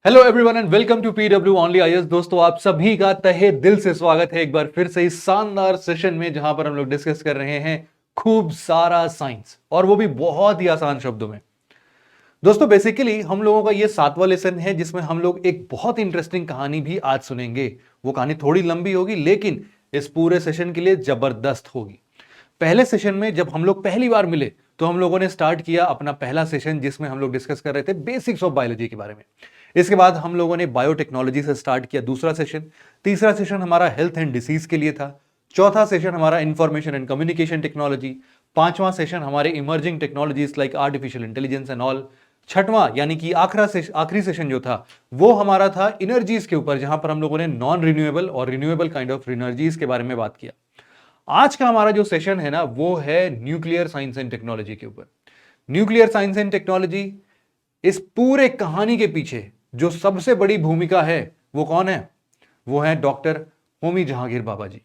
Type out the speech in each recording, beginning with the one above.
Hello everyone and welcome to PW only IAS. दोस्तों, आप सभी का तहे दिल से स्वागत है एक बार फिर से इस शानदार सेशन में, जहां पर हम लोग डिस्कस कर रहे हैं खूब सारा साइंस, और वो भी बहुत ही आसान शब्दों में। दोस्तों, बेसिकली हम लोगों का ये 7वां लेसन है जिसमें हम लोग एक बहुत इंटरेस्टिंग कहानी भी आज सुनेंगे। वो कहानी थोड़ी लंबी होगी लेकिन इस पूरे सेशन के लिए जबरदस्त होगी। पहले सेशन में जब हम लोग पहली बार मिले तो हम लोगों ने स्टार्ट किया अपना पहला सेशन जिसमें हम लोग डिस्कस कर रहे थे बेसिक्स ऑफ बायोलॉजी के बारे में। इसके बाद हम लोगों ने बायोटेक्नोलॉजी से स्टार्ट किया दूसरा सेशन। तीसरा सेशन हमारा हेल्थ एंड डिसीज के लिए था। चौथा सेशन हमारा इंफॉर्मेशन एंड कम्युनिकेशन टेक्नोलॉजी। पांचवां सेशन हमारे emerging technologies like artificial intelligence and all. छठवां यानी कि आखिरी सेशन जो था वो हमारा था एनर्जीज के ऊपर, जहां पर हम लोगों ने नॉन रिन्यूएबल और रिन्यूएबल काइंड ऑफ एनर्जीज के बारे में बात किया। आज का हमारा जो सेशन है ना, वो है न्यूक्लियर साइंस एंड टेक्नोलॉजी के ऊपर। न्यूक्लियर साइंस एंड टेक्नोलॉजी, इस पूरे कहानी के पीछे जो सबसे बड़ी भूमिका है वो कौन है? वो है डॉक्टर होमी जहांगीर बाबा जी।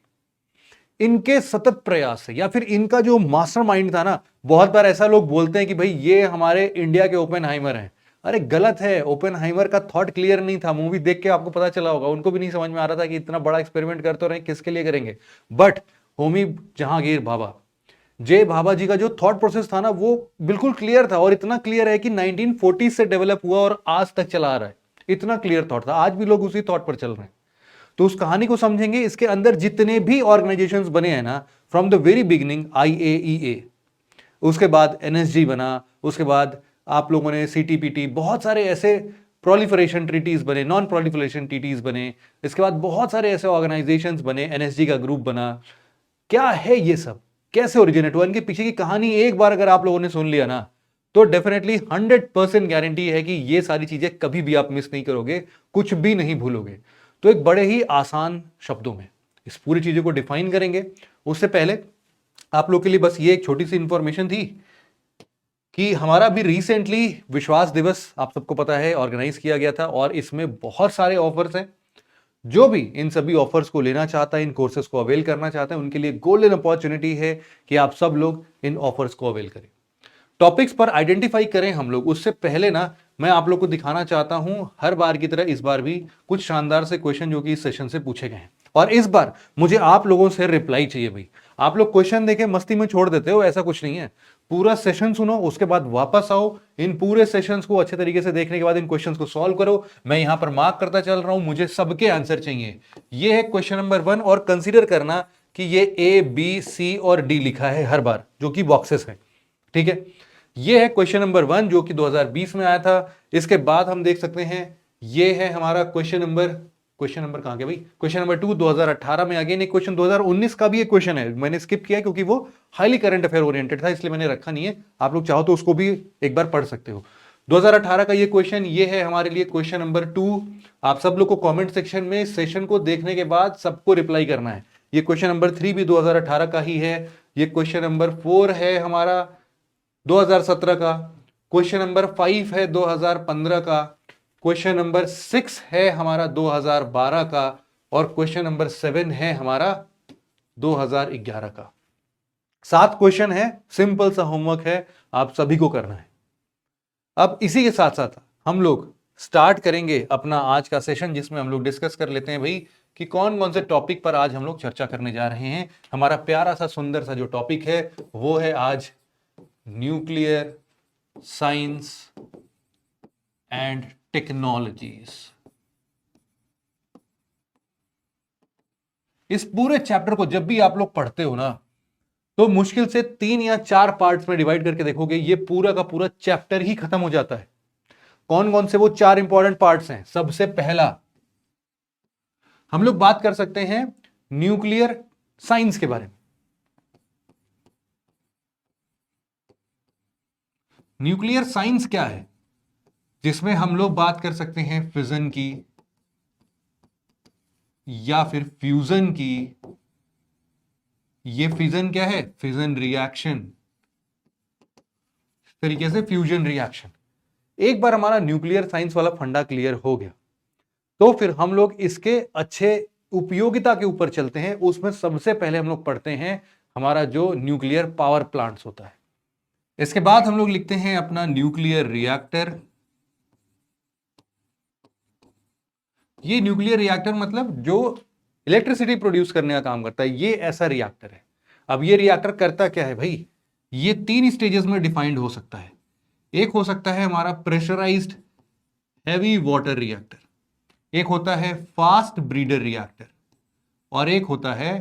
इनके सतत प्रयास से, या फिर इनका जो मास्टरमाइंड था ना, बहुत बार ऐसा लोग बोलते हैं कि भाई ये हमारे इंडिया के ओपेनहाइमर हैं। अरे गलत है, ओपेनहाइमर का थॉट क्लियर नहीं था। मूवी देख के आपको पता चला होगा, उनको भी नहीं समझ में आ रहा था कि इतना बड़ा एक्सपेरिमेंट करते रहे, किसके लिए करेंगे। बट होमी जहांगीर बाबा, जे बाबा जी का जो थॉट प्रोसेस था ना, वो बिल्कुल क्लियर था। और इतना क्लियर है कि 1940 से डेवलप हुआ और आज तक चला आ रहा है। इतना क्लियर थॉट था, आज भी लोग उसी थॉट पर चल रहे हैं। तो उस कहानी को समझेंगे। इसके अंदर जितने भी ऑर्गेनाइजेशंस बने हैं ना, from the very beginning IAEA, उसके बाद NSG बना, उसके बाद आप लोगों ने CTPT, बहुत सारे ऐसे प्रोलिफरेशन ट्रीटीज बने, नॉन प्रोलिफरेशन ट्रीटीज बने। इसके बाद बहुत सारे ऐसे ऑर्गेनाइजेशंस बने, NSG का ग्रुप बना। क्या है ये सब, कैसे ओरिजिनेट हुआ, इनके पीछे की कहानी एक बार अगर आप लोगों ने सुन लिया ना, तो डेफिनेटली 100% गारंटी है कि ये सारी चीजें कभी भी आप मिस नहीं करोगे, कुछ भी नहीं भूलोगे। तो एक बड़े ही आसान शब्दों में इस पूरी चीजों को डिफाइन करेंगे। उससे पहले आप लोग के लिए बस ये एक छोटी सी इंफॉर्मेशन थी कि हमारा भी रिसेंटली विश्वास दिवस, आप सबको पता है, ऑर्गेनाइज किया गया था, और इसमें बहुत सारे ऑफर्स हैं। जो भी इन सभी ऑफर्स को लेना चाहता है, इन कोर्सेज को अवेल करना चाहता है, उनके लिए गोल्डन अपॉर्चुनिटी है कि आप सब लोग इन ऑफर्स को अवेल करें। टॉपिक्स पर आइडेंटिफाई करें हम लोग। उससे पहले ना, मैं आप लोग को दिखाना चाहता हूं, हर बार की तरह इस बार भी कुछ शानदार से क्वेश्चन जो कि इस सेशन से पूछे गए हैं। और इस बार मुझे आप लोगों से रिप्लाई चाहिए भाई। आप लोग क्वेश्चन देके मस्ती में छोड़ देते हो, ऐसा कुछ नहीं है। पूरा सेशन सुनो, उसके बाद वापस आओ, इन पूरे सेशंस को अच्छे तरीके से देखने के बाद इन क्वेश्चंस को सॉल्व करो। मैं यहां पर मार्क करता चल रहा हूं, मुझे सबके आंसर चाहिए। ये है क्वेश्चन नंबर 1, और कंसीडर करना कि ये A, B, C और D लिखा है हर बार, जो कि बॉक्सेस है। ठीक है, ये है क्वेश्चन नंबर 1 जो कि 2020 में आया था। इसके बाद हम देख सकते हैं, ये है हमारा क्वेश्चन नंबर कहां गया भाई? क्वेश्चन नंबर 2 2018 में। अगेन एक क्वेश्चन 2019 का भी एक क्वेश्चन है, मैंने स्किप किया क्योंकि वो हाईली करंट अफेयर ओरिएंटेड था, इसलिए मैंने रखा नहीं है। आप लोग चाहो तो उसको भी एक बार पढ़ सकते हो। 2018 का ये क्वेश्चन, ये है हमारे लिए क्वेश्चन नंबर 2। आप सब लोग को कमेंट सेक्शन में सेशन को देखने के बाद सबको रिप्लाई करना है। ये क्वेश्चन नंबर 3 भी 2018 का ही है। ये क्वेश्चन नंबर 4 है हमारा 2017 का। क्वेश्चन नंबर 5 है 2015 का। क्वेश्चन नंबर 6 है हमारा 2012 का। और क्वेश्चन नंबर 7 है हमारा 2011 का। 7 क्वेश्चन है, सिंपल सा होमवर्क है, आप सभी को करना है। अब इसी के साथ साथ हम लोग स्टार्ट करेंगे अपना आज का सेशन, जिसमें हम लोग डिस्कस कर लेते हैं भाई कि कौन कौन से टॉपिक पर आज हम लोग चर्चा करने जा रहे हैं। हमारा प्यारा सा सुंदर सा जो टॉपिक है वो है आज न्यूक्लियर साइंस एंड टेक्नोलॉजीज। इस पूरे चैप्टर को जब भी आप लोग पढ़ते हो ना, तो मुश्किल से 3 या 4 पार्ट्स में डिवाइड करके देखोगे, ये पूरा का पूरा चैप्टर ही खत्म हो जाता है। कौन कौन से वो 4 इंपॉर्टेंट पार्ट्स हैं? सबसे पहला हम लोग बात कर सकते हैं न्यूक्लियर साइंस के बारे में। न्यूक्लियर साइंस क्या है? जिसमें हम लोग बात कर सकते हैं फिजन की या फिर फ्यूजन की। ये फिजन क्या है? फिजन रिएक्शन, तरीके से फ्यूजन रिएक्शन। एक बार हमारा न्यूक्लियर साइंस वाला फंडा क्लियर हो गया, तो फिर हम लोग इसके अच्छे उपयोगिता के ऊपर चलते हैं। उसमें सबसे पहले हम लोग पढ़ते हैं हमारा जो न्यूक्लियर पावर प्लांट्स होता है। इसके बाद हम लोग लिखते हैं अपना न्यूक्लियर रिएक्टर। ये न्यूक्लियर रिएक्टर मतलब जो इलेक्ट्रिसिटी प्रोड्यूस करने का काम करता है, ये ऐसा रिएक्टर है। अब ये रिएक्टर करता क्या है भाई, ये 3 स्टेजेस में डिफाइंड हो सकता है। एक हो सकता है हमारा प्रेशराइज्ड हैवी वाटर रिएक्टर, एक होता है फास्ट ब्रीडर रिएक्टर, और एक होता है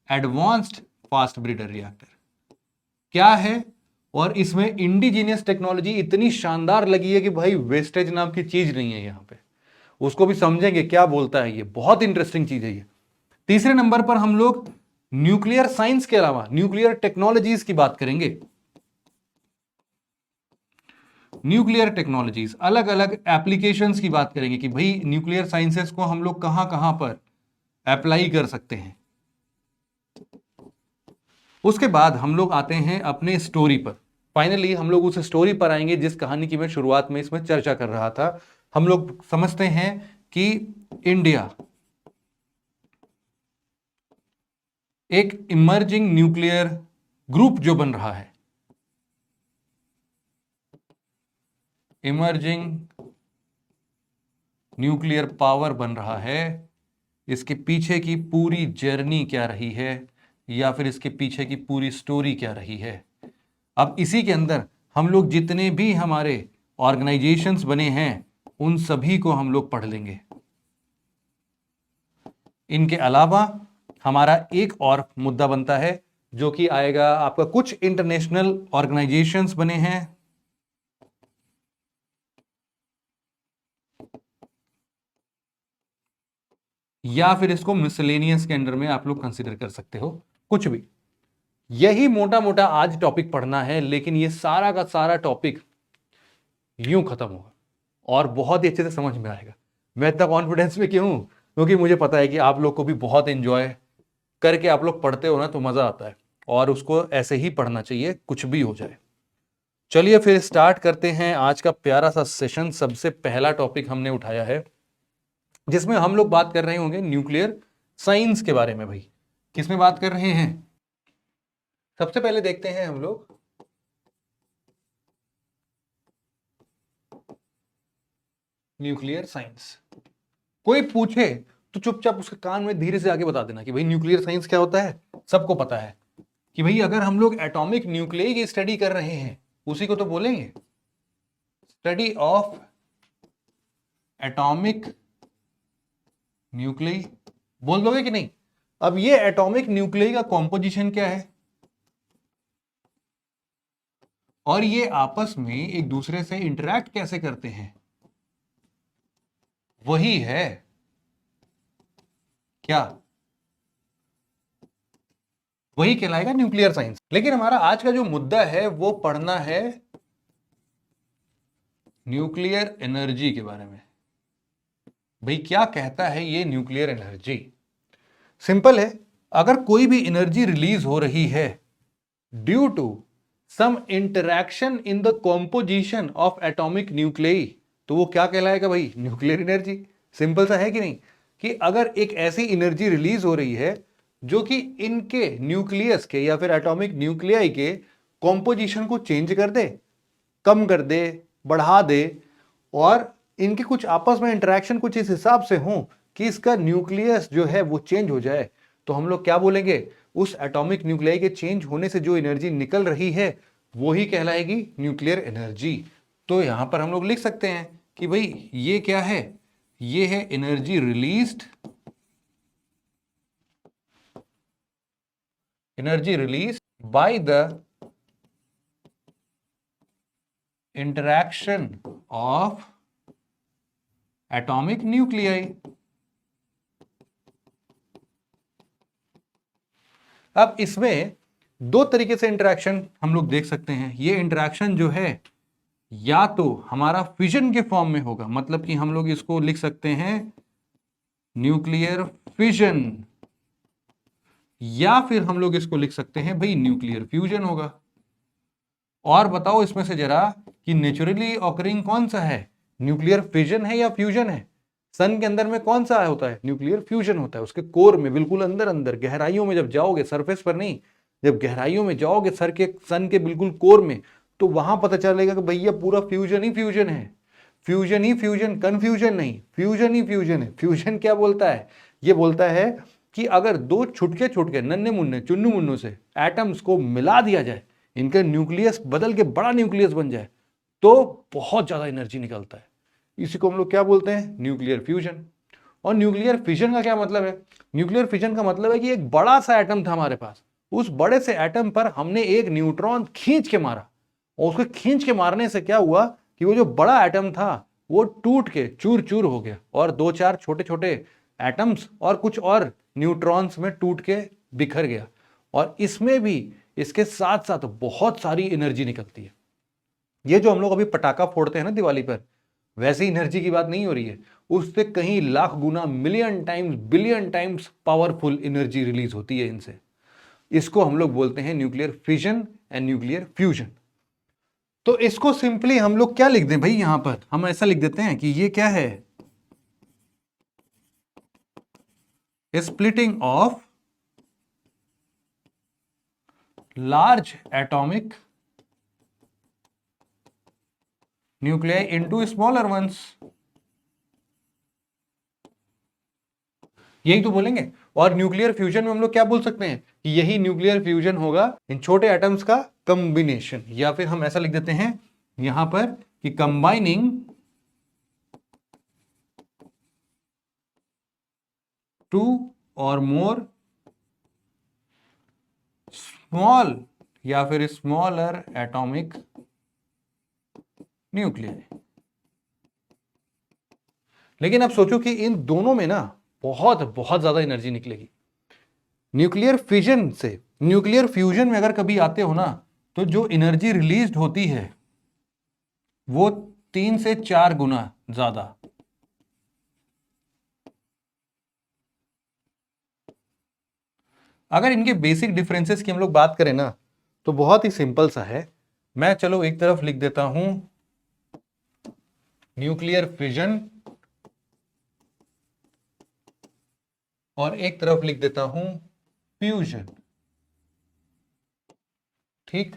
एडवांस्ड फास्ट ब्रीडर रिएक्टर। क्या है, और इसमें इंडिजीनियस टेक्नोलॉजी इतनी शानदार लगी है कि भाई वेस्टेज नाम की चीज नहीं है यहां पे। उसको भी समझेंगे क्या बोलता है, ये बहुत इंटरेस्टिंग चीज है ये। तीसरे नंबर पर हम लोग न्यूक्लियर साइंस के अलावा न्यूक्लियर टेक्नोलॉजीज की बात करेंगे। न्यूक्लियर टेक्नोलॉजीज, अलग अलग एप्लीकेशंस की बात करेंगे कि भाई न्यूक्लियर साइंसेस को हम लोग कहां कहां पर अप्लाई कर सकते हैं। उसके बाद हम लोग आते हैं अपने स्टोरी पर। फाइनली हम लोग उस स्टोरी पर आएंगे जिस कहानी की मैं शुरुआत में इसमें चर्चा कर रहा था। हम लोग समझते हैं कि इंडिया एक इमर्जिंग न्यूक्लियर ग्रुप जो बन रहा है, इमर्जिंग न्यूक्लियर पावर बन रहा है, इसके पीछे की पूरी जर्नी क्या रही है, या फिर इसके पीछे की पूरी स्टोरी क्या रही है। अब इसी के अंदर हम लोग जितने भी हमारे ऑर्गेनाइजेशंस बने हैं उन सभी को हम लोग पढ़ लेंगे। इनके अलावा हमारा एक और मुद्दा बनता है जो कि आएगा आपका, कुछ इंटरनेशनल ऑर्गेनाइजेशंस बने हैं, या फिर इसको मिसलेनियस के अंडर में आप लोग कंसीडर कर सकते हो, कुछ भी। यही मोटा मोटा आज टॉपिक पढ़ना है, लेकिन ये सारा का सारा टॉपिक यूं खत्म होगा और बहुत ही अच्छे से समझ में आएगा। मैं इतना कॉन्फिडेंस में क्यों, क्योंकि मुझे पता है कि आप लोग को भी बहुत एंजॉय करके आप लोग पढ़ते हो ना, तो मजा आता है, और उसको ऐसे ही पढ़ना चाहिए कुछ भी हो जाए। चलिए फिर स्टार्ट करते हैं आज का प्यारा सा सेशन। सबसे पहला टॉपिक हमने उठाया है जिसमें हम लोग बात कर रहे होंगे न्यूक्लियर साइंस के बारे में। भाई किसमें बात कर रहे हैं, सबसे पहले देखते हैं हम लोग न्यूक्लियर साइंस। कोई पूछे तो चुपचाप उसके कान में धीरे से आगे बता देना कि भाई न्यूक्लियर साइंस क्या होता है। सबको पता है कि भाई अगर हम लोग एटॉमिक न्यूक्लियस की स्टडी कर रहे हैं, उसी को तो बोलेंगे स्टडी ऑफ एटॉमिक न्यूक्लियस, बोल दोगे कि नहीं। अब ये एटॉमिक न्यूक्लियस का कॉम्पोजिशन क्या है, और ये आपस में एक दूसरे से इंटरैक्ट कैसे करते हैं, वही है क्या, वही कहलाएगा न्यूक्लियर साइंस। लेकिन हमारा आज का जो मुद्दा है वो पढ़ना है न्यूक्लियर एनर्जी के बारे में। भाई क्या कहता है ये न्यूक्लियर एनर्जी। सिंपल है, अगर कोई भी एनर्जी रिलीज हो रही है due to some interaction in the composition of atomic nucleus, तो वो क्या कहलाएगा भाई, न्यूक्लियर एनर्जी। सिंपल सा है कि नहीं, कि अगर एक ऐसी एनर्जी रिलीज हो रही है जो कि इनके न्यूक्लियस के या फिर एटॉमिक न्यूक्लियाई के कॉम्पोजिशन को चेंज कर दे, कम कर दे, बढ़ा दे, और इनके कुछ आपस में इंटरेक्शन कुछ इस हिसाब से हो कि इसका न्यूक्लियस जो है वो चेंज हो जाए, तो हम लोग क्या बोलेंगे, उस एटॉमिक न्यूक्लियाई के चेंज होने से जो एनर्जी निकल रही है वो ही कहलाएगी न्यूक्लियर एनर्जी। तो यहां पर हम लोग लिख सकते हैं कि भाई ये क्या है, ये है energy released, energy release by the interaction of atomic nuclei. अब इसमें दो तरीके से इंटरैक्शन हम लोग देख सकते हैं। ये इंटरैक्शन जो है या तो हमारा फिजन के फॉर्म में होगा, मतलब कि हम लोग इसको लिख सकते हैं न्यूक्लियर फिजन, या फिर हम लोग इसको लिख सकते हैं भाई न्यूक्लियर फ्यूजन होगा। और बताओ इसमें से जरा कि नेचुरली ऑकरिंग कौन सा है, न्यूक्लियर फिजन है या फ्यूजन है। सन के अंदर में कौन सा होता है, न्यूक्लियर फ्यूजन होता है। उसके कोर में बिल्कुल अंदर अंदर गहराइयों में जब जाओगे, सरफेस पर नहीं, जब गहराइयों में जाओगे सन के बिल्कुल कोर में, तो वहां पता चलेगा कि भैया पूरा फ्यूजन ही फ्यूजन है। फ्यूजन ही फ्यूजन, कंफ्यूजन नहीं, फ्यूजन ही फ्यूजन है। फ्यूजन क्या बोलता है? ये बोलता है कि अगर दो छुटके छुटके नन्हे मुन्ने चुन्नू मुन्नू से एटम्स को मिला दिया जाए, इनका न्यूक्लियस बदल के बड़ा न्यूक्लियस बन जाए, तो बहुत ज्यादा एनर्जी निकलता है। इसी को हम लोग क्या बोलते हैं? Nuclear fusion. और न्यूक्लियर फिजन का क्या मतलब है? न्यूक्लियर फिजन का मतलब है कि एक बड़ा सा एटम था हमारे पास, उस बड़े से एटम पर हमने एक न्यूट्रॉन खींच के मारा, और उसको खींच के मारने से क्या हुआ कि वो जो बड़ा एटम था वो टूट के चूर चूर हो गया, और दो चार छोटे छोटे एटम्स और कुछ और न्यूट्रॉन्स में टूट के बिखर गया। और इसमें भी इसके साथ साथ बहुत सारी एनर्जी निकलती है। ये जो हम लोग अभी पटाखा फोड़ते हैं ना दिवाली पर, वैसी एनर्जी की बात नहीं हो रही है, उससे कहीं लाख गुना, million times, billion times powerful energy release होती है इनसे। इसको हम लोग बोलते हैं nuclear fission and nuclear fusion. तो इसको सिंपली हम लोग क्या लिख दें भाई? यहां पर हम ऐसा लिख देते हैं कि ये क्या है? Splitting of large atomic nuclei into smaller once. यही तो बोलेंगे। और न्यूक्लियर फ्यूजन में हम लोग क्या बोल सकते हैं कि यही न्यूक्लियर फ्यूजन होगा इन छोटे एटम्स का कंबिनेशन, या फिर हम ऐसा लिख देते हैं यहां पर कि कंबाइनिंग टू और मोर स्मॉल या फिर स्मॉलर एटॉमिक न्यूक्लियाई। लेकिन अब सोचो कि इन दोनों में ना बहुत बहुत ज्यादा एनर्जी निकलेगी। न्यूक्लियर फिजन से न्यूक्लियर फ्यूजन में अगर कभी आते हो ना, तो जो एनर्जी रिलीज होती है वो 3 से 4 गुना ज्यादा। अगर इनके बेसिक डिफरेंसेस की हम लोग बात करें ना, तो बहुत ही सिंपल सा है। मैं चलो एक तरफ लिख देता हूं न्यूक्लियर फिजन, और एक तरफ लिख देता हूं फ्यूजन। ठीक,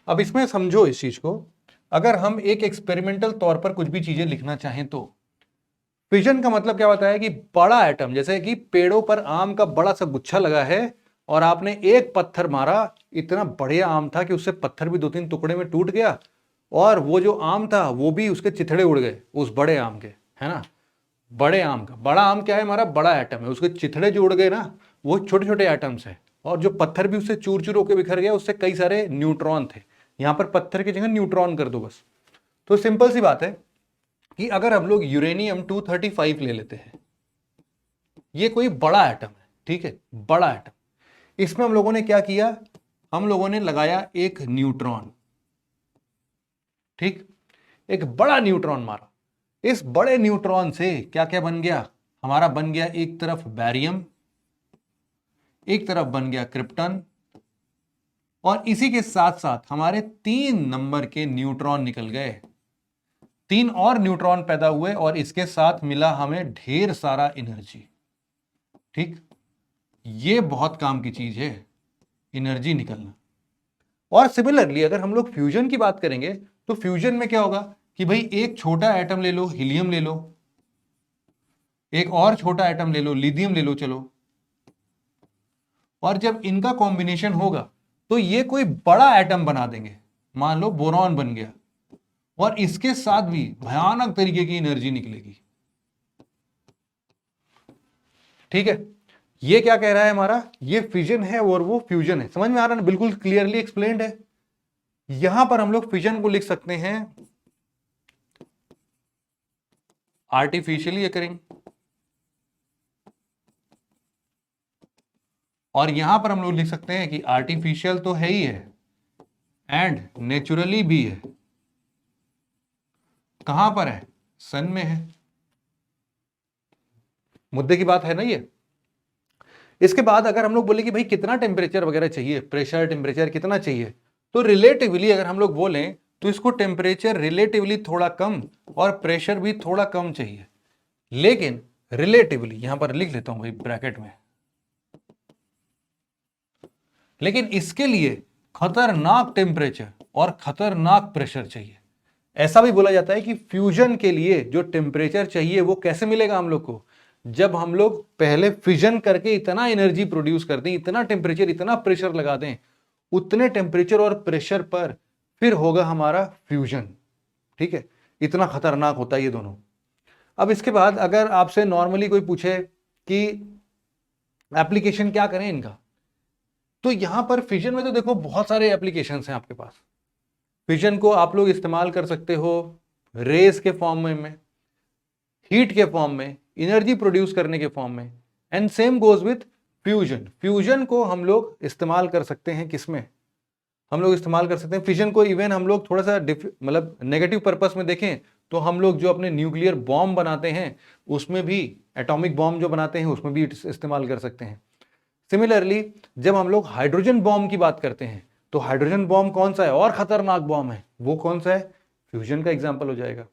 अब इसमें समझो इस चीज को। अगर हम एक एक्सपेरिमेंटल तौर पर कुछ भी चीजें लिखना चाहें तो फिजन का मतलब क्या होता है कि बड़ा एटम, जैसे कि पेड़ों पर आम का बड़ा सा गुच्छा लगा है और आपने एक पत्थर मारा, इतना बढ़िया आम था कि उससे पत्थर भी 2-3 टुकड़े में टूट गया, और वो जो आम था वो भी उसके चिथड़े उड़ गए उस बड़े आम के, है ना। बड़े आम का बड़ा आम क्या है? हमारा बड़ा एटम है, उसके चिथड़े जो उड़ गए ना वो छोटे छोटे एटम्स है, और जो पत्थर भी उससे चूर चूर होकर बिखर गया उससे कई सारे न्यूट्रॉन थे। यहां पर पत्थर की जगह न्यूट्रॉन कर दो बस। तो सिंपल सी बात है कि अगर हम लोग यूरेनियम 235 ले लेते हैं, ये कोई बड़ा एटम है, ठीक है, बड़ा एटम। इसमें हम लोगों ने क्या किया? हम लोगों ने लगाया एक न्यूट्रॉन, ठीक, एक बड़ा न्यूट्रॉन मारा। इस बड़े न्यूट्रॉन से क्या क्या बन गया? हमारा बन गया एक तरफ बैरियम, एक तरफ बन गया क्रिप्टन, और इसी के साथ साथ हमारे 3 नंबर के न्यूट्रॉन निकल गए, 3 और न्यूट्रॉन पैदा हुए, और इसके साथ मिला हमें ढेर सारा एनर्जी। ठीक, ये बहुत काम की चीज है, एनर्जी निकलना। और सिमिलरली अगर हम लोग फ्यूजन की बात करेंगे, तो फ्यूजन में क्या होगा कि भाई एक छोटा एटम ले लो, हीलियम ले लो, एक और छोटा एटम ले लो, लिथियम ले लो, चलो, और जब इनका कॉम्बिनेशन होगा तो ये कोई बड़ा एटम बना देंगे। मान लो बोरॉन बन गया, और इसके साथ भी भयानक तरीके की एनर्जी निकलेगी। ठीक है, ये क्या कह रहा है हमारा? ये फिजन है और वो फ्यूजन है। समझ में आ रहा है ना? बिल्कुल क्लियरली एक्सप्लेन्ड है। यहां पर हम लोग फिजन को लिख सकते हैं आर्टिफिशियली अकरिंग, और यहां पर हम लोग लिख सकते हैं कि आर्टिफिशियल तो है ही है एंड नेचुरली भी है। कहां पर है? सन में है। मुद्दे की बात है ना ये। इसके बाद अगर हम लोग बोले कि भाई कितना टेम्परेचर वगैरह चाहिए, प्रेशर टेम्परेचर कितना चाहिए, तो रिलेटिवली अगर हम लोग बोलें तो इसको टेम्परेचर रिलेटिवली थोड़ा कम और प्रेशर भी थोड़ा कम चाहिए। लेकिन रिलेटिवली यहां पर लिख लेता हूं भाई ब्रैकेट में, लेकिन इसके लिए खतरनाक टेम्परेचर और खतरनाक प्रेशर चाहिए। ऐसा भी बोला जाता है कि फ्यूजन के लिए जो टेम्परेचर चाहिए वो कैसे मिलेगा हम लोग को, जब हम लोग पहले फिजन करके इतना एनर्जी प्रोड्यूस कर दें, इतना टेम्परेचर इतना प्रेशर लगा दें, उतने टेम्परेचर और प्रेशर पर फिर होगा हमारा फ्यूजन। ठीक है, इतना खतरनाक होता है ये दोनों। अब इसके बाद अगर आपसे नॉर्मली कोई पूछे कि एप्लीकेशन क्या करें इनका, तो यहां पर फिजन में तो देखो बहुत सारे एप्लीकेशंस हैं आपके पास। फिजन को आप लोग इस्तेमाल कर सकते हो रेस के फॉर्म में, हीट के फॉर्म में, एनर्जी प्रोड्यूस करने के फॉर्म में, and same goes with fusion. Fusion को हम लोग इस्तेमाल कर सकते हैं किसमें, हम लोग इस्तेमाल कर सकते हैं फिजन को इवन हम लोग थोड़ा सा मतलब नेगेटिव पर्पस में देखें तो हम लोग जो अपने न्यूक्लियर बॉम्ब बनाते हैं उसमें भी, एटॉमिक बॉम्ब जो बनाते हैं उसमें भी इस्तेमाल कर सकते हैं। सिमिलरली जब हम लोग हाइड्रोजन बॉम्ब की बात करते हैं तो हाइड्रोजन बॉम्ब कौन सा है और खतरनाक बॉम्ब है, वो कौन सा है, फ्यूजन का एग्जाम्पल हो जाएगा।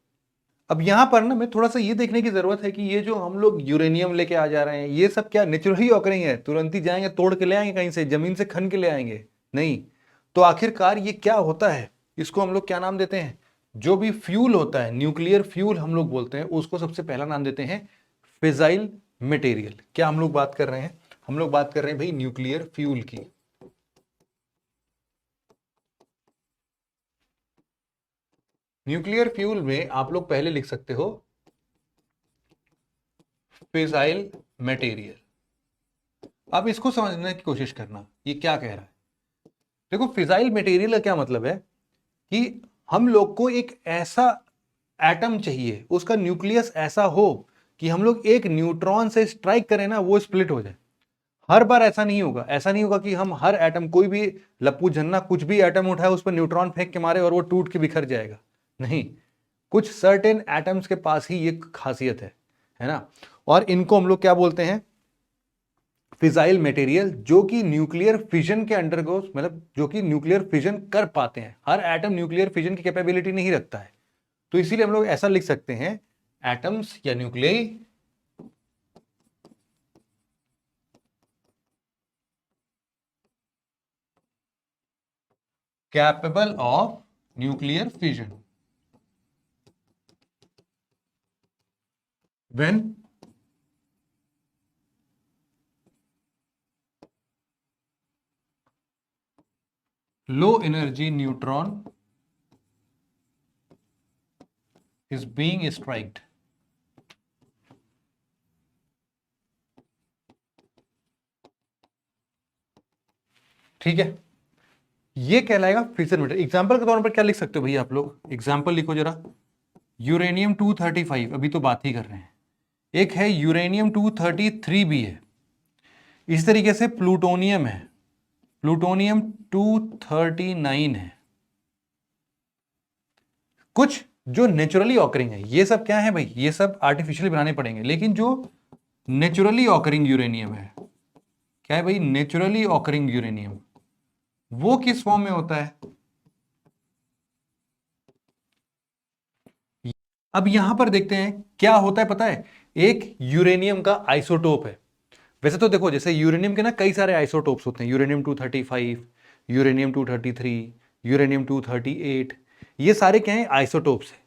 अब यहां पर ना मैं थोड़ा सा ये देखने की जरूरत है कि ये जो हम लोग यूरेनियम लेके आ जा रहे हैं ये सब क्या नेचुरली ऑकरिंग है, तुरंत ही जाएंगे तोड़ के ले आएंगे कहीं से, जमीन से खन के ले आएंगे, नहीं। तो आखिरकार ये क्या होता है, इसको हम लोग क्या नाम देते हैं, जो भी फ्यूल होता है न्यूक्लियर फ्यूल हम लोग बोलते हैं उसको सबसे पहला नाम देते हैं फिजाइल मटेरियल। क्या हम लोग बात कर रहे हैं, हम लोग बात कर रहे हैं भाई न्यूक्लियर फ्यूल की। न्यूक्लियर फ्यूल में आप लोग पहले लिख सकते हो फिजाइल मटेरियल। अब इसको समझने की कोशिश करना ये क्या कह रहा है। देखो फिजाइल मटेरियल का क्या मतलब है कि हम लोग को एक ऐसा एटम चाहिए, उसका न्यूक्लियस ऐसा हो कि हम लोग एक न्यूट्रॉन से स्ट्राइक करें ना वो स्प्लिट हो जाए। हर बार ऐसा नहीं होगा, ऐसा नहीं होगा कि हम हर एटम, कोई भी लप्पू झन्ना कुछ भी एटम उठाए उस पर न्यूट्रॉन फेंक के मारे और वो टूट के बिखर जाएगा, नहीं। कुछ सर्टेन एटम्स के पास ही ये खासियत है ना। और इनको हम लोग क्या बोलते हैं, फिजाइल मटेरियल, जो कि न्यूक्लियर फिजन के अंडरगो, मतलब जो कि न्यूक्लियर फिजन कर पाते हैं। हर एटम न्यूक्लियर फिजन की कैपेबिलिटी नहीं रखता है, तो इसीलिए हम लोग ऐसा लिख सकते हैं एटम्स या nuclei capable of nuclear fission when low energy neutron is being striked। ठीक है, ये कहलाएगा फिजन मटेरियल। एग्जांपल के तौर पर क्या लिख सकते हो भैया आप लोग, एग्जांपल लिखो जरा। यूरेनियम 235 अभी तो बात ही कर रहे हैं, एक है यूरेनियम 233 भी है। इस तरीके से प्लूटोनियम है, प्लूटोनियम 239 है। कुछ जो नेचुरली ऑकरिंग है, ये सब क्या है भाई, ये सब आर्टिफिशियली बनाने पड़ेंगे, लेकिन जो नेचुरली ऑकरिंग यूरेनियम है, क्या है भाई, नेचुरली ऑकरिंग यूरेनियम, वो किस फॉर्म में होता है। अब यहां पर देखते हैं क्या होता है, पता है, एक यूरेनियम का आइसोटोप है। वैसे तो देखो जैसे यूरेनियम के ना कई सारे आइसोटोप्स होते हैं, यूरेनियम 235, यूरेनियम 233, यूरेनियम 238, ये सारे क्या हैं, आइसोटोप्स हैं।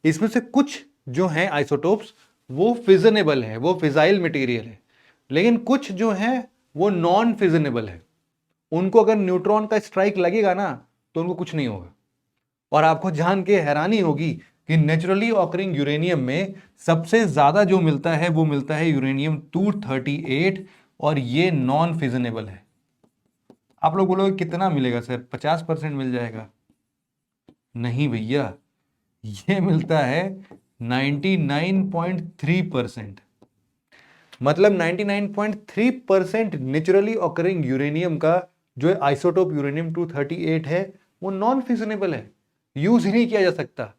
इसमें से कुछ जो हैं आइसोटोप्स वो फिजनेबल है, वो फिजाइल मटेरियल है, लेकिन कुछ जो हैं वो नॉन फिजनेबल है। उनको अगर न्यूट्रॉन का स्ट्राइक लगेगा ना तो उनको कुछ नहीं होगा। और आपको जान के हैरानी होगी कि नेचुरली ऑकरिंग यूरेनियम में सबसे ज्यादा जो मिलता है वो मिलता है यूरेनियम 238, और ये नॉन फिजनेबल है। आप लोग बोलोगे कितना मिलेगा सर, 50% मिल जाएगा, नहीं भैया, ये मिलता है 99.3%। मतलब 99.3% नेचुरली ऑकरिंग यूरेनियम का जो आइसोटोप यूरेनियम 238 है वो नॉन फिजनेबल है, यूज ही नहीं किया जा सकता।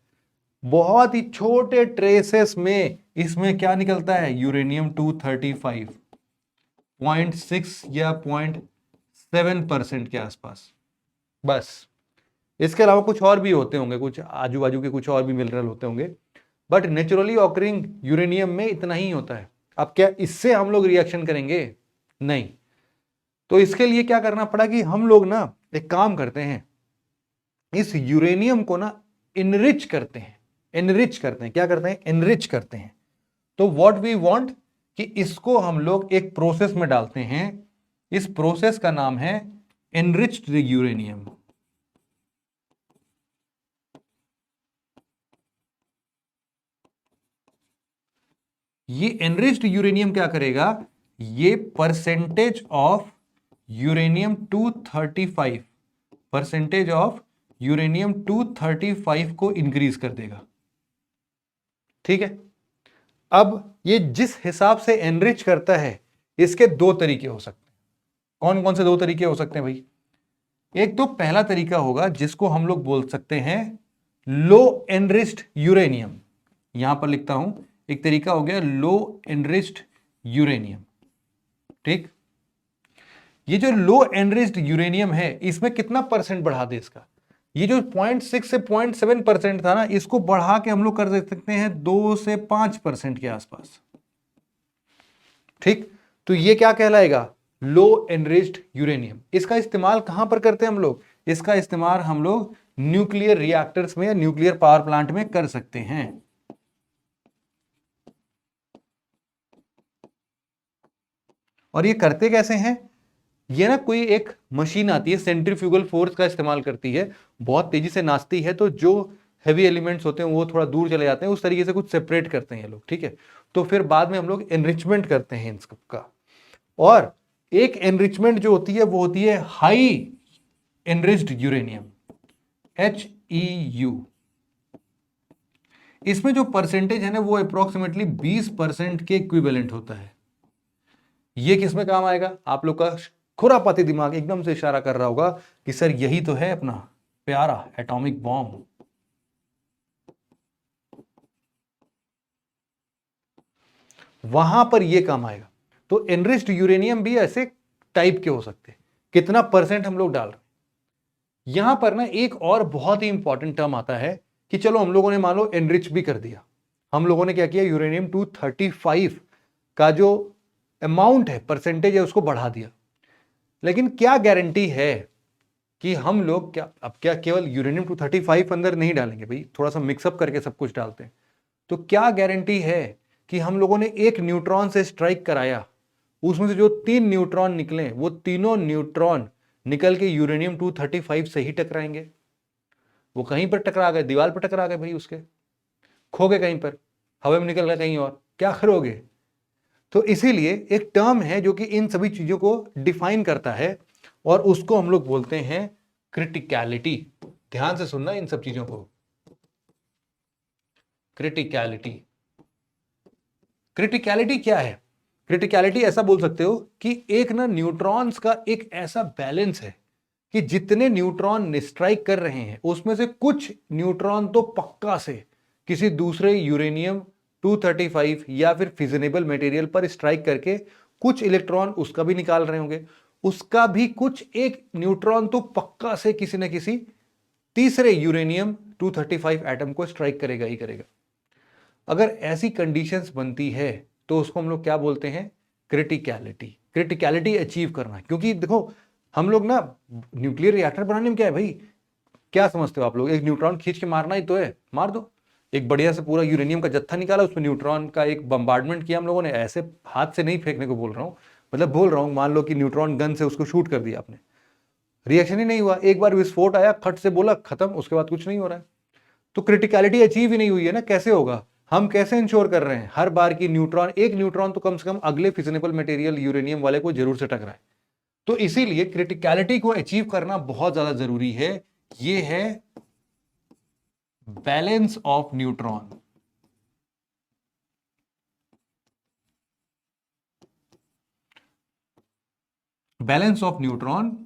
बहुत ही छोटे ट्रेसेस में इसमें क्या निकलता है, यूरेनियम 235, 0.6 या 0.7% के आसपास, बस। इसके अलावा कुछ और भी होते होंगे, कुछ आजू बाजू के कुछ और भी मिनरल होते होंगे, बट नेचुरली ऑकरिंग यूरेनियम में इतना ही होता है। अब क्या इससे हम लोग रिएक्शन करेंगे, नहीं। तो इसके लिए क्या करना पड़ा कि हम लोग ना एक काम करते हैं, इस यूरेनियम को ना इनरिच करते हैं। क्या करते हैं? इनरिच करते हैं। तो व्हाट वी वांट कि इसको हम लोग एक प्रोसेस में डालते हैं। इस प्रोसेस का नाम है एनरिच्ड यूरेनियम। ये एनरिच्ड यूरेनियम क्या करेगा? ये percentage of uranium 235, percentage of uranium 235 को इंक्रीज कर देगा। ठीक है। अब ये जिस हिसाब से एनरिच करता है, इसके दो तरीके हो सकते हैं। कौन कौन से दो तरीके हो सकते हैं भाई? एक तो पहला तरीका होगा जिसको हम लोग बोल सकते हैं लो एनरिच्ड यूरेनियम। यहां पर लिखता हूं, एक तरीका हो गया लो एनरिच्ड यूरेनियम। ठीक। ये जो लो एनरिच्ड यूरेनियम है, इसमें कितना परसेंट बढ़ा दे इसका? ये जो 0.6 से 0.7% था ना, इसको बढ़ा के हम लोग कर सकते हैं 2 से 5% के आसपास। ठीक। तो ये क्या कहलाएगा? लो एनरिच्ड यूरेनियम। इसका इस्तेमाल कहां पर करते हैं हम लोग? इसका इस्तेमाल हम लोग न्यूक्लियर रिएक्टर्स में या न्यूक्लियर पावर प्लांट में कर सकते हैं। और ये करते कैसे हैं? ये ना कोई एक मशीन आती है, सेंट्रीफ्यूगल फोर्स का इस्तेमाल करती है, बहुत तेजी से नाचती है, तो जो हैवी एलिमेंट्स होते हैं वो थोड़ा दूर चले जाते हैं, उस तरीके से कुछ सेपरेट करते हैं ये लोग। ठीक है। तो फिर बाद में हम लोग एनरिचमेंट करते हैं इन सब का। और एक एनरिचमेंट जो होती है वो होती है हाई एनरिच्ड यूरेनियम, HEU। इसमें जो परसेंटेज है ना वो अप्रोक्सीमेटली 20% के इक्विवेलेंट होता है। ये किसमें काम आएगा? आप लोग का खुरापाती दिमाग एकदम से इशारा कर रहा होगा कि सर यही तो है अपना प्यारा एटॉमिक बॉम्ब। वहां पर यह काम आएगा। तो एनरिच्ड यूरेनियम भी ऐसे टाइप के हो सकते हैं। कितना परसेंट हम लोग डाल रहे हैं? यहां पर ना एक और बहुत ही इंपॉर्टेंट टर्म आता है कि चलो हम लोगों ने मान लो एनरिच भी कर दिया। हम लोगों ने क्या किया? यूरेनियम 235 का जो अमाउंट है, परसेंटेज है, उसको बढ़ा दिया। लेकिन क्या गारंटी है कि हम लोग क्या केवल यूरेनियम 235 अंदर नहीं डालेंगे भाई, थोड़ा सा मिक्सअप करके सब कुछ डालते हैं। तो क्या गारंटी है कि हम लोगों ने एक न्यूट्रॉन से स्ट्राइक कराया, उसमें से जो 3 न्यूट्रॉन निकले वो तीनों न्यूट्रॉन निकल के यूरेनियम 235 से ही टकराएंगे? वो कहीं पर टकरा गए, दीवार पर टकरा गए भाई, उसके खो गए कहीं पर, हवा में निकल गए कहीं और, क्या करोगे? तो इसीलिए एक टर्म है जो कि इन सभी चीजों को डिफाइन करता है और उसको हम लोग बोलते हैं क्रिटिकलिटी। ध्यान से सुनना इन सब चीजों को। क्रिटिकलिटी, क्रिटिकलिटी क्या है? क्रिटिकलिटी ऐसा बोल सकते हो कि एक ना न्यूट्रॉन्स का एक ऐसा बैलेंस है कि जितने न्यूट्रॉन स्ट्राइक कर रहे हैं उसमें से कुछ न्यूट्रॉन तो पक्का से किसी दूसरे यूरेनियम 235 या फिर फिजनेबल मटेरियल पर स्ट्राइक करके कुछ इलेक्ट्रॉन उसका भी निकाल रहे होंगे, उसका भी कुछ एक न्यूट्रॉन तो पक्का से किसी न किसी तीसरे यूरेनियम 235 एटम को स्ट्राइक करेगा ही करेगा। अगर ऐसी कंडीशंस बनती है तो उसको हम लोग क्या बोलते हैं? क्रिटिकलिटी। क्रिटिकलिटी अचीव करना। क्योंकि देखो हम लोग ना न्यूक्लियर रिएक्टर बनाने में क्या है भाई, क्या समझते हो आप लोग? एक न्यूट्रॉन खींच के मारना ही तो है, मार दो। एक बढ़िया से पूरा यूरेनियम का जत्था निकाला, उसमें न्यूट्रॉन का एक बम्बार्डमेंट किया हम लोगों ने। ऐसे हाथ से नहीं फेंकने को बोल रहा हूं, मतलब बोल रहा हूं मान लो कि न्यूट्रॉन गन से उसको शूट कर दिया आपने, रिएक्शन ही नहीं हुआ, एक बार विस्फोट आया, खट से बोला खत्म, उसके बाद कुछ नहीं हो रहा है। तो क्रिटिकलिटी अचीव ही नहीं हुई है ना, कैसे होगा? हम कैसे इंश्योर कर रहे हैं हर बार की न्यूट्रॉन, एक न्यूट्रॉन तो कम से कम अगले फिजनेबल मटेरियल यूरेनियम वाले को जरूर से टकराए। तो इसीलिए क्रिटिकलिटी को अचीव करना बहुत ज्यादा जरूरी है। ये है balance of neutron. Balance of neutron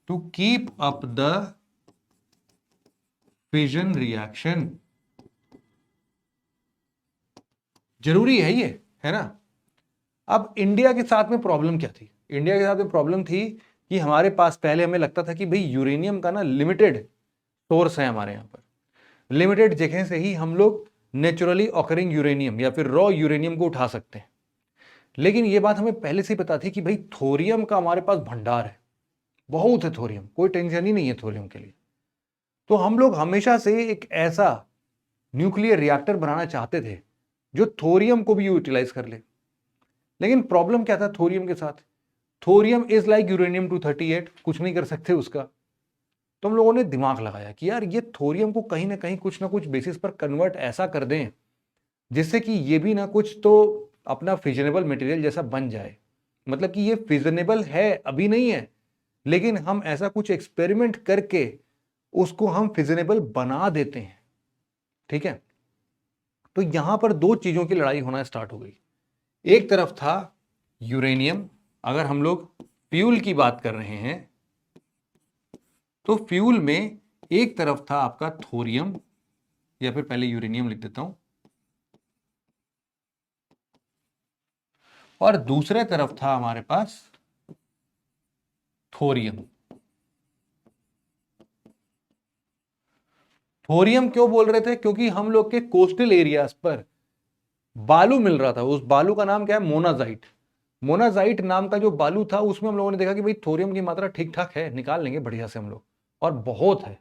to keep up the fission reaction. जरूरी है ये, है ना? अब इंडिया के साथ में प्रॉब्लम क्या थी? इंडिया के साथ में प्रॉब्लम थी कि हमारे पास पहले हमें लगता था कि भाई यूरेनियम का ना लिमिटेड सोर्स है हमारे यहाँ पर, लिमिटेड जगह से ही हम लोग नेचुरली ऑकरिंग यूरेनियम या फिर रॉ यूरेनियम को उठा सकते हैं। लेकिन ये बात हमें पहले से ही पता थी कि भाई थोरियम का हमारे पास भंडार है, बहुत है थोरियम, कोई टेंशन ही नहीं है थोरियम के लिए। तो हम लोग हमेशा से एक ऐसा न्यूक्लियर रिएक्टर बनाना चाहते थे जो थोरियम को भी यूटिलाइज कर ले। लेकिन प्रॉब्लम क्या था थोरियम के साथ? थोरियम इज लाइक यूरेनियम 238, कुछ नहीं कर सकते उसका। तो हम लोगों ने दिमाग लगाया कि यार ये थोरियम को कहीं ना कहीं कुछ ना कुछ बेसिस पर कन्वर्ट ऐसा कर दें जिससे कि ये भी ना कुछ तो अपना फिजनेबल मटेरियल जैसा बन जाए। मतलब कि ये फिजनेबल है, अभी नहीं है, लेकिन हम ऐसा कुछ एक्सपेरिमेंट करके उसको हम फिजनेबल बना देते हैं। ठीक है, तो यहां पर दो चीजों की लड़ाई होना स्टार्ट हो गई। एक तरफ था यूरेनियम, अगर हम लोग फ्यूल की बात कर रहे हैं तो फ्यूल में एक तरफ था आपका थोरियम, या फिर पहले यूरेनियम लिख देता हूं, और दूसरे तरफ था हमारे पास थोरियम। थोरियम क्यों बोल रहे थे? क्योंकि हम लोग के कोस्टल एरियाज पर बालू मिल रहा था। उस बालू का नाम क्या है? मोनाजाइट। मोनाजाइट नाम का जो बालू था उसमें हम लोगों ने देखा कि भाई थोरियम की मात्रा ठीक ठाक है, निकाल लेंगे बढ़िया से हम लोग, और बहुत है।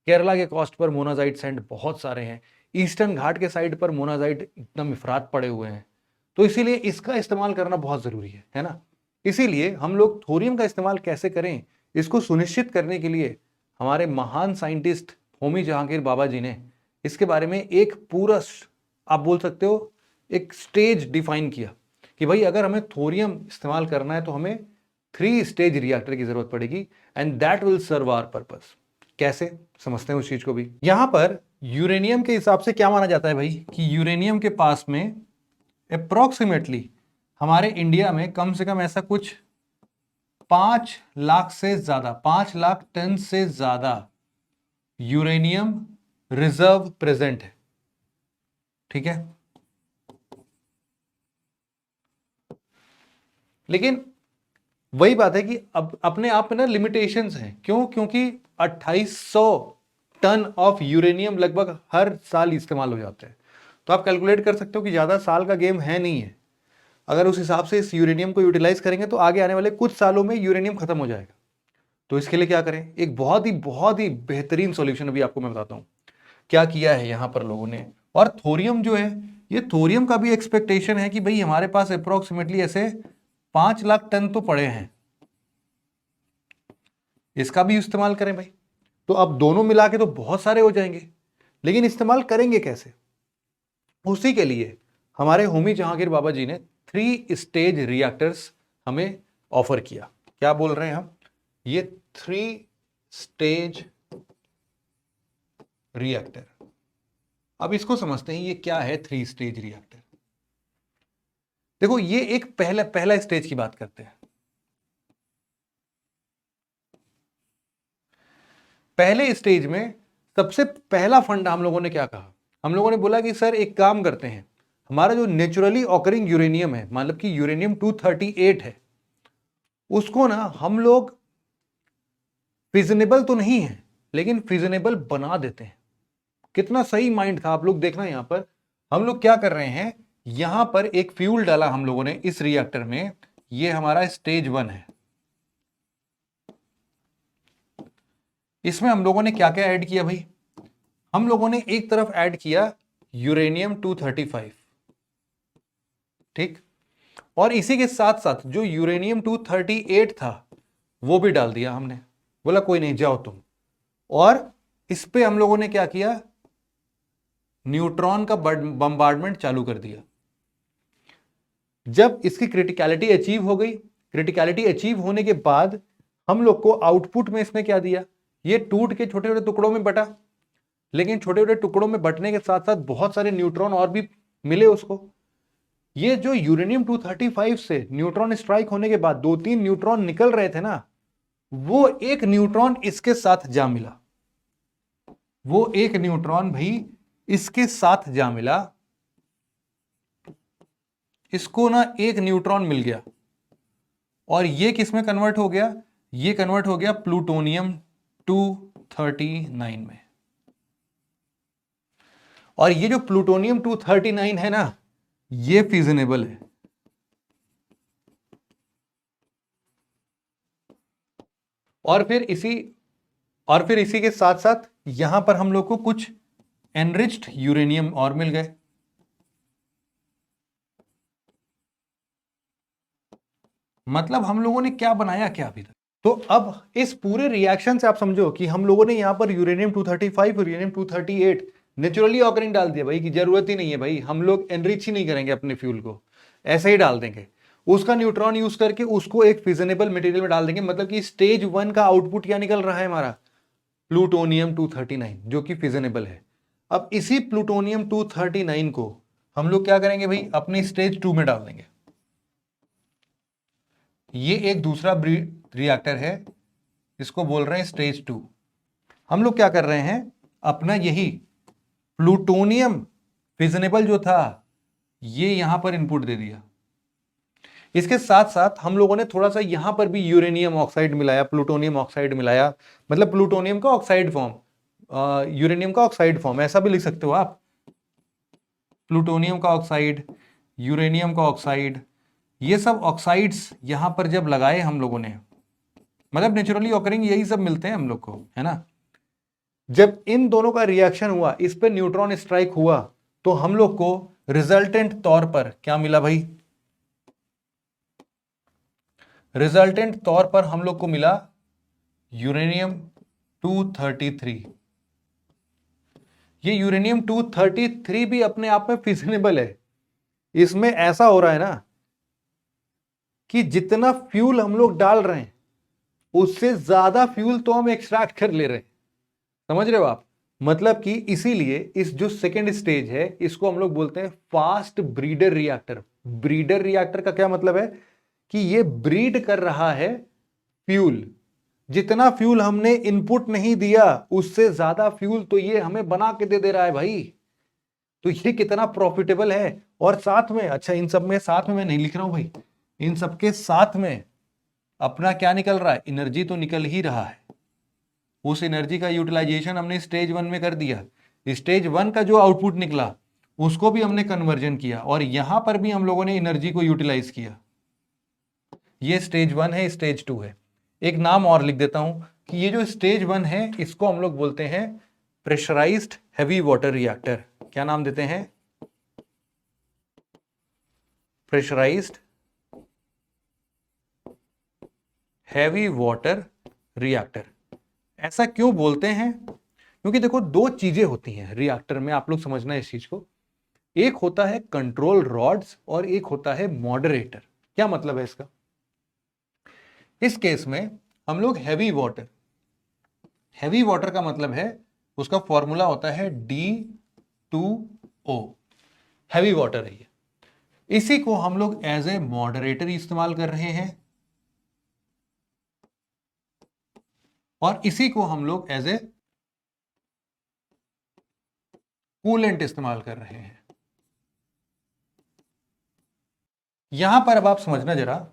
केरला के कोस्ट पर मोनाजाइट सैंड बहुत सारे हैं, ईस्टर्न घाट के साइड पर मोनाजाइट एकदम इफरात पड़े हुए हैं। तो इसीलिए इसका इस्तेमाल करना बहुत जरूरी है ना। इसीलिए हम लोग थोरियम का इस्तेमाल कैसे करें, इसको सुनिश्चित करने के लिए हमारे महान साइंटिस्ट होमी जहांगीर बाबा जी ने इसके बारे में एक पूरा, आप बोल सकते हो, एक स्टेज डिफाइन किया कि भाई अगर हमें थोरियम इस्तेमाल करना है तो हमें 3 स्टेज रिएक्टर की जरूरत पड़ेगी, and that will serve our purpose. कैसे समझते हैं उस चीज को भी। यहां पर यूरेनियम के हिसाब से क्या माना जाता है भाई कि यूरेनियम के पास में अप्रोक्सीमेटली हमारे इंडिया में कम से कम ऐसा कुछ 5 लाख से ज्यादा, 5 लाख टन से ज्यादा यूरेनियम रिजर्व प्रेजेंट है। ठीक है, लेकिन वही बात है कि अब अपने आप में ना लिमिटेशंस हैं। क्यों? क्योंकि 2800 टन ऑफ यूरेनियम लगभग हर साल इस्तेमाल हो जाते हैं। तो आप कैलकुलेट कर सकते हो कि ज्यादा साल का गेम है नहीं है। अगर उस हिसाब से इस यूरेनियम को यूटिलाइज करेंगे तो आगे आने वाले कुछ सालों में यूरेनियम खत्म हो जाएगा। तो इसके लिए क्या करें? एक बहुत ही बेहतरीन सॉल्यूशन अभी आपको मैं बताता हूं क्या किया है यहां पर लोगों ने। और थोरियम जो है, ये थोरियम का भी एक्सपेक्टेशन है कि भाई हमारे पास अप्रोक्सीमेटली ऐसे 5 लाख टन तो पड़े हैं, इसका भी इस्तेमाल करें भाई। तो अब दोनों मिला के तो बहुत सारे हो जाएंगे, लेकिन इस्तेमाल करेंगे कैसे? उसी के लिए हमारे होमी जहांगीर बाबा जी ने 3 स्टेज रिएक्टर्स हमें ऑफर किया। क्या बोल रहे हैं हम? ये 3 स्टेज रिएक्टर। अब इसको समझते हैं ये क्या है 3 स्टेज रिएक्टर। देखो, ये एक पहला स्टेज की बात करते हैं। पहले स्टेज में सबसे पहला फंडा हम लोगों ने क्या कहा? हम लोगों ने बोला कि सर एक काम करते हैं, हमारा जो नेचुरली ऑकरिंग यूरेनियम है, मतलब कि यूरेनियम 238 है, उसको ना हम लोग फिजनेबल तो नहीं है लेकिन फिजनेबल बना देते हैं। कितना सही माइंड था, आप लोग देखना। यहां पर हम लोग क्या कर रहे हैं, यहां पर एक फ्यूल डाला हम लोगों ने इस रिएक्टर में। ये हमारा स्टेज 1 है। इसमें हम लोगों ने क्या क्या ऐड किया भाई? हम लोगों ने एक तरफ ऐड किया यूरेनियम 235, ठीक, और इसी के साथ साथ जो यूरेनियम 238 था वो भी डाल दिया हमने। बोला कोई नहीं, जाओ तुम। और इस पे हम लोगों ने क्या किया? न्यूट्रॉन का बम्बार्डमेंट चालू कर दिया। जब इसकी क्रिटिकलिटी अचीव हो गई, क्रिटिकलिटी अचीव होने के बाद हम लोग को आउटपुट में इसने क्या दिया? ये टूट के छोटे छोटे टुकड़ों में बटा, लेकिन छोटे छोटे टुकड़ों में बटने के साथ साथ बहुत सारे न्यूट्रॉन और भी मिले उसको। ये जो यूरेनियम 235 से न्यूट्रॉन स्ट्राइक होने के बाद 2-3 न्यूट्रॉन निकल रहे थे ना, वो एक न्यूट्रॉन इसके साथ जा मिला। वो एक न्यूट्रॉन भाई इसके साथ जा मिला, इसको ना एक न्यूट्रॉन मिल गया, और ये किस में कन्वर्ट हो गया? ये कन्वर्ट हो गया प्लूटोनियम 239 में। और ये जो प्लूटोनियम 239 है ना, ये फिजनेबल है। और फिर इसी के साथ साथ यहां पर हम लोग को कुछ एनरिच्ड यूरेनियम और मिल गए। मतलब हम लोगों ने क्या बनाया क्या अभी तक। तो अब इस पूरे रिएक्शन से आप समझो कि हम लोगों ने यहां पर यूरेनियम 235, यूरेनियम 238 नेचुरली ऑकरिंग डाल दिया भाई, कि जरूरत ही नहीं है भाई, हम लोग एनरिच ही नहीं करेंगे अपने फ्यूल को, ऐसे ही डाल देंगे। उसका न्यूट्रॉन यूज करके उसको एक फिजनेबल मटेरियल में डाल देंगे। मतलब कि स्टेज 1 का आउटपुट क्या निकल रहा है हमारा, प्लूटोनियम 239, जो कि फिजनेबल है। अब इसी प्लूटोनियम 239 को हम लोग क्या करेंगे भाई, अपने स्टेज 2 में डाल देंगे। ये एक दूसरा रिएक्टर है, इसको बोल रहे हैं स्टेज 2। हम लोग क्या कर रहे हैं, अपना यही प्लूटोनियम फिजनेबल जो था ये यहां पर इनपुट दे दिया। इसके साथ साथ हम लोगों ने थोड़ा सा यहां पर भी यूरेनियम ऑक्साइड मिलाया, प्लूटोनियम ऑक्साइड मिलाया। मतलब प्लूटोनियम का ऑक्साइड फॉर्म, यूरेनियम का ऑक्साइड फॉर्म, ऐसा भी लिख सकते हो आप। प्लूटोनियम का ऑक्साइड, यूरेनियम का ऑक्साइड, ये सब ऑक्साइड्स यहां पर जब लगाए हम लोगों ने, मतलब नेचुरली ऑकरिंग यही सब मिलते हैं हम लोग को, है ना। जब इन दोनों का रिएक्शन हुआ, इस पे न्यूट्रॉन स्ट्राइक हुआ, तो हम लोग को रिजल्टेंट तौर पर क्या मिला भाई, रिजल्टेंट तौर पर हम लोग को मिला यूरेनियम 233। ये यूरेनियम 233 भी अपने आप में फिजनेबल है। इसमें ऐसा हो रहा है ना कि जितना फ्यूल हम लोग डाल रहे हैं उससे ज्यादा फ्यूल तो हम एक्सट्रैक्ट कर ले रहे हैं। समझ रहे हो आप। मतलब कि इसीलिए इस जो सेकेंड स्टेज है इसको हम लोग बोलते हैं fast breeder reactor. Breeder reactor का क्या मतलब है कि ये ब्रीड कर रहा है फ्यूल। जितना फ्यूल हमने इनपुट नहीं दिया उससे ज्यादा फ्यूल तो ये हमें बना के दे रहा है भाई। तो ये कितना प्रॉफिटेबल है। और साथ में, अच्छा इन सब में साथ में मैं नहीं लिख रहा हूं भाई, इन सबके साथ में अपना क्या निकल रहा है, एनर्जी तो निकल ही रहा है। उस एनर्जी का यूटिलाइजेशन हमने स्टेज 1 में कर दिया। स्टेज 1 का जो आउटपुट निकला उसको भी हमने कन्वर्जन किया, और यहां पर भी हम लोगों ने एनर्जी को यूटिलाइज किया। ये स्टेज 1 है, स्टेज 2 है। एक नाम और लिख देता हूं कि ये जो स्टेज 1 है इसको हम लोग बोलते हैं प्रेशराइज्ड हैवी वाटर रिएक्टर। क्या नाम देते हैं, प्रेशराइज्ड हैवी वाटर रिएक्टर। ऐसा क्यों बोलते हैं, क्योंकि देखो दो चीजें होती हैं रिएक्टर में, आप लोग समझना इस चीज को। एक होता है कंट्रोल रॉड्स और एक होता है मॉडरेटर। क्या मतलब है इसका, इस केस में हम लोग हैवी वाटर का मतलब है, उसका फॉर्मूला होता है D2O, हैवी वाटर है ये। इसी को हम लोग एज ए मॉडरेटर इस्तेमाल कर रहे हैं, और इसी को हम लोग एज ए कूलेंट इस्तेमाल कर रहे हैं। यहां पर अब आप समझना जरा,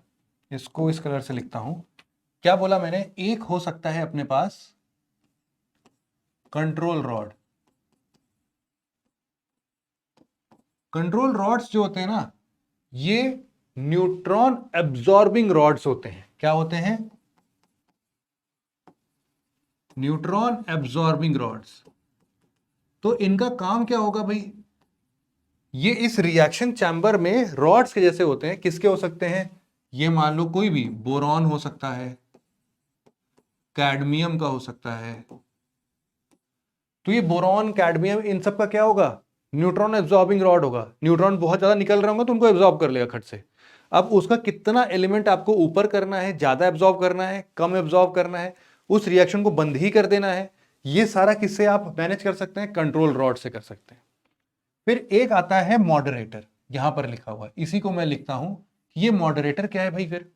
इसको इस कलर से लिखता हूं। क्या बोला मैंने, एक हो सकता है अपने पास कंट्रोल रॉड। कंट्रोल रॉड्स जो होते हैं ना, ये न्यूट्रॉन एब्जॉर्बिंग रॉड्स होते हैं। क्या होते हैं, न्यूट्रॉन एब्जॉर्बिंग रॉड्स। तो इनका काम क्या होगा भाई, ये इस रिएक्शन चैम्बर में रॉड्स के जैसे होते हैं। किसके हो सकते हैं, ये मान लो कोई भी बोरॉन हो सकता है, कैडमियम का हो सकता है। तो ये बोरॉन, कैडमियम, इन सब का क्या होगा, न्यूट्रॉन एब्जॉर्बिंग रॉड होगा। न्यूट्रॉन बहुत ज्यादा निकल रहे होंगे तो उनको एब्जॉर्ब कर लेगा खट से। अब उसका कितना एलिमेंट आपको ऊपर करना है, ज्यादा एब्जॉर्ब करना है, कम एब्जॉर्ब करना है, उस रिएक्शन को बंद ही कर देना है, ये सारा किससे आप मैनेज कर सकते हैं, कंट्रोल रॉड से कर सकते हैं। फिर एक आता है मॉडरेटर, यहां पर लिखा हुआ है, इसी को मैं लिखता हूं। ये मॉडरेटर क्या है भाई, फिर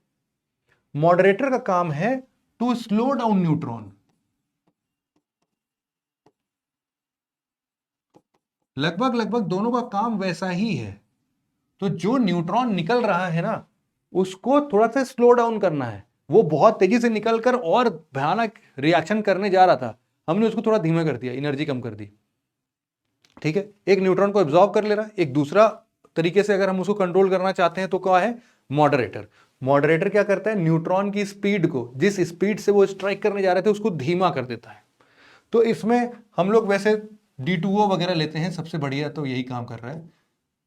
मॉडरेटर का काम है टू स्लो डाउन न्यूट्रॉन। लगभग लगभग दोनों का काम वैसा ही है। तो जो न्यूट्रॉन निकल रहा है ना, उसको थोड़ा सा स्लो डाउन करना है। वो बहुत तेजी से निकलकर और भयानक रिएक्शन करने जा रहा था, हमने उसको थोड़ा धीमा कर दिया, एनर्जी कम कर दी। ठीक है, एक न्यूट्रॉन को एब्जॉर्ब कर ले रहा है, एक दूसरा तरीके से अगर हम उसको कंट्रोल करना चाहते हैं तो क्या है, मॉडरेटर। मॉडरेटर क्या करता है, न्यूट्रॉन की स्पीड को, जिस स्पीड से वो स्ट्राइक करने जा रहे थे उसको धीमा कर देता है। तो इसमें हम लोग वैसे D2O वगैरह लेते हैं, सबसे बढ़िया तो यही काम कर रहा है।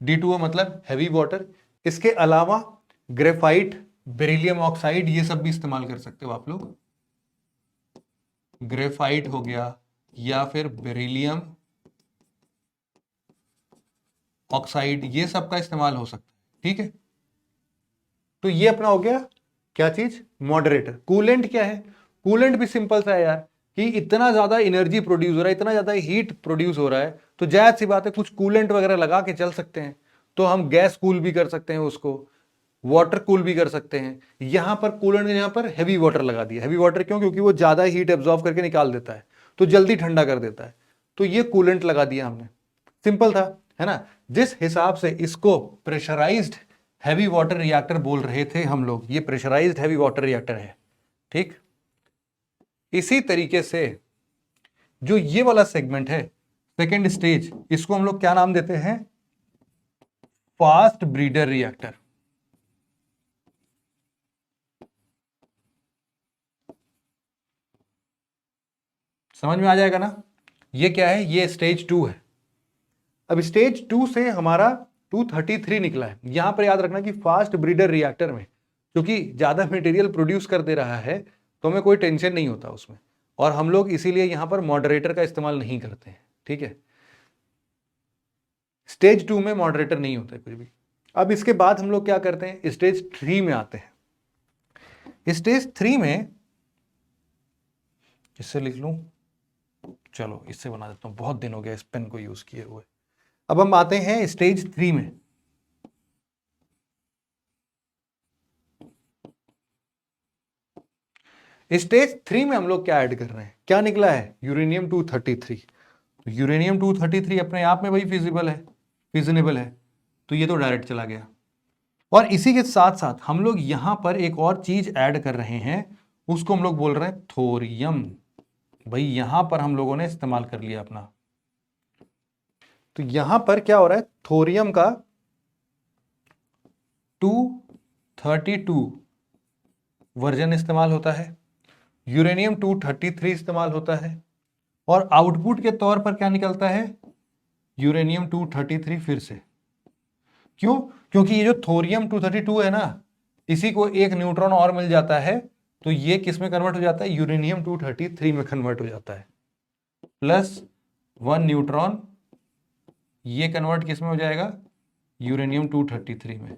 D2O मतलब हैवी वाटर। इसके अलावा ग्रेफाइट, बेरिलियम ऑक्साइड, ये सब भी इस्तेमाल कर सकते हो आप लोग। ग्रेफाइट हो गया या फिर बेरिलियम ऑक्साइड, ये सब का इस्तेमाल हो सकता है, ठीक है। तो ये अपना हो गया क्या चीज, मॉडरेटर। कूलेंट क्या है, कूलेंट भी सिंपल सा है यार, कि इतना ज्यादा एनर्जी प्रोड्यूस हो रहा है, इतना ज्यादा हीट प्रोड्यूस हो रहा है, तो जायज सी बात है कुछ कूलेंट वगैरह लगा के चल सकते हैं। तो हम गैस कूल भी कर सकते हैं उसको, वाटर कूल भी कर सकते हैं। यहां पर कूलेंट के यहां पर हैवी वाटर लगा दिया। हैवी वाटर क्यों, क्योंकि वो ज्यादा हीट एब्जॉर्व करके निकाल देता है, तो जल्दी ठंडा कर देता है। तो ये कूलेंट लगा दिया हमने, सिंपल था, है ना। जिस हिसाब से इसको प्रेशराइज्ड हैवी वाटर रिएक्टर बोल रहे थे हम लोग, ये प्रेशराइज्ड हैवी वाटर रिएक्टर है, ठीक। इसी तरीके से जो ये वाला सेगमेंट है, सेकेंड स्टेज, इसको हम लोग क्या नाम देते हैं, फास्ट ब्रीडर रिएक्टर। समझ में आ जाएगा ना। ये क्या है, ये स्टेज 2 है। अब स्टेज 2 से हमारा 233 निकला है। यहां पर याद रखना कि फास्ट ब्रीडर रिएक्टर में क्योंकि ज्यादा मटेरियल प्रोड्यूस कर दे रहा है, तो हमें कोई टेंशन नहीं होता उसमें, और हम लोग इसीलिए यहां पर मॉडरेटर का इस्तेमाल नहीं करते हैं, ठीक है। स्टेज 2 में मॉडरेटर नहीं होता है कुछ भी। अब इसके बाद हम लोग क्या करते हैं, स्टेज 3 में आते हैं। स्टेज 3 में इससे लिख लूं, चलो इससे बना देता हूं, बहुत दिन हो गया इस पेन को यूज किए हुए। अब हम आते हैं स्टेज 3 में। स्टेज 3 में हम लोग क्या ऐड कर रहे हैं, क्या निकला है, यूरेनियम 233। तो यूरेनियम 233 अपने आप में भाई फिजिबल है, फिजनेबल है, तो ये तो डायरेक्ट चला गया। और इसी के साथ साथ हम लोग यहां पर एक और चीज ऐड कर रहे हैं, उसको हम लोग बोल रहे हैं थोरियम। भाई यहां पर हम लोगों ने इस्तेमाल कर लिया अपना। तो यहां पर क्या हो रहा है, थोरियम का 232 वर्जन इस्तेमाल होता है, यूरेनियम 233 इस्तेमाल होता है, और आउटपुट के तौर पर क्या निकलता है, यूरेनियम 233 फिर से। क्यों, क्योंकि ये जो थोरियम 232 है ना, इसी को एक न्यूट्रॉन और मिल जाता है, तो ये किस में कन्वर्ट हो जाता है, यूरेनियम 233 में कन्वर्ट हो जाता है, प्लस 1 न्यूट्रॉन, ये कन्वर्ट किस में हो जाएगा, यूरेनियम 233 में।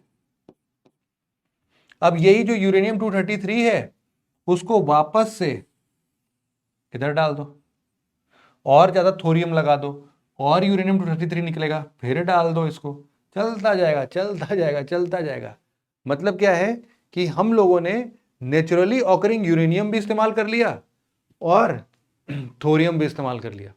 अब यही जो यूरेनियम 233 है उसको वापस से इधर डाल दो, और ज्यादा थोरियम लगा दो, और यूरेनियम 233 निकलेगा, फिर डाल दो इसको, चलता जाएगा चलता जाएगा चलता जाएगा। मतलब क्या है कि हम लोगों ने नेचुरली ऑकरिंग यूरेनियम भी इस्तेमाल कर लिया और थोरियम भी इस्तेमाल कर लिया,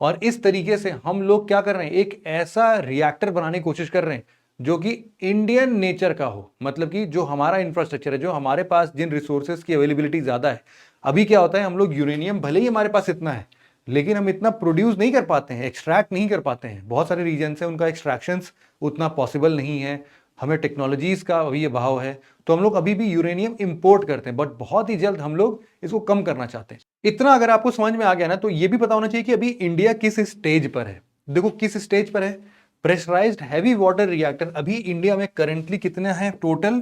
और इस तरीके से हम लोग क्या कर रहे हैं, एक ऐसा रिएक्टर बनाने की कोशिश कर रहे हैं जो कि इंडियन नेचर का हो। मतलब कि जो हमारा इंफ्रास्ट्रक्चर है, जो हमारे पास जिन रिसोर्सेज की अवेलेबिलिटी ज्यादा है, अभी क्या होता है, हम लोग यूरेनियम भले ही हमारे पास इतना है, लेकिन हम इतना प्रोड्यूस नहीं कर पाते हैं, एक्सट्रैक्ट नहीं कर पाते हैं। बहुत सारे रीजन है उनका एक्सट्रैक्शन उतना पॉसिबल नहीं है, हमें टेक्नोलॉजीज का अभी अभाव है, तो हम लोग अभी भी यूरेनियम इंपोर्ट करते हैं, बट बहुत ही जल्द हम लोग इसको कम करना चाहते हैं। इतना अगर आपको समझ में आ गया ना, तो ये भी पता होना चाहिए कि अभी इंडिया किस स्टेज पर है। देखो किस स्टेज पर है, प्रेशराइज्ड हैवी वाटर रिएक्टर अभी इंडिया में करेंटली कितने हैं, टोटल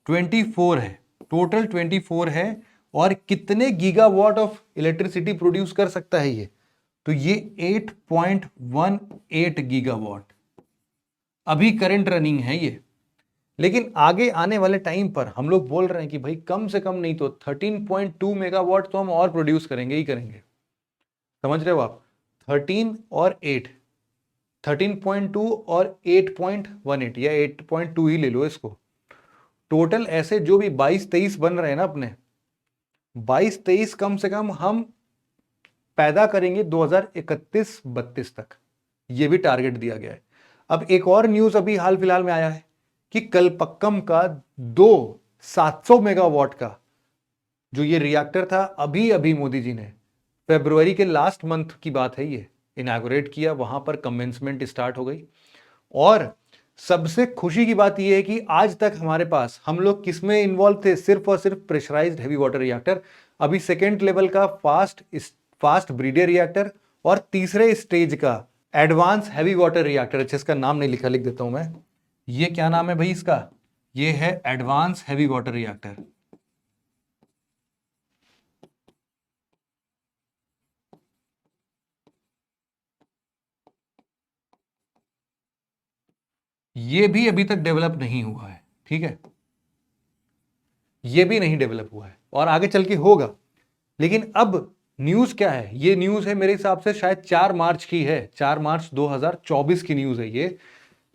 24 है, टोटल 24 है। और कितने गीगावाट ऑफ इलेक्ट्रिसिटी प्रोड्यूस कर सकता है ये, तो ये 8.18 गीगावाट अभी करंट रनिंग है ये। लेकिन आगे आने वाले टाइम पर हम लोग बोल रहे हैं कि भाई कम से कम नहीं तो 13.2 मेगावाट तो हम और प्रोड्यूस करेंगे ही करेंगे। समझ रहे हो आप, 13 और 8, 13.2 और 8.18 या 8.2 ही ले लो इसको। टोटल ऐसे जो भी 22-23 बन रहे हैं ना अपने, 22-23 कम से कम हम पैदा करेंगे 2031-32 तक, ये भी टारगेट दिया गया है। अब एक और न्यूज अभी हाल फिलहाल में आया है कि कलपक्कम का 700 मेगावाट का जो ये रिएक्टर था, अभी अभी मोदी जी ने फरवरी के लास्ट मंथ की बात है, ये इनॉग्रेट किया, वहां पर कमेंसमेंट स्टार्ट हो गई। और सबसे खुशी की बात यह है कि आज तक हमारे पास हम लोग किसमें इन्वॉल्व थे, सिर्फ और सिर्फ प्रेशराइज्ड हैवी वाटर रिएक्टर। अभी सेकेंड लेवल का फास्ट ब्रीडर रिएक्टर और तीसरे स्टेज का एडवांस हैवी वाटर रिएक्टर, जिसका नाम नहीं लिखा, लिख देता हूं मैं। ये क्या नाम है भाई इसका? ये है एडवांस हैवी वाटर रिएक्टर। ये भी अभी तक डेवलप नहीं हुआ है, ठीक है, ये भी नहीं डेवलप हुआ है और आगे चल के होगा। लेकिन अब न्यूज क्या है? ये न्यूज है मेरे हिसाब से शायद 4 मार्च की है, 4 मार्च 2024 की न्यूज है ये,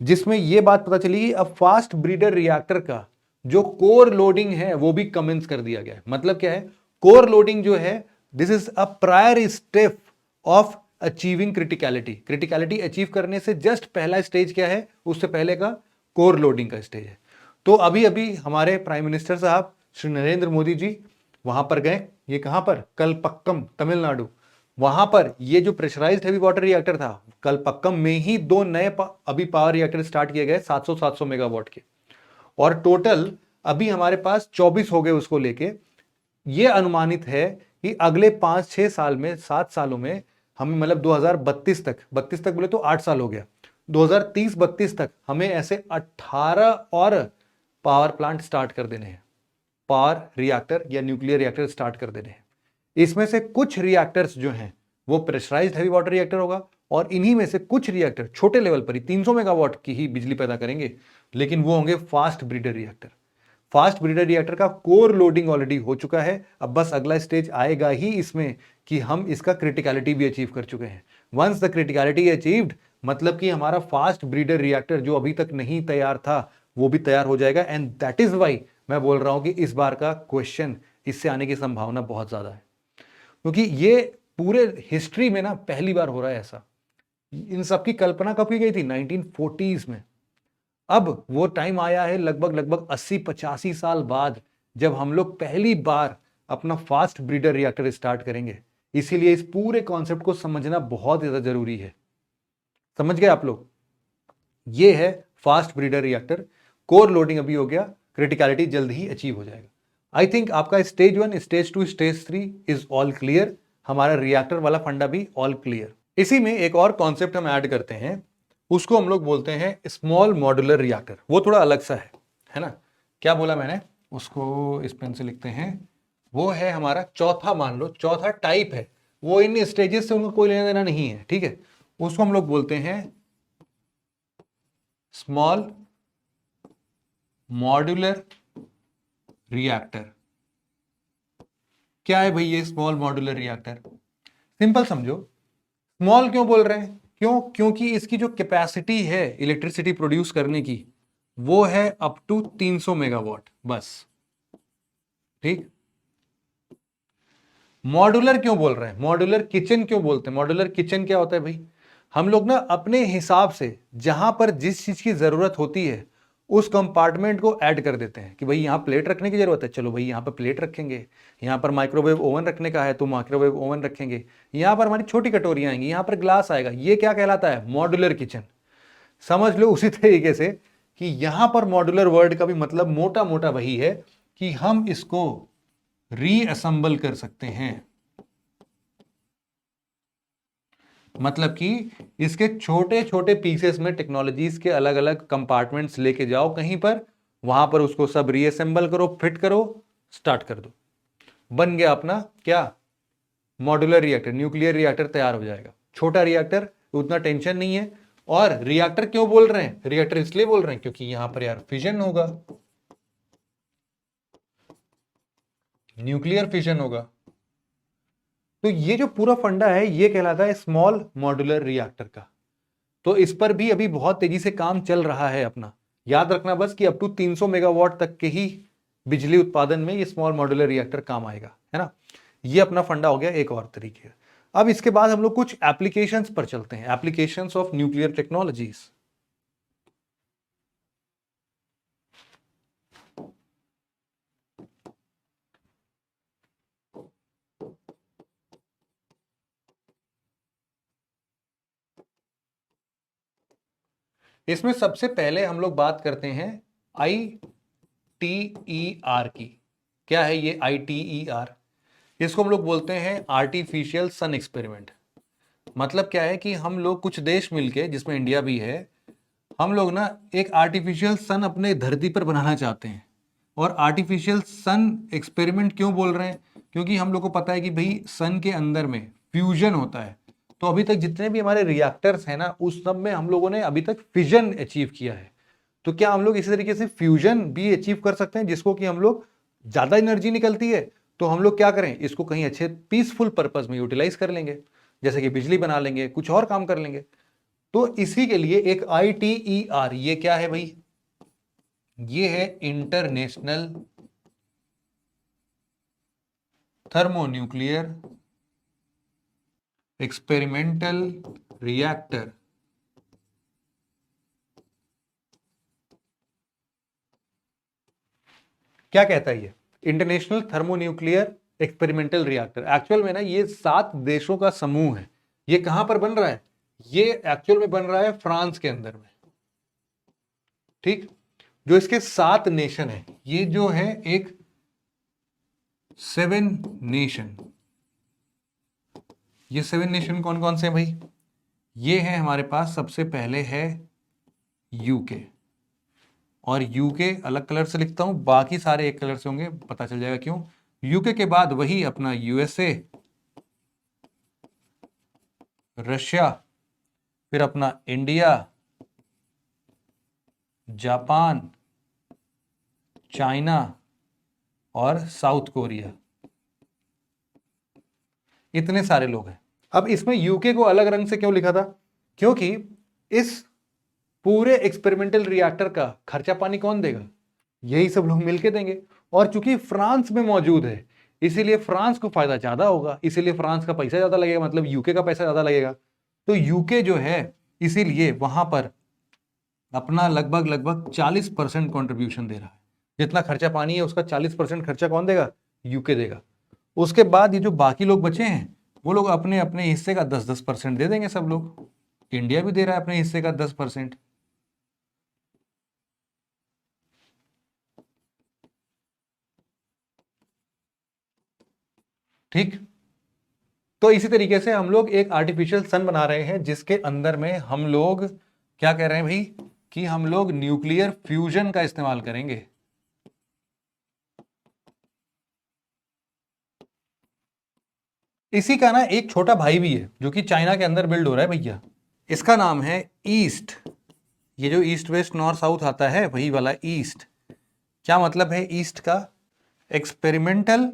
जिसमें यह बात पता चली कि अब फास्ट ब्रीडर रिएक्टर का जो कोर लोडिंग है वो भी कमेंस कर दिया गया है। मतलब क्या है? कोर लोडिंग जो है, this is a prior step of achieving criticality. Criticality achieve करने से जस्ट पहला स्टेज क्या है? उससे पहले का कोर लोडिंग का स्टेज है। तो अभी अभी हमारे प्राइम मिनिस्टर साहब श्री नरेंद्र मोदी जी वहां पर गए। ये कहां पर? कलपक्कम, तमिलनाडु। वहां पर ये जो प्रेशराइज्ड हैवी वाटर रिएक्टर था, कलपक्कम में ही दो नए अभी पावर रिएक्टर स्टार्ट किए गए 700 मेगावाट के, और टोटल अभी हमारे पास 24 हो गए उसको लेके। ये अनुमानित है कि अगले 5-6 साल में, 7 सालों में हमें, मतलब 2032 तक, 32 तक बोले तो 8 साल हो गया, 2030-32 तक हमें ऐसे 18 और पावर प्लांट स्टार्ट कर देने हैं, पावर रिएक्टर या न्यूक्लियर रिएक्टर स्टार्ट कर देने हैं। इसमें से कुछ रिएक्टर्स जो हैं वो प्रेशराइज्ड हैवी वाटर रिएक्टर होगा, और इन्हीं में से कुछ रिएक्टर छोटे लेवल पर ही 300 मेगावाट की ही बिजली पैदा करेंगे, लेकिन वो होंगे fast breeder reactor. Fast breeder reactor का कोर लोडिंग ऑलरेडी हो चुका है, अब बस अगला स्टेज आएगा ही इसमें कि हम इसका क्रिटिकलिटी भी अचीव कर चुके हैं। वंस द क्रिटिकलिटी अचीव्ड, मतलब कि हमारा फास्ट ब्रीडर रिएक्टर जो अभी तक नहीं तैयार था वो भी तैयार हो जाएगा। एंड दैट इज वाई मैं बोल रहा हूं कि इस बार का क्वेश्चन, इससे आने की संभावना बहुत ज्यादा है, क्योंकि ये पूरे हिस्ट्री में ना पहली बार हो रहा है ऐसा। इन सब की कल्पना कब की गई थी? 1940s में। अब वो टाइम आया है लगभग लगभग 80-85 साल बाद, जब हम लोग पहली बार अपना फास्ट ब्रीडर रिएक्टर स्टार्ट करेंगे। इसीलिए इस पूरे कॉन्सेप्ट को समझना बहुत ज्यादा जरूरी है। समझ गए आप लोग? ये है fast breeder reactor. Core loading अभी हो गया, क्रिटिकलिटी जल्द ही अचीव हो जाएगा। आई थिंक आपका stage 1, stage 2, stage 3 is all clear. हमारा रिएक्टर वाला फंडा भी ऑल क्लियर। इसी में एक और कॉन्सेप्ट हम ऐड करते हैं, उसको हम लोग बोलते हैं स्मॉल मॉड्यूलर रिएक्टर। वो थोड़ा अलग सा है ना? क्या बोला मैंने? उसको इस पेन से लिखते हैं। वो है हमारा चौथा, मान लो चौथा टाइप है। वो इन स्टेजेस से उनको कोई लेना देना नहीं है, ठीक है? उसको हम लोग बोलते हैं स्मॉल मॉड्यूलर रिएक्टर। क्या है भाई ये स्मॉल मॉड्यूलर रिएक्टर? सिंपल समझो। स्मॉल क्यों बोल रहे हैं? क्योंकि इसकी जो कैपेसिटी है इलेक्ट्रिसिटी प्रोड्यूस करने की, वो है अप टू 300 मेगावाट बस, ठीक। मॉड्यूलर क्यों बोल रहे हैं? मॉड्यूलर किचन क्यों बोलते हैं? मॉड्यूलर किचन क्या होता है भाई? हम लोग ना अपने हिसाब से जहां पर जिस चीज की जरूरत होती है उस कंपार्टमेंट को ऐड कर देते हैं कि भाई यहां प्लेट रखने की जरूरत है, चलो भाई यहां पर प्लेट रखेंगे। यहां पर माइक्रोवेव ओवन रखने का है तो माइक्रोवेव ओवन रखेंगे। यहां पर हमारी छोटी कटोरियां आएंगी, यहां पर ग्लास आएगा। ये क्या कहलाता है? Modular kitchen. समझ लो उसी तरीके से कि यहां पर मॉड्यूलर वर्ड का भी मतलब मोटा मोटा वही है कि हम इसको रीअसेंबल कर सकते हैं। मतलब कि इसके छोटे छोटे पीसेस में टेक्नोलॉजीज के अलग अलग कंपार्टमेंट्स लेके जाओ कहीं पर, वहां पर उसको सब रीअसेंबल करो, फिट करो, स्टार्ट कर दो। बन गया अपना क्या? Modular reactor. न्यूक्लियर रिएक्टर तैयार हो जाएगा। छोटा रिएक्टर, उतना टेंशन नहीं है। और रिएक्टर क्यों बोल रहे हैं? रिएक्टर इसलिए बोल रहे हैं क्योंकि यहां पर यार फिजन होगा, न्यूक्लियर फिजन होगा। तो ये जो पूरा फंडा है ये कहलाता है स्मॉल मॉड्यूलर रिएक्टर का। तो इस पर भी अभी बहुत तेजी से काम चल रहा है अपना। याद रखना बस कि अप टू 300 मेगावाट तक के ही बिजली उत्पादन में ये स्मॉल मॉड्यूलर रिएक्टर काम आएगा, है ना? ये अपना फंडा हो गया एक और तरीके। अब इसके बाद हम लोग कुछ एप्लीकेशंस पर चलते हैं, एप्लीकेशंस ऑफ न्यूक्लियर टेक्नोलॉजीज। इसमें सबसे पहले हम लोग बात करते हैं ITER की। क्या है ये ITER? इसको हम लोग बोलते हैं आर्टिफिशियल सन एक्सपेरिमेंट। मतलब क्या है कि हम लोग कुछ देश मिलके, जिसमें इंडिया भी है, हम लोग ना एक आर्टिफिशियल सन अपने धरती पर बनाना चाहते हैं। और आर्टिफिशियल सन एक्सपेरिमेंट क्यों बोल रहे हैं? क्योंकि हम लोग को पता है कि भाई सन के अंदर में फ्यूजन होता है। तो अभी तक जितने भी हमारे रिएक्टर्स हैं ना, उस सब में हम लोगों ने अभी तक फिजन अचीव किया है। तो क्या हम लोग इसी तरीके से फ्यूजन भी अचीव कर सकते हैं, जिसको कि हम लोग ज्यादा एनर्जी निकलती है, तो हम लोग क्या करें, इसको कहीं अच्छे पीसफुल पर्पस में यूटिलाइज कर लेंगे, जैसे कि बिजली बना लेंगे, कुछ और काम कर लेंगे। तो इसी के लिए एक ITER, ये क्या है भाई? ये है इंटरनेशनल थर्मोन्यूक्लियर एक्सपेरिमेंटल रिएक्टर। क्या कहता है ये? International thermonuclear experimental reactor. Actual में ना ये 7 देशों का समूह है। ये कहां पर बन रहा है? ये एक्चुअल में बन रहा है फ्रांस के अंदर में। ठीक, जो इसके 7 नेशन है, ये जो है एक 7 नेशन। ये 7 नेशन कौन कौन से हैं भाई? ये है हमारे पास, सबसे पहले है यूके। और यूके अलग कलर से लिखता हूं, बाकी सारे एक कलर से होंगे, पता चल जाएगा क्यों। यूके के बाद वही अपना USA, रशिया, फिर अपना इंडिया, जापान, चाइना और साउथ कोरिया। इतने सारे लोग हैं। अब इसमें यूके को अलग रंग से क्यों लिखा था? क्योंकि इस पूरे एक्सपेरिमेंटल रिएक्टर का खर्चा पानी कौन देगा? यही सब लोग मिलके देंगे। और चूंकि फ्रांस में मौजूद है, इसीलिए फ्रांस को फायदा ज्यादा होगा, इसीलिए फ्रांस का पैसा ज्यादा लगेगा, मतलब यूके का पैसा ज्यादा लगेगा। तो यूके जो है, इसीलिए वहां पर अपना लगभग लगभग 40% कॉन्ट्रीब्यूशन दे रहा है। जितना खर्चा पानी है उसका 40% खर्चा कौन देगा? यूके देगा। उसके बाद ये जो बाकी लोग बचे हैं, वो लोग अपने अपने हिस्से का 10-10% दे देंगे सब लोग। इंडिया भी दे रहा है अपने हिस्से का 10%। ठीक, तो इसी तरीके से हम लोग एक आर्टिफिशियल सन बना रहे हैं, जिसके अंदर में हम लोग क्या कह रहे हैं भाई, कि हम लोग न्यूक्लियर फ्यूजन का इस्तेमाल करेंगे। इसी का ना एक छोटा भाई भी है, जो कि चाइना के अंदर बिल्ड हो रहा है भैया। इसका नाम है ईस्ट। ये जो ईस्ट वेस्ट नॉर्थ साउथ आता है, वही वाला ईस्ट। क्या मतलब है ईस्ट का? Experimental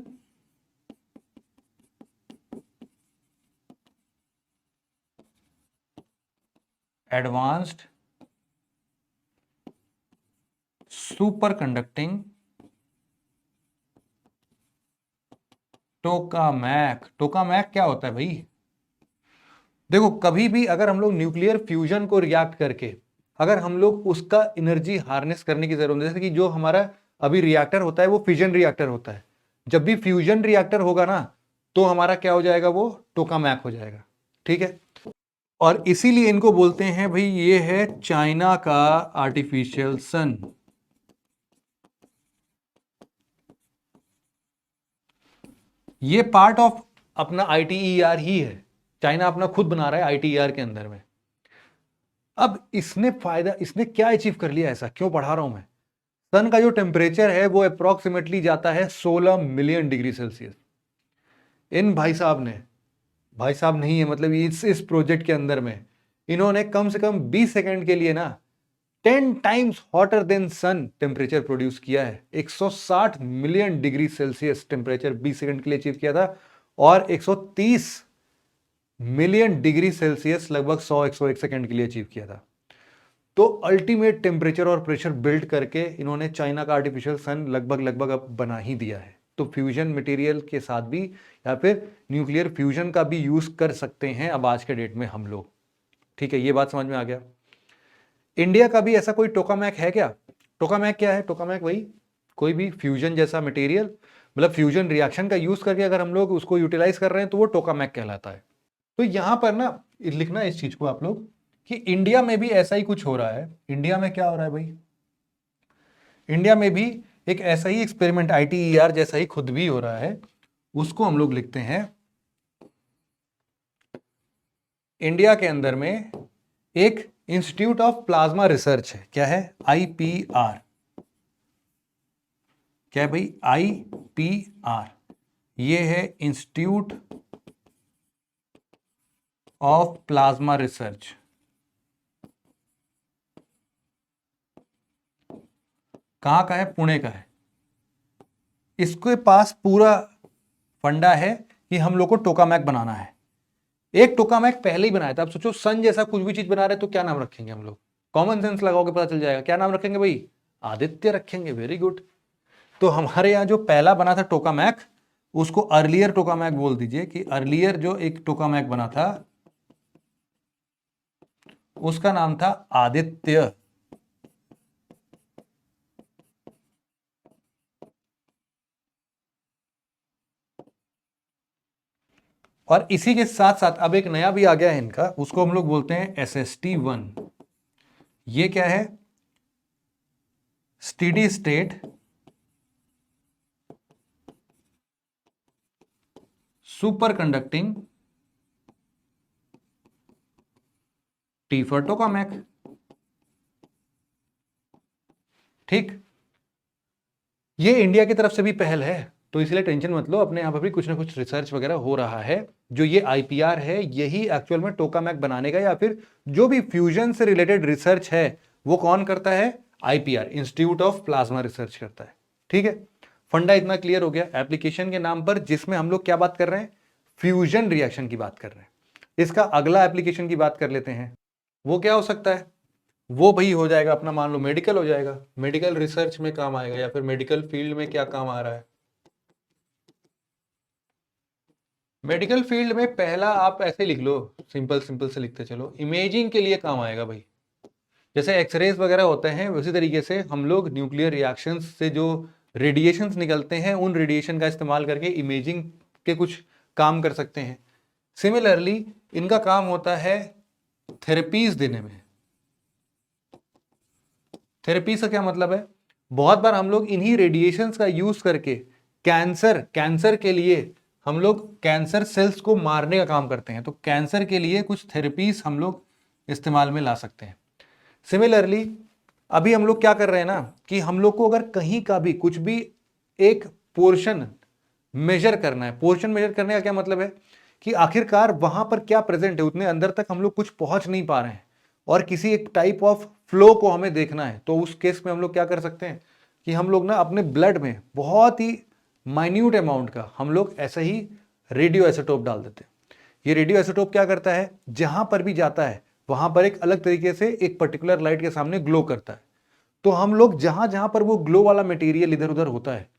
advanced super conducting tokamak. Tokamak क्या होता है भाई? देखो, कभी भी अगर हम लोग न्यूक्लियर फ्यूजन को रिएक्ट करके अगर हम लोग उसका एनर्जी हार्नेस करने की जरूरत है, जैसे कि जो हमारा अभी रिएक्टर होता है वो फ्यूजन रिएक्टर होता है। जब भी फ्यूजन रिएक्टर होगा ना, तो हमारा क्या हो जाएगा? वो टोकामैक हो जाएगा। ठीक है, और इसीलिए इनको बोलते हैं भाई, ये है चाइना का आर्टिफिशियल सन। ये पार्ट ऑफ अपना ITER ही है। चाइना अपना खुद बना रहा है ITER के अंदर में। अब इसने क्या अचीव कर लिया? ऐसा क्यों पढ़ा रहा हूं मैं? सन का जो टेम्परेचर है वो अप्रोक्सीमेटली जाता है 16 मिलियन डिग्री सेल्सियस। इन भाई साहब नहीं है, मतलब इस प्रोजेक्ट के अंदर में इन्होंने कम से कम 20 सेकंड के लिए ना 10 टाइम्स हॉटर देन सन टेम्परेचर प्रोड्यूस किया है। 160 million degree Celsius temperature 20 second के लिए अचीव किया था, और 130 मिलियन डिग्री सेल्सियस लगभग 100-101 सेकंड के लिए अचीव किया था। तो अल्टीमेट टेम्परेचर और प्रेशर बिल्ड करके इन्होंने चाइना का आर्टिफिशियल सन लगभग लगभग अब बना ही दिया है। तो फ्यूजन मटेरियल के साथ भी, या फिर न्यूक्लियर फ्यूजन का भी यूज कर सकते हैं अब आज के डेट में हम लोग। ठीक है, ये बात समझ में आ गया। इंडिया का भी ऐसा कोई टोकामैक है क्या? टोकामैक क्या है? टोकामैक वही कोई भी फ्यूजन जैसा मटेरियल, मतलब फ्यूजन रिएक्शन का यूज करके अगर हम लोग उसको यूटिलाइज कर रहे हैं, तो वो टोकामैक कहलाता है। तो यहां पर ना लिखना इस चीज को आप लोग, कि इंडिया में भी ऐसा ही कुछ हो रहा है। इंडिया में क्या हो रहा है भाई, इंडिया में भी एक ऐसा ही एक्सपेरिमेंट ITER जैसा ही खुद भी हो रहा है। उसको हम लोग लिखते हैं, इंडिया के अंदर में एक इंस्टीट्यूट ऑफ प्लाज्मा रिसर्च है। क्या है? IPR। क्या है भाई? IPR। ये है इंस्टीट्यूट ऑफ प्लाज्मा रिसर्च। कहां का है? पुणे का है। इसके पास पूरा फंडा है कि हम लोग को टोकामैक बनाना है। एक टोकामैक पहले ही बनाया था। अब सोचो सन जैसा कुछ भी चीज बना रहे तो क्या नाम रखेंगे हम लोग? कॉमन सेंस लगाओगे पता चल जाएगा। क्या नाम रखेंगे भाई? आदित्य रखेंगे। Very good. तो हमारे यहाँ जो पहला बना था टोकामैक, उसको अर्लियर टोकामैक बोल दीजिए कि अर्लियर जो एक टोकामैक बना था उसका नाम था आदित्य। और इसी के साथ साथ अब एक नया भी आ गया है इनका, उसको हम लोग बोलते हैं SST-1। ये क्या है? Steady state super conducting T for tokamak. ठीक, ये इंडिया की तरफ से भी पहल है, तो इसलिए टेंशन मत लो, अपने यहाँ पर भी कुछ ना कुछ रिसर्च वगैरह हो रहा है। जो ये IPR है यही एक्चुअल में टोकामैक बनाने का या फिर जो भी फ्यूजन से रिलेटेड रिसर्च है वो कौन करता है? IPR, institute of plasma research करता है। ठीक है, फंडा इतना क्लियर हो गया एप्लीकेशन के नाम पर, जिसमें हम लोग क्या बात कर रहे हैं? फ्यूजन रिएक्शन की बात कर रहे हैं। इसका अगला एप्लीकेशन की बात कर लेते हैं। वो क्या हो सकता है? वो भाई हो जाएगा अपना, मान लो मेडिकल हो जाएगा। मेडिकल रिसर्च में काम आएगा या फिर मेडिकल फील्ड में क्या काम आ रहा है? मेडिकल फील्ड में पहला आप ऐसे लिख लो, सिंपल सिंपल से लिखते चलो, इमेजिंग के लिए काम आएगा भाई। जैसे एक्सरेज वगैरह होते हैं उसी तरीके से हम लोग न्यूक्लियर रिएक्शंस से जो रेडिएशंस निकलते हैं उन रेडिएशन का इस्तेमाल करके इमेजिंग के कुछ काम कर सकते हैं। सिमिलरली इनका काम होता है थेरेपीज देने में। थेरेपी का क्या मतलब है? बहुत बार हम लोग इन्हीं रेडिएशंस का यूज करके कैंसर के लिए हम लोग कैंसर सेल्स को मारने का काम करते हैं। तो कैंसर के लिए कुछ थेरेपीज हम लोग इस्तेमाल में ला सकते हैं। सिमिलरली अभी हम लोग क्या कर रहे हैं ना कि हम लोग को अगर कहीं का भी कुछ भी एक पोर्शन मेजर करना है। पोर्शन मेजर करने का क्या मतलब है कि आखिरकार वहां पर क्या प्रेजेंट है, उतने अंदर तक हम लोग कुछ पहुंच नहीं पा रहे हैं और किसी एक टाइप ऑफ फ्लो को हमें देखना है। तो उस केस में हम लोग क्या कर सकते हैं कि हम लोग ना अपने ब्लड में बहुत ही माइन्यूट अमाउंट का हम लोग ऐसे ही रेडियो आइसोटोप डाल देते हैं। ये रेडियो आइसोटोप क्या करता है? जहां पर भी जाता है वहां पर एक अलग तरीके से एक पर्टिकुलर लाइट के सामने ग्लो करता है। तो हम लोग जहां जहां पर वो ग्लो वाला मटेरियल इधर उधर होता है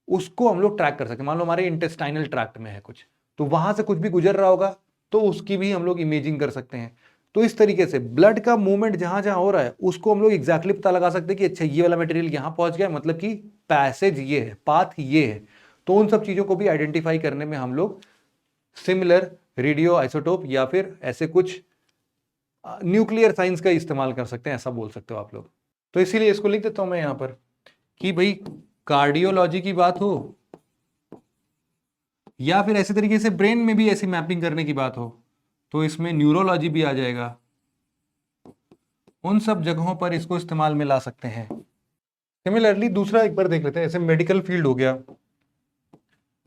उसको हम लोग ट्रैक कर सकते हैं। मान लो हमारे इंटेस्टाइनल ट्रैक्ट में है कुछ, तो वहां से कुछ भी गुजर रहा होगा तो उसकी भी हम लोग इमेजिंग कर सकते हैं। तो इस तरीके से ब्लड का मूवमेंट जहां जहां हो रहा है उसको हम लोग एग्जैक्टली पता लगा सकते हैं कि अच्छा ये वाला मटेरियल यहां पहुंच गया, मतलब कि पैसेज ये है, पाथ ये है। तो उन सब चीजों को भी आइडेंटिफाई करने में हम लोग सिमिलर रेडियो आइसोटोप या फिर ऐसे कुछ न्यूक्लियर साइंस का इस्तेमाल कर सकते हैं, ऐसा बोल सकते हो आप लोग। तो इसीलिए इसको लिख देता हूं मैं यहां पर कि भाई कार्डियोलॉजी की बात हो या फिर ऐसे तरीके से ब्रेन में भी ऐसी मैपिंग करने की बात हो तो इसमें न्यूरोलॉजी भी आ जाएगा। उन सब जगहों पर इसको इस्तेमाल में ला सकते हैं। सिमिलरली दूसरा एक बार देख लेते हैं, ऐसे मेडिकल फील्ड हो गया।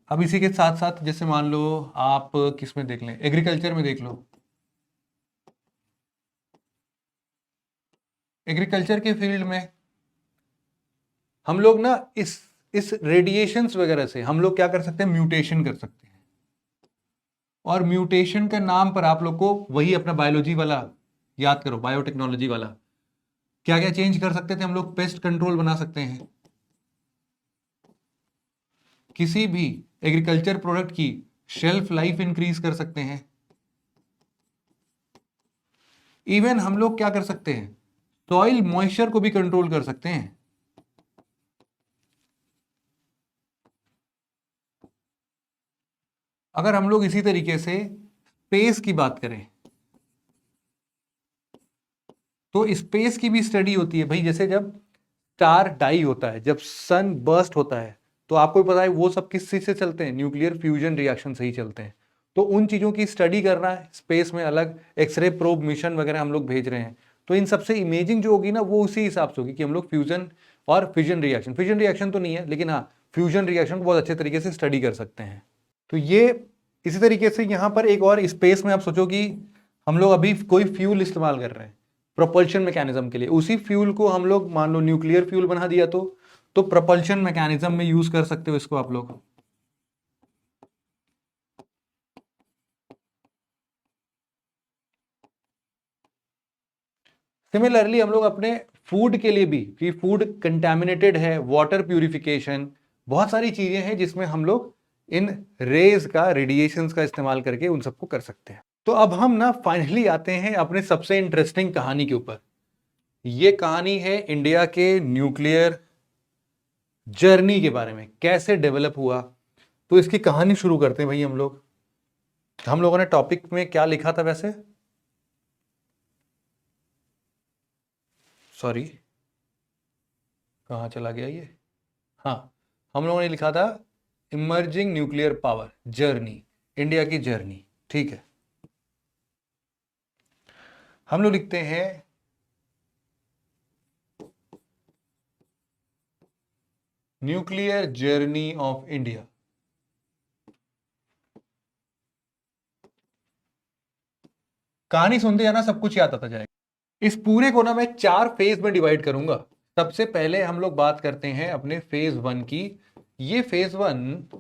अब इसी के साथ साथ जैसे मान लो आप किस में देख लें, एग्रीकल्चर में देख लो। एग्रीकल्चर के फील्ड में हम लोग ना इस रेडिएशंस वगैरह से हम लोग क्या कर सकते हैं? म्यूटेशन कर सकते हैं। और म्यूटेशन के नाम पर आप लोग को वही अपना बायोलॉजी वाला याद करो, बायोटेक्नोलॉजी वाला। क्या क्या चेंज कर सकते थे हम लोग? पेस्ट कंट्रोल बना सकते हैं, किसी भी एग्रीकल्चर प्रोडक्ट की शेल्फ लाइफ इंक्रीज कर सकते हैं। इवन हम लोग क्या कर सकते हैं? सॉइल मॉइस्चर को भी कंट्रोल कर सकते हैं। अगर हम लोग इसी तरीके से स्पेस की बात करें, तो स्पेस की भी स्टडी होती है भाई। जैसे जब स्टार डाई होता है, जब सन बर्स्ट होता है, तो आपको भी पता है वो सब किस चीज से चलते हैं, न्यूक्लियर फ्यूजन रिएक्शन से ही चलते हैं। तो उन चीजों की स्टडी करना है, स्पेस में अलग एक्सरे प्रोब मिशन वगैरह हम लोग भेज रहे हैं, तो इन सबसे इमेजिंग जो होगी ना वो उसी हिसाब से होगी कि हम लोग फ्यूजन और फिजन रिएक्शन तो नहीं है, लेकिन हाँ फ्यूजन रिएक्शन को बहुत अच्छे तरीके से स्टडी कर सकते हैं। तो ये इसी तरीके से यहां पर एक और स्पेस में आप सोचो कि हम लोग अभी कोई फ्यूल इस्तेमाल कर रहे हैं प्रोपल्शन मैकेनिज्म के लिए, उसी फ्यूल को हम लोग मान लो न्यूक्लियर फ्यूल बना दिया तो प्रोपल्शन मैकेनिज्म में यूज कर सकते हो इसको आप लोग। सिमिलरली हम लोग अपने फूड के लिए भी, कि फूड कंटेमिनेटेड है, वाटर प्यूरिफिकेशन, बहुत सारी चीजें हैं जिसमें हम लोग इन रेज का, रेडिएशंस का इस्तेमाल करके उन सबको कर सकते हैं। तो अब हम ना फाइनली आते हैं अपने सबसे इंटरेस्टिंग कहानी के ऊपर। ये कहानी है इंडिया के न्यूक्लियर जर्नी के बारे में, कैसे डेवलप हुआ। तो इसकी कहानी शुरू करते हैं भाई हम लोगों ने टॉपिक में क्या लिखा था वैसे, सॉरी कहाँ चला गया ये, हाँ हम लोगों ने लिखा था emerging nuclear power journey, India की जर्नी, ठीक है। हम लोग लिखते हैं न्यूक्लियर जर्नी ऑफ इंडिया। कहानी सुनते जाना, सब कुछ याद आता जाएगा। इस पूरे को ना मैं 4 फेज में डिवाइड करूंगा। सबसे पहले हम लोग बात करते हैं अपने फेज 1 की। ये फेज 1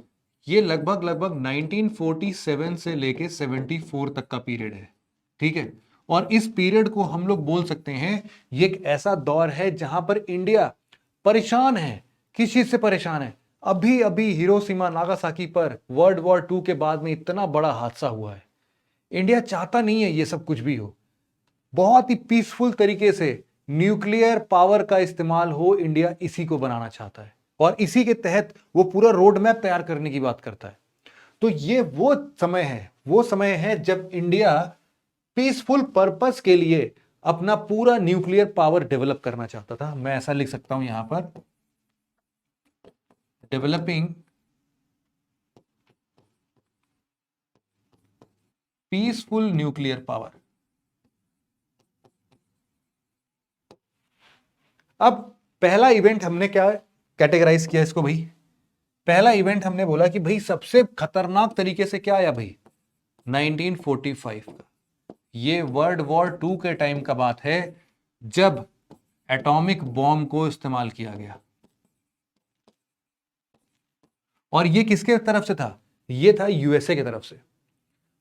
ये लगभग 1947 से लेके 74 तक का पीरियड है, ठीक है। और इस पीरियड को हम लोग बोल सकते हैं ये एक ऐसा दौर है जहां पर इंडिया परेशान है। किस चीज से परेशान है? अभी अभी हिरोशिमा नागासाकी पर वर्ल्ड वॉर 2 के बाद में इतना बड़ा हादसा हुआ है। इंडिया चाहता नहीं है ये सब कुछ भी हो, बहुत ही पीसफुल तरीके से न्यूक्लियर पावर का इस्तेमाल हो, इंडिया इसी को बनाना चाहता है और इसी के तहत वो पूरा रोड मैप तैयार करने की बात करता है। तो ये वो समय है जब इंडिया पीसफुल पर्पस के लिए अपना पूरा न्यूक्लियर पावर डेवलप करना चाहता था। मैं ऐसा लिख सकता हूं यहां पर, डेवलपिंग पीसफुल न्यूक्लियर पावर। अब पहला इवेंट हमने क्या कैटेगराइज किया इसको भाई, पहला इवेंट हमने बोला कि भाई सबसे खतरनाक तरीके से क्या आया भाई, 1945 का। ये वर्ल्ड वॉर 2 के टाइम का बात है जब एटॉमिक बॉम्ब को इस्तेमाल किया गया। और ये किसके तरफ से था? ये था यूएसए की तरफ से।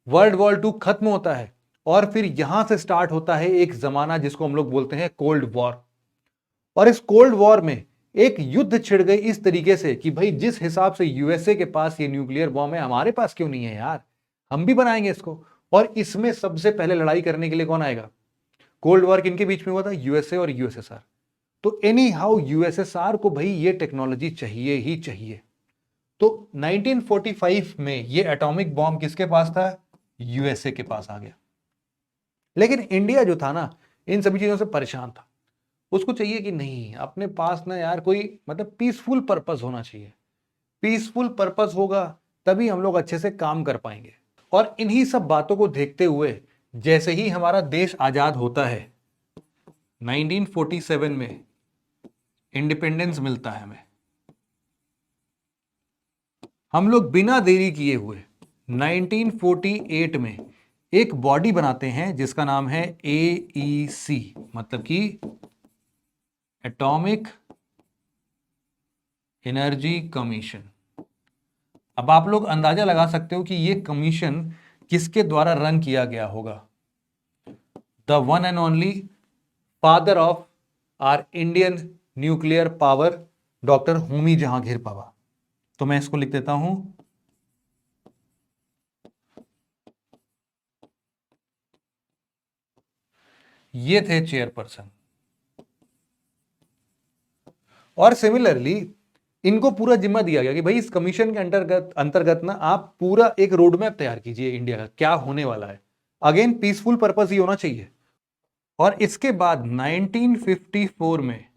वर्ल्ड वॉर 2 खत्म होता है और फिर यहां से स्टार्ट होता है एक जमाना जिसको हम लोग बोलते हैं कोल्ड वॉर। और इस कोल्ड वॉर में एक युद्ध छिड़ गई इस तरीके से कि भाई जिस हिसाब से यूएसए के पास ये न्यूक्लियर बॉम्ब है, हमारे पास क्यों नहीं है यार, हम भी बनाएंगे इसको। और इसमें सबसे पहले लड़ाई करने के लिए कौन आएगा? कोल्ड वॉर किनके बीच में हुआ था? यूएसए और यूएसएसआर। तो एनी हाउ यूएसएसआर को भाई ये टेक्नोलॉजी चाहिए ही चाहिए। तो 1945 में ये एटॉमिक बॉम्ब किसके पास था? यूएसए के पास आ गया। लेकिन इंडिया जो था ना, इन सभी चीजों से परेशान था। उसको चाहिए कि नहीं, अपने पास ना यार कोई मतलब पीसफुल पर्पस होना चाहिए। पीसफुल पर्पस होगा तभी हम लोग अच्छे से काम कर पाएंगे। और इन्हीं सब बातों को देखते हुए जैसे ही हमारा देश आजाद होता है 1947 में, इंडिपेंडेंस मिलता है हमें, हम लोग बिना देरी किए हुए 1948 में एक बॉडी बनाते हैं जिसका नाम है AEC, मतलब कि एटॉमिक एनर्जी कमीशन। अब आप लोग अंदाजा लगा सकते हो कि यह कमीशन किसके द्वारा रन किया गया होगा? The one and only father of our Indian nuclear power, doctor Homi Jahangir Bhabha. तो मैं इसको लिख देता हूं, ये थे चेयरपर्सन। और सिमिलरली इनको पूरा जिम्मा दिया गया कि भाई इस कमीशन के अंतर्गत ना आप पूरा एक रोड मैप तैयार कीजिए इंडिया का क्या होने वाला है। अगेन पीसफुल पर्पस ही होना चाहिए। और इसके बाद 1954 में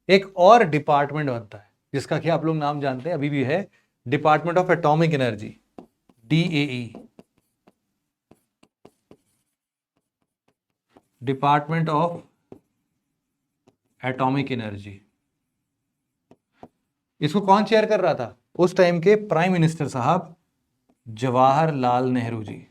एक और डिपार्टमेंट बनता है जिसका कि आप लोग नाम जानते हैं, अभी भी है, department of atomic energy, DAE, department of atomic energy. इसको कौन चेयर कर रहा था? उस टाइम के प्राइम मिनिस्टर साहब जवाहरलाल नेहरू जी।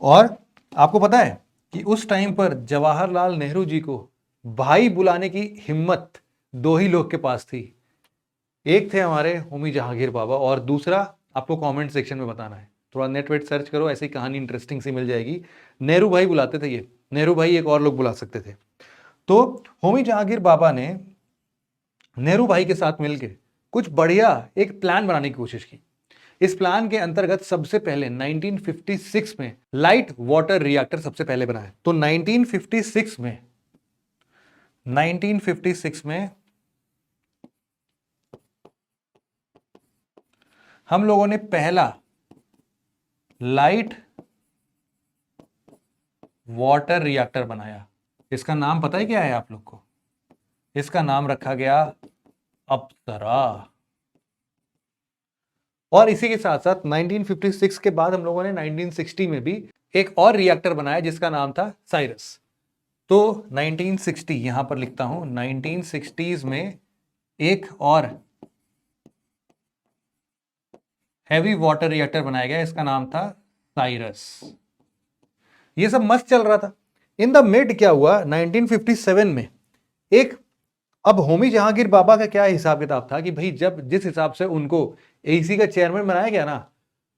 और आपको पता है कि उस टाइम पर जवाहरलाल नेहरू जी को भाई बुलाने की हिम्मत दो ही लोग के पास थी। एक थे हमारे होमी जहांगीर बाबा और दूसरा आपको कमेंट सेक्शन में बताना है, थोड़ा नेट वेट सर्च करो, ऐसी कहानी इंटरेस्टिंग सी मिल जाएगी। नेहरू भाई बुलाते थे ये, नेहरू भाई एक और लोग बुला सकते थे। तो होमी जहांगीर बाबा ने नेहरू भाई के साथ मिलकर कुछ बढ़िया एक प्लान बनाने की कोशिश की। इस प्लान के अंतर्गत सबसे पहले 1956 में लाइट वाटर रिएक्टर सबसे पहले बनाया। तो 1956 में हम लोगों ने पहला लाइट वाटर रिएक्टर बनाया। इसका नाम पता है क्या है आप लोग को? इसका नाम रखा गया अप्सरा। और इसी के साथ साथ 1956 के बाद हम लोगों ने 1960 में भी एक और रिएक्टर बनाया जिसका नाम था साइरस। तो 1960 यहां पर लिखता हूं, 1960s में एक और हैवी वाटर रिएक्टर बनाया गया, इसका नाम था साइरस। ये सब मस्त चल रहा था। इन द मिड क्या हुआ, 1957 में एक, अब होमी जहांगीर बाबा का क्या हिसाब किताब था कि भाई जब जिस हिसाब से उनको एसी का चेयरमैन बनाया गया ना,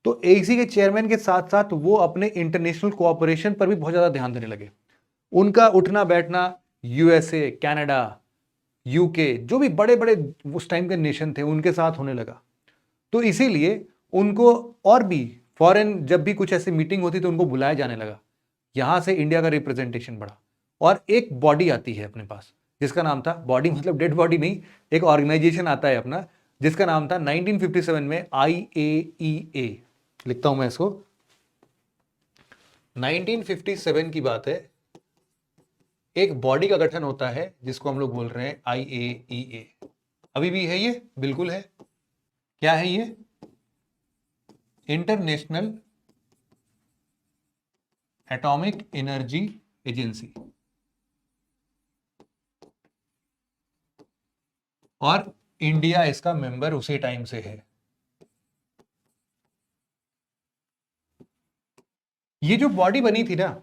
तो एसी के चेयरमैन के साथ साथ वो अपने इंटरनेशनल कोऑपरेशन पर भी बहुत ज्यादा ध्यान देने लगे। उनका उठना बैठना यूएसए, कनाडा, यूके, जो भी बड़े बड़े उस टाइम के नेशन थे उनके साथ होने लगा। तो इसीलिए उनको और भी फॉरेन जब भी कुछ ऐसी मीटिंग होती तो उनको बुलाया जाने लगा। यहां से इंडिया का रिप्रेजेंटेशन बढ़ा और एक बॉडी आती है अपने पास जिसका नाम था, बॉडी मतलब डेड बॉडी नहीं, एक ऑर्गेनाइजेशन आता है अपना जिसका नाम था 1957 में IAEA। लिखता हूं मैं इसको, 1957 की बात है, एक बॉडी का गठन होता है जिसको हम लोग बोल रहे हैं IAEA। अभी भी है ये, बिल्कुल है। क्या है ये? International atomic energy agency. और इंडिया इसका मेंबर उसी टाइम से है। ये जो बॉडी बनी थी ना,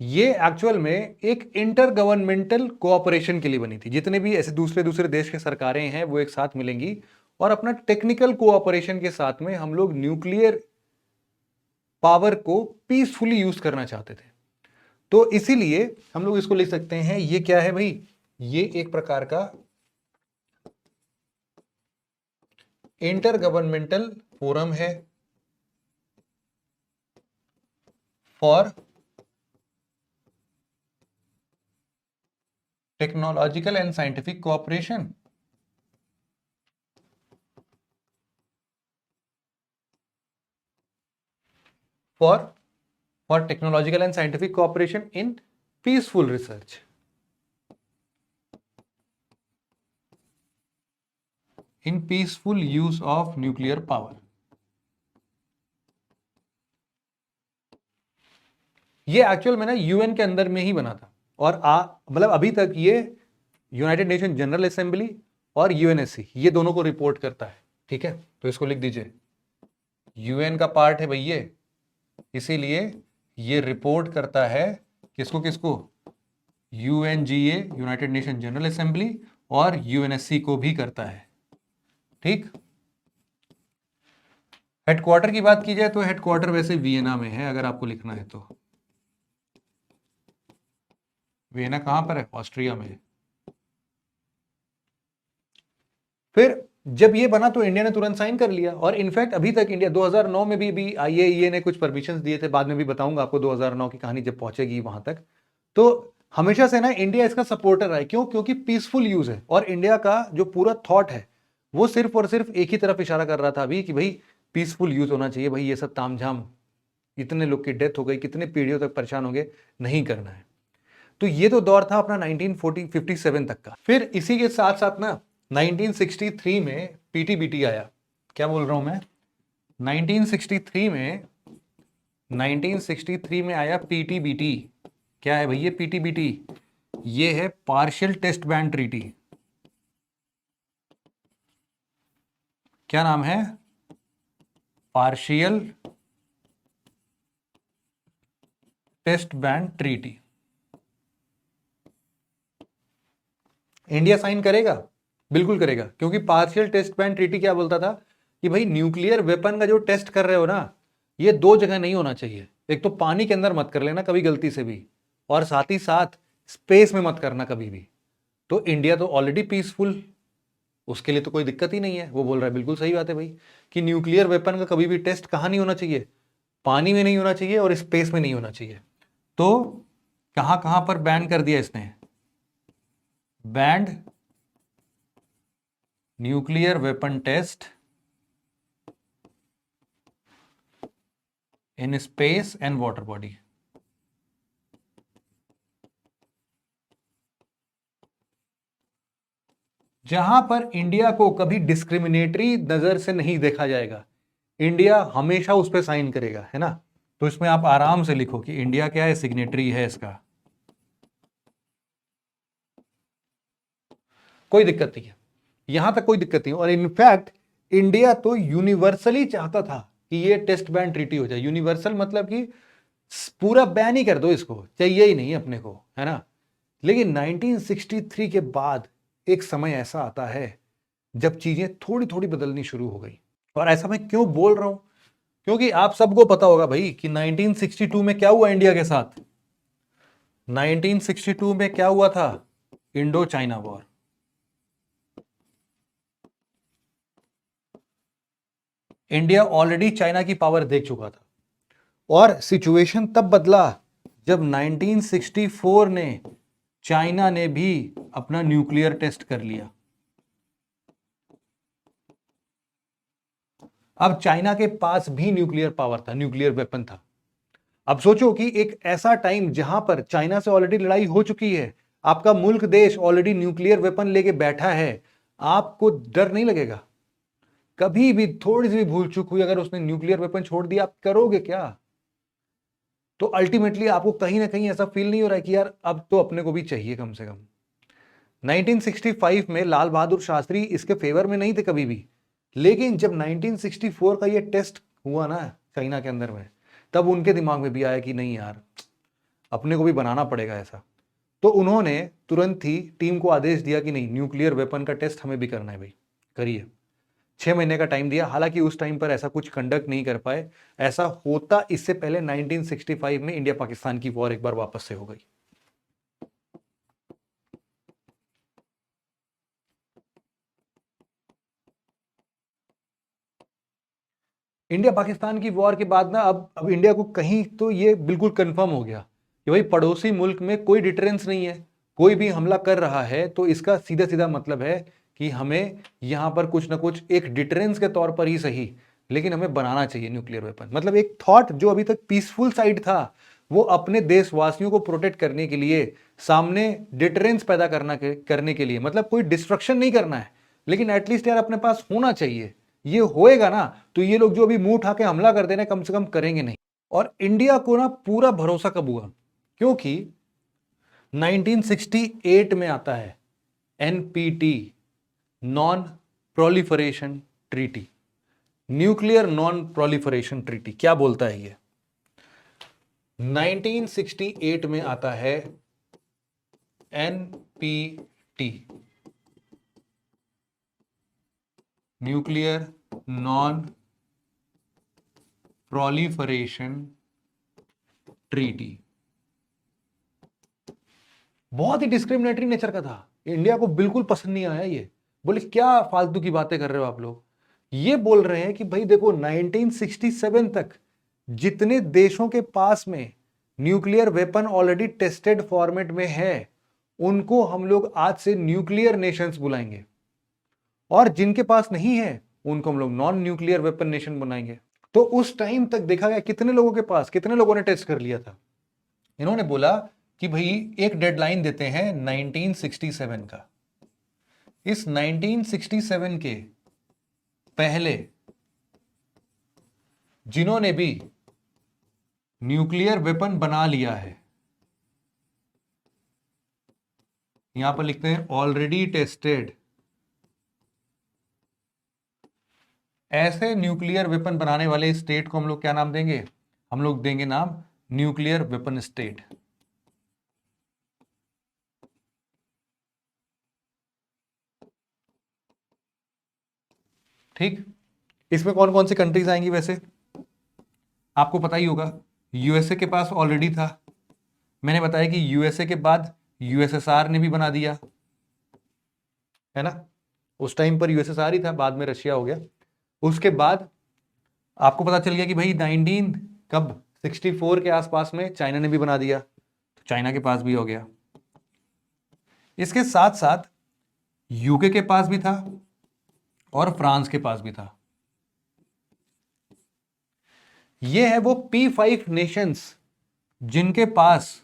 ये एक्चुअल में एक इंटर गवर्नमेंटल कोऑपरेशन के लिए बनी थी। जितने भी ऐसे दूसरे दूसरे देश के सरकारें हैं वो एक साथ मिलेंगी और अपना टेक्निकल कोऑपरेशन के साथ में हम लोग न्यूक्लियर पावर को पीसफुली यूज करना चाहते थे। तो इसीलिए हम लोग इसको लिख सकते हैं, ये क्या है भाई, ये एक प्रकार का इंटर गवर्नमेंटल फोरम है for technological and scientific cooperation. For technological and scientific cooperation in peaceful research. In peaceful use of nuclear power. ये एक्चुअल में ना यूएन के अंदर में ही बना था और मतलब अभी तक ये यूनाइटेड नेशन जनरल असेंबली और यूएनएससी ये दोनों को रिपोर्ट करता है। ठीक है, तो इसको लिख दीजिए, यूएन का पार्ट है भाई ये, इसीलिए ये रिपोर्ट करता है किसको किसको, UNGA United nation general assembly और यूएनएससी को भी करता है। ठीक, हेडक्वार्टर की बात की जाए तो हेडक्वार्टर वैसे वियना में है, अगर आपको लिखना है तो। वियना कहां पर है? ऑस्ट्रिया में है। फिर जब ये बना तो इंडिया ने तुरंत साइन कर लिया और इनफैक्ट अभी तक इंडिया 2009 में भी आईएईए ने कुछ परमिशंस दिए थे, बाद में भी बताऊंगा आपको 2009 की कहानी जब पहुंचेगी वहां तक। तो हमेशा से ना इंडिया इसका सपोर्टर रहा है। क्यों? क्योंकि पीसफुल यूज है और इंडिया का जो पूरा थॉट है वो सिर्फ और सिर्फ एक ही तरफ इशारा कर रहा था अभी कि भाई पीसफुल यूज होना चाहिए, भाई ये सब तामझाम इतने लोग की डेथ हो गई, कितने पीढ़ियों तक परेशान हो गए, नहीं करना है। तो ये तो दौर था अपना 1957 तक का। फिर इसी के साथ साथ ना 1963 में पीटीबीटी आया। क्या बोल रहा हूं मैं? 1963 में आया पीटीबीटी। क्या है भैया पीटीबीटी? ये है पार्शियल टेस्ट बैन ट्रीटी। क्या नाम है? Partial test ban treaty. India sign करेगा? बिल्कुल करेगा, क्योंकि पार्शियल टेस्ट बैन ट्रीटी क्या बोलता था कि भाई न्यूक्लियर वेपन का जो टेस्ट कर रहे हो ना, ये दो जगह नहीं होना चाहिए। एक तो पानी के अंदर मत कर लेना कभी गलती से भी, और साथ ही साथ स्पेस में मत करना कभी भी। तो इंडिया तो ऑलरेडी पीसफुल, उसके लिए तो कोई दिक्कत ही नहीं है। वो बोल रहा है बिल्कुल सही बात है भाई, कि न्यूक्लियर वेपन का कभी भी टेस्ट कहां नहीं होना चाहिए? पानी में नहीं होना चाहिए और स्पेस में नहीं होना चाहिए। तो कहां कहां पर बैन कर दिया इसने? Banned nuclear weapon test in space and water body. जहां पर इंडिया को कभी डिस्क्रिमिनेटरी नजर से नहीं देखा जाएगा, इंडिया हमेशा उस पर साइन करेगा, है ना। तो इसमें आप आराम से लिखो कि इंडिया क्या है, सिग्नेटरी है इसका, कोई दिक्कत नहीं है, यहां तक कोई दिक्कत नहीं। और इनफैक्ट इंडिया तो यूनिवर्सली चाहता था कि ये टेस्ट बैन ट्रीटी हो जाए। यूनिवर्सल मतलब कि पूरा बैन ही कर दो, इसको चाहिए ही नहीं अपने को, है ना। लेकिन 1963 के बाद एक समय ऐसा आता है जब चीजें थोड़ी थोड़ी बदलनी शुरू हो गई। और ऐसा मैं क्यों बोल रहा हूं? क्योंकि आप सबको पता होगा भाई कि 1962 में क्या हुआ इंडिया के साथ। 1962 में क्या हुआ था? Indo China war. India already China की पावर देख चुका था, और सिचुएशन तब बदला जब 1964 ने चाइना ने भी अपना न्यूक्लियर टेस्ट कर लिया। अब चाइना के पास भी न्यूक्लियर पावर था, न्यूक्लियर वेपन था। अब सोचो कि एक ऐसा टाइम जहां पर चाइना से ऑलरेडी लड़ाई हो चुकी है, आपका मुल्क देश ऑलरेडी न्यूक्लियर वेपन लेके बैठा है, आपको डर नहीं लगेगा? कभी भी थोड़ी सी भी भूल चूक हुई, अगर उसने न्यूक्लियर वेपन छोड़ दिया, आप करोगे क्या? तो अल्टीमेटली आपको कहीं ना कहीं ऐसा फील नहीं हो रहा है कि यार अब तो अपने को भी चाहिए कम से कम। 1965 में लाल बहादुर शास्त्री इसके फेवर में नहीं थे कभी भी, लेकिन जब 1964 का ये टेस्ट हुआ ना चाइना के अंदर में, तब उनके दिमाग में भी आया कि नहीं यार, अपने को भी बनाना पड़ेगा ऐसा। तो उन्होंने तुरंत ही टीम को आदेश दिया कि नहीं, न्यूक्लियर वेपन का टेस्ट हमें भी करना है भाई, करिए। 6 महीने का टाइम दिया। हालांकि उस टाइम पर ऐसा कुछ कंडक्ट नहीं कर पाए। ऐसा होता इससे पहले 1965 में इंडिया पाकिस्तान की वॉर एक बार वापस से हो गई। इंडिया पाकिस्तान की वॉर के बाद ना अब इंडिया को कहीं तो ये बिल्कुल कंफर्म हो गया कि भाई पड़ोसी मुल्क में कोई डिटरेंस नहीं है। कोई भी हमला कर रहा है तो इसका सीधा सीधा मतलब है कि हमें यहां पर कुछ ना कुछ एक डिटरेंस के तौर पर ही सही, लेकिन हमें बनाना चाहिए न्यूक्लियर वेपन। मतलब एक थॉट जो अभी तक पीसफुल साइड था, वो अपने देशवासियों को प्रोटेक्ट करने के लिए, सामने डिटरेंस पैदा करने के लिए, मतलब कोई डिस्ट्रक्शन नहीं करना है, लेकिन एटलीस्ट यार अपने पास होना चाहिए। ये होएगा ना तो ये लोग जो अभी मुंह उठा के हमला कर देना, कम से कम करेंगे नहीं। और इंडिया को ना पूरा भरोसा कब हुआ? क्योंकि 1968 में आता है NPT, non proliferation treaty, nuclear non proliferation treaty. क्या बोलता है ये? 1968 में आता है NPT, nuclear non proliferation treaty. बहुत ही डिस्क्रिमिनेटरी नेचर का था, इंडिया को बिल्कुल पसंद नहीं आया ये। बोले क्या फालतू की बातें कर रहे हो आप लोग। ये बोल रहे हैं कि भाई देखो 1967 तक जितने देशों के पास में nuclear weapon already tested format में है, उनको हम लोग आज से न्यूक्लियर नेशंस बुलाएंगे, और जिनके पास नहीं है उनको हम लोग नॉन न्यूक्लियर वेपन नेशन बनाएंगे। तो उस टाइम तक देखा गया कितने लोगों के पास, कितने लोगों ने टेस्ट कर लिया था। इन्होंने बोला कि भाई एक डेडलाइन देते हैं 1967 का। इस 1967 के पहले जिन्होंने भी न्यूक्लियर वेपन बना लिया है, यहां पर लिखते हैं ऑलरेडी टेस्टेड, ऐसे न्यूक्लियर वेपन बनाने वाले स्टेट को हम लोग क्या नाम देंगे? हम लोग देंगे नाम न्यूक्लियर वेपन स्टेट। ठीक, इसमें कौन कौन सी कंट्रीज आएंगी? वैसे आपको पता ही होगा, यूएसए के पास ऑलरेडी था। मैंने बताया कि यूएसए के बाद यूएसएसआर ने भी बना दिया, है ना। उस टाइम पर यूएसएसआर ही था, बाद में रशिया हो गया। उसके बाद आपको पता चल गया कि भाई 64 के आसपास में चाइना ने भी बना दिया, तो चाइना के पास भी हो गया। इसके साथ साथ यूके के पास भी था और फ्रांस के पास भी था। ये है वो P5 नेशंस जिनके पास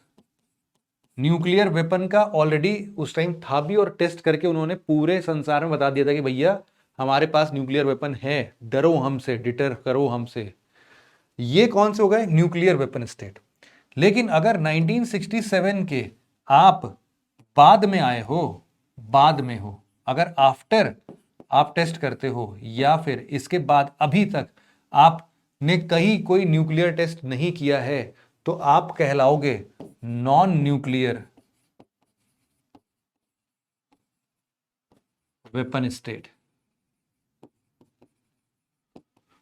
न्यूक्लियर वेपन का ऑलरेडी उस टाइम था भी, और टेस्ट करके उन्होंने पूरे संसार में बता दिया था कि भैया हमारे पास न्यूक्लियर वेपन है, डरो हमसे, डिटर करो हमसे। ये कौन से हो गए? Nuclear weapon state. लेकिन अगर 1967 के आप बाद में आए हो, बाद में हो, अगर आफ्टर आप टेस्ट करते हो, या फिर इसके बाद अभी तक आपने कहीं कोई न्यूक्लियर टेस्ट नहीं किया है, तो आप कहलाओगे नॉन न्यूक्लियर वेपन स्टेट।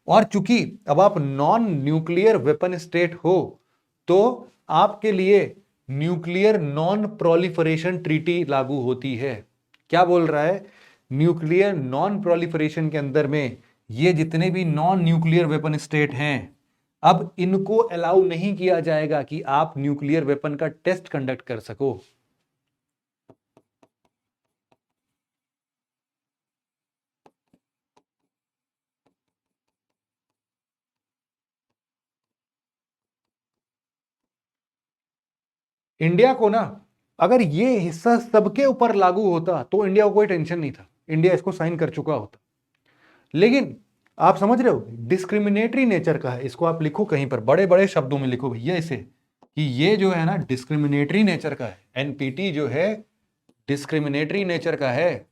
और चूंकि अब आप नॉन न्यूक्लियर वेपन स्टेट हो, तो आपके लिए न्यूक्लियर नॉन प्रोलिफरेशन ट्रीटी लागू होती है। क्या बोल रहा है? न्यूक्लियर नॉन प्रोलिफरेशन के अंदर में ये जितने भी नॉन न्यूक्लियर वेपन स्टेट हैं, अब इनको अलाउ नहीं किया जाएगा कि आप न्यूक्लियर वेपन का टेस्ट कंडक्ट कर सको। इंडिया को ना, अगर ये हिस्सा सबके ऊपर लागू होता तो इंडिया को कोई टेंशन नहीं था, इंडिया इसको साइन कर चुका होता। लेकिन आप समझ रहे हो, डिस्क्रिमिनेटरी नेचर का है। इसको आप लिखो कहीं पर, बड़े बड़े शब्दों में लिखो भैया इसे, कि ये जो है ना डिस्क्रिमिनेटरी नेचर का है। एनपीटी जो है डिस्क्रिमिनेटरी नेचर का है,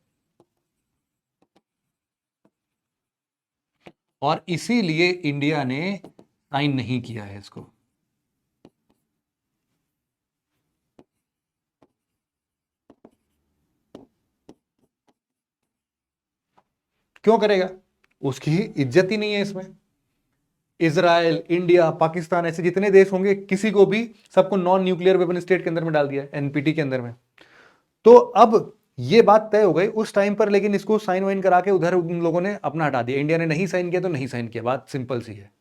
और इसीलिए इंडिया ने साइन नहीं किया है इसको। क्यों करेगा? उसकी इज्जत ही नहीं है इसमें। इजराइल, इंडिया, पाकिस्तान, ऐसे जितने देश होंगे, किसी को भी, सबको नॉन न्यूक्लियर वेपन स्टेट के अंदर में डाल दिया है, एनपीटी के अंदर में। तो अब ये बात तय हो गई उस टाइम पर, लेकिन इसको साइन वाइन करा के उधर उन लोगों ने अपना हटा दिया। इंडिया ने नहीं साइन किया तो नहीं साइन किया, बात सिंपल सी है।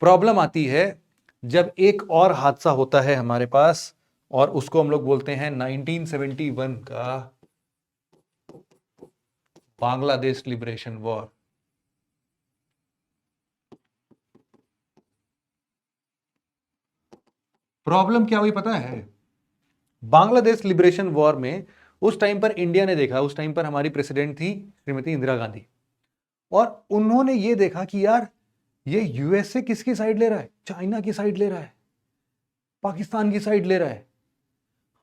प्रॉब्लम आती है जब एक और हादसा होता है हमारे पास, और उसको हम लोग बोलते हैं 1971 का बांग्लादेश लिबरेशन वॉर। प्रॉब्लम क्या हुई पता है? बांग्लादेश लिबरेशन वॉर में उस टाइम पर इंडिया ने देखा, उस टाइम पर हमारी प्रेसिडेंट थी श्रीमती इंदिरा गांधी, और उन्होंने ये देखा कि यार ये यूएसए किसकी साइड ले रहा है? चाइना की साइड ले रहा है, पाकिस्तान की साइड ले रहा है।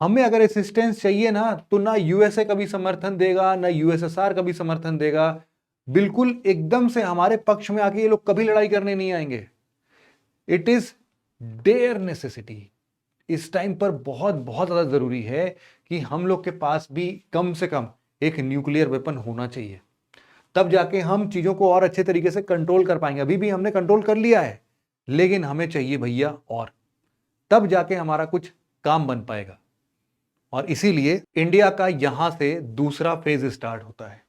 हमें अगर असिस्टेंस चाहिए ना, तो ना यूएसए कभी समर्थन देगा, ना यूएसएसआर कभी समर्थन देगा। बिल्कुल एकदम से हमारे पक्ष में आके ये लोग कभी लड़ाई करने नहीं आएंगे। It is their necessity. इस टाइम पर बहुत बहुत ज्यादा जरूरी है कि हम लोग के पास भी कम से कम एक न्यूक्लियर वेपन होना चाहिए, तब जाके हम चीजों को और अच्छे तरीके से कंट्रोल कर पाएंगे। अभी भी हमने कंट्रोल कर लिया है, लेकिन हमें चाहिए भैया, और तब जाके हमारा कुछ काम बन पाएगा। और इसीलिए इंडिया का यहां से दूसरा फेज स्टार्ट होता है।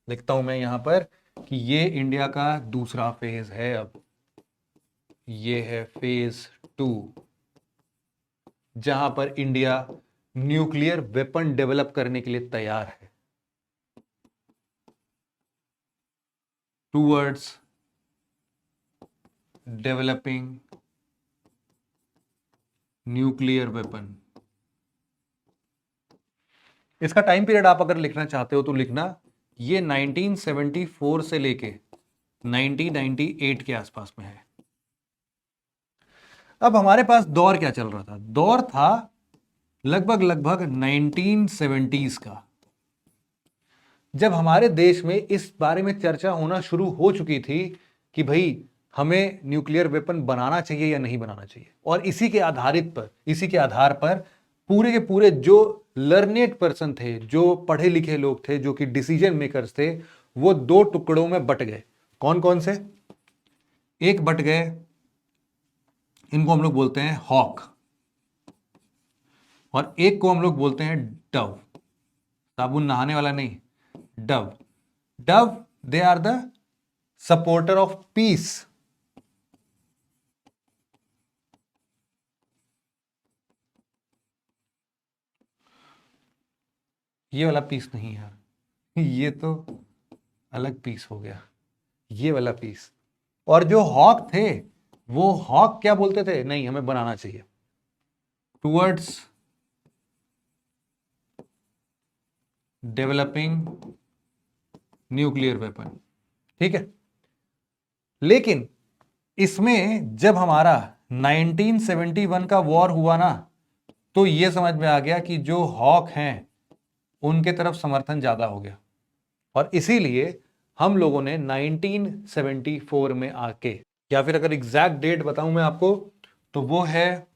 लिखता हूं मैं यहां पर कि ये इंडिया का दूसरा फेज है। अब ये है फेज 2, जहां पर इंडिया न्यूक्लियर वेपन डेवलप करने के लिए तैयार है, टूवर्ड्स डेवलपिंग न्यूक्लियर वेपन। इसका टाइम पीरियड आप अगर लिखना चाहते हो तो लिखना, ये 1974 से लेके 1998 के आसपास में है। अब हमारे पास दौर क्या चल रहा था? दौर था लगभग लगभग 1970s का, जब हमारे देश में इस बारे में चर्चा होना शुरू हो चुकी थी कि भाई हमें न्यूक्लियर वेपन बनाना चाहिए या नहीं बनाना चाहिए। और इसी के आधार पर पूरे के पूरे जो लर्नेड पर्सन थे, जो पढ़े लिखे लोग थे, जो कि डिसीजन मेकर्स थे, वो दो टुकड़ों में बट गए। कौन कौन से? एक बट गए, इनको हम लोग बोलते हैं हॉक, और एक को हम लोग बोलते हैं डव। साबुन नहाने वाला नहीं, Dove. Dove, they are the supporter of peace. ये वाला पीस नहीं यार, ये तो अलग पीस हो गया, ये वाला पीस। और जो हॉक थे, वो हॉक क्या बोलते थे? नहीं, हमें बनाना चाहिए टुवर्ड्स डेवलपिंग न्यूक्लियर वेपन। ठीक है, लेकिन इसमें जब हमारा 1971 का वॉर हुआ ना, तो यह समझ में आ गया कि जो हॉक हैं उनके तरफ समर्थन ज्यादा हो गया, और इसीलिए हम लोगों ने 1974 में आके, या फिर अगर एग्जैक्ट डेट बताऊं मैं आपको, तो वो है,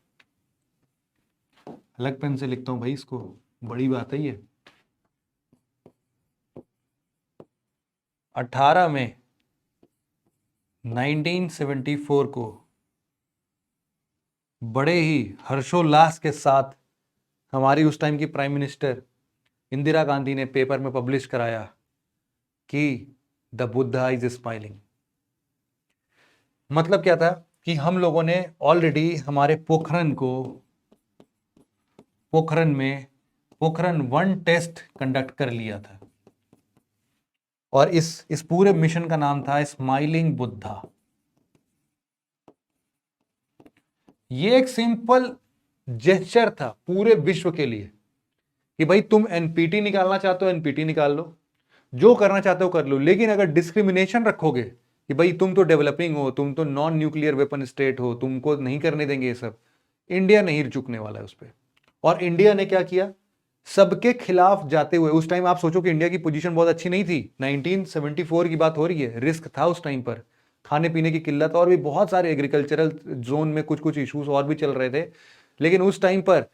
अलग पेन से लिखता हूं भाई, इसको बड़ी बात है ये, 18 में 1974 को बड़े ही हर्षोल्लास के साथ हमारी उस टाइम की प्राइम मिनिस्टर इंदिरा गांधी ने पेपर में पब्लिश कराया कि द बुद्धा इज स्माइलिंग। मतलब क्या था कि हम लोगों ने ऑलरेडी हमारे पोखरण 1 टेस्ट कंडक्ट कर लिया था, और इस पूरे मिशन का नाम था स्माइलिंग बुद्धा। ये एक सिंपल जेस्चर था पूरे विश्व के लिए कि भाई तुम एनपीटी निकालना चाहते हो, एनपीटी निकाल लो, जो करना चाहते हो कर लो, लेकिन अगर डिस्क्रिमिनेशन रखोगे कि भाई तुम तो डेवलपिंग हो, तुम तो नॉन न्यूक्लियर वेपन स्टेट हो, तुमको नहीं करने देंगे ये सब, इंडिया नहीं झुकने वाला है उस पर। और इंडिया ने क्या किया? सबके खिलाफ जाते हुए, उस टाइम आप सोचो कि इंडिया की पोजीशन बहुत अच्छी नहीं थी, 1974 की बात हो रही है, रिस्क था उस टाइम पर, खाने पीने की किल्लत, और भी बहुत सारे एग्रीकल्चरल जोन में कुछ कुछ इश्यूज और भी चल रहे थे, लेकिन उस टाइम पर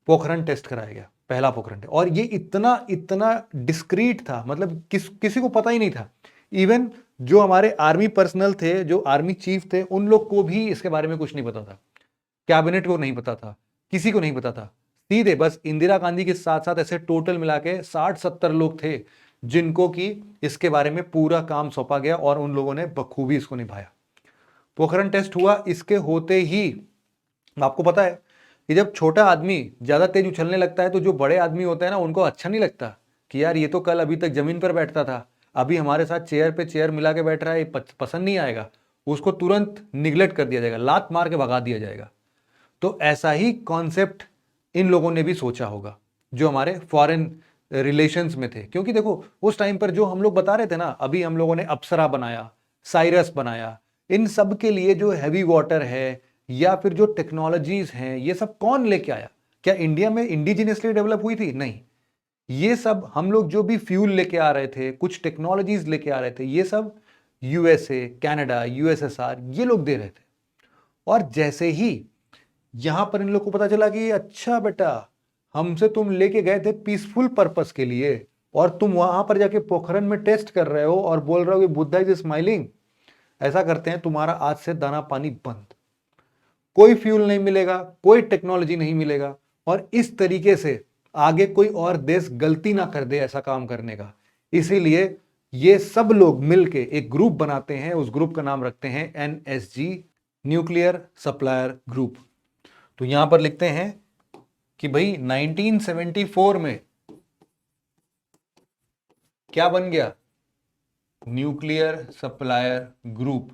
पोखरण टेस्ट कराया गया, पहला पोखरण टेस्ट। और ये इतना इतना डिस्क्रीट था, मतलब किसी को पता ही नहीं था। इवन जो हमारे आर्मी पर्सनल थे, जो आर्मी चीफ थे, उन लोग को भी इसके बारे में कुछ नहीं पता था, कैबिनेट को नहीं पता था, किसी को नहीं पता था। सीधे बस इंदिरा गांधी के साथ साथ ऐसे टोटल मिला के 60-70 लोग थे जिनको कि इसके बारे में पूरा काम सौंपा गया, और उन लोगों ने बखूबी इसको निभाया। पोखरण टेस्ट हुआ, इसके होते ही आपको पता है कि जब छोटा आदमी ज्यादा तेज उछलने लगता है, तो जो बड़े आदमी होते हैं ना, उनको अच्छा नहीं लगता कि यार ये तो कल अभी तक जमीन पर बैठता था, अभी हमारे साथ चेयर पे चेयर मिला के बैठ रहा है, ये पसंद नहीं आएगा, उसको तुरंत निगलेक्ट कर दिया जाएगा, लात मार के भगा दिया जाएगा। तो ऐसा ही कॉन्सेप्ट इन लोगों ने भी सोचा होगा जो हमारे फॉरेन रिलेशंस में थे, क्योंकि देखो उस टाइम पर जो हम लोग बता रहे थे ना, अभी हम लोगों ने अप्सरा बनाया, साइरस बनाया, इन सब के लिए जो हैवी वाटर है या फिर जो टेक्नोलॉजीज हैं, ये सब कौन लेके आया? क्या इंडिया में इंडिजिनियसली डेवलप हुई थी? नहीं, ये सब हम लोग जो भी फ्यूल लेके आ रहे थे, कुछ टेक्नोलॉजीज लेके आ रहे थे, ये सब यूएसए, कनाडा, यूएसएसआर, ये लोग दे रहे थे। और जैसे ही यहां पर इन लोग को पता चला कि अच्छा बेटा, हमसे तुम लेके गए थे पीसफुल पर्पस के लिए, और तुम वहां पर जाके पोखरण में टेस्ट कर रहे हो और बोल रहे हो कि बुद्धा इज स्माइलिंग, ऐसा करते हैं तुम्हारा आज से दाना पानी बंद, कोई फ्यूल नहीं मिलेगा, कोई टेक्नोलॉजी नहीं मिलेगा, और इस तरीके से आगे कोई और देश गलती ना कर दे ऐसा काम करने का। इसीलिए ये सब लोग मिलके एक ग्रुप बनाते हैं, उस ग्रुप का नाम रखते हैं एनएसजी, न्यूक्लियर सप्लायर ग्रुप। तो यहां पर लिखते हैं कि भाई 1974 में क्या बन गया? Nuclear supplier group.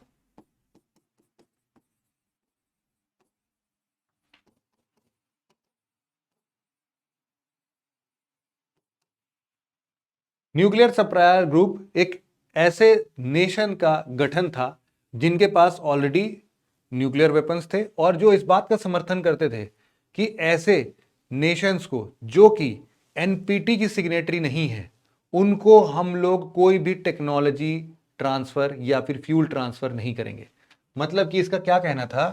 Nuclear supplier group एक ऐसे नेशन का गठन था जिनके पास ऑलरेडी न्यूक्लियर वेपन्स थे और जो इस बात का समर्थन करते थे कि ऐसे नेशंस को जो कि एनपीटी की सिग्नेटरी नहीं है उनको हम लोग कोई भी टेक्नोलॉजी ट्रांसफर या फिर फ्यूल ट्रांसफर नहीं करेंगे। मतलब कि इसका क्या कहना था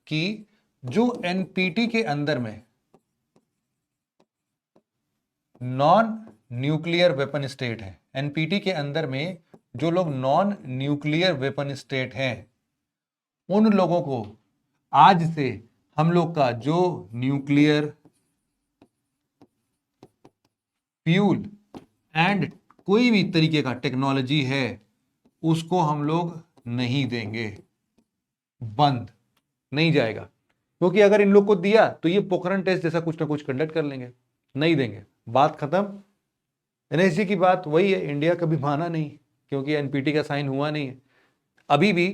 कि जो एनपीटी के अंदर में नॉन न्यूक्लियर वेपन स्टेट है, एनपीटी के अंदर में जो लोग नॉन न्यूक्लियर वेपन स्टेट हैं उन लोगों को आज से हम लोग का जो न्यूक्लियर फ्यूल एंड कोई भी तरीके का टेक्नोलॉजी है उसको हम लोग नहीं देंगे, बंद नहीं जाएगा। क्योंकि अगर इन लोग को दिया तो ये पोखरण टेस्ट जैसा कुछ ना कुछ कंडक्ट कर लेंगे, नहीं देंगे, बात खत्म। एनएसजी की बात वही है, इंडिया कभी माना नहीं क्योंकि एनपीटी का साइन हुआ नहीं है। अभी भी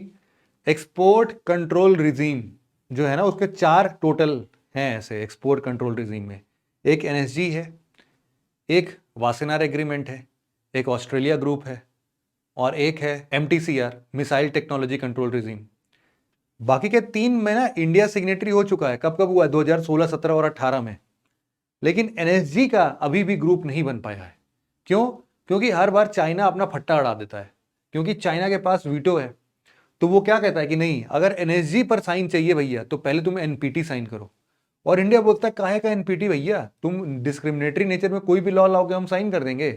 एक्सपोर्ट कंट्रोल रिजीम जो है ना उसके 4 टोटल हैं ऐसे एक्सपोर्ट कंट्रोल रिजीम में। एक एनएसजी है, एक वासेनार एग्रीमेंट है, एक ऑस्ट्रेलिया ग्रुप है और एक है MTCR missile technology control regime. बाकी के 3 में ना इंडिया सिग्नेटरी हो चुका है। कब कब हुआ है? 2016, 17 और 18 में। लेकिन एनएसजी का अभी भी ग्रुप नहीं बन पाया है। क्यों? क्योंकि हर बार चाइना अपना फट्टा अड़ा देता है, क्योंकि चाइना के पास वीटो है। तो वो क्या कहता है कि नहीं, अगर एनएसजी पर साइन चाहिए भैया तो पहले तुम एनपीटी साइन करो। और इंडिया बोलता है काहे का एनपीटी भैया, तुम डिस्क्रिमिनेटरी नेचर में कोई भी लॉ लाओगे हम साइन कर देंगे।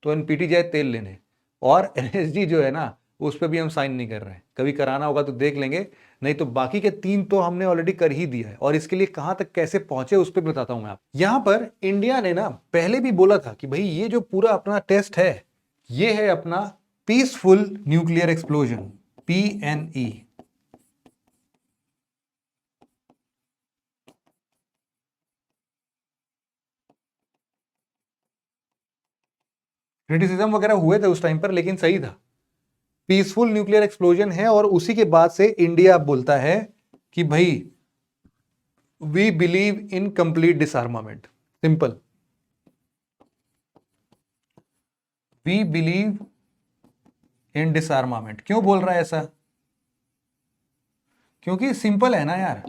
तो एनपीटी जाए तेल लेने, और एनएसजी जो है ना उस पर भी हम साइन नहीं कर रहे हैं। कभी कराना होगा तो देख लेंगे, नहीं तो बाकी के 3 तो हमने ऑलरेडी कर ही दिया है। और इसके लिए कहां तक कैसे पहुंचे उस पर बताता हूं मैं आप। यहां पर इंडिया ने ना पहले भी बोला था कि भाई ये जो पूरा अपना टेस्ट है ये है अपना peaceful nuclear explosion, PNE। Criticism वगैरह हुए थे उस टाइम पर, लेकिन सही था, पीसफुल न्यूक्लियर एक्सप्लोजन है। और उसी के बाद से इंडिया बोलता है कि भाई we believe in complete disarmament. Simple, we believe in disarmament. क्यों बोल रहा है ऐसा? क्योंकि सिंपल है ना यार,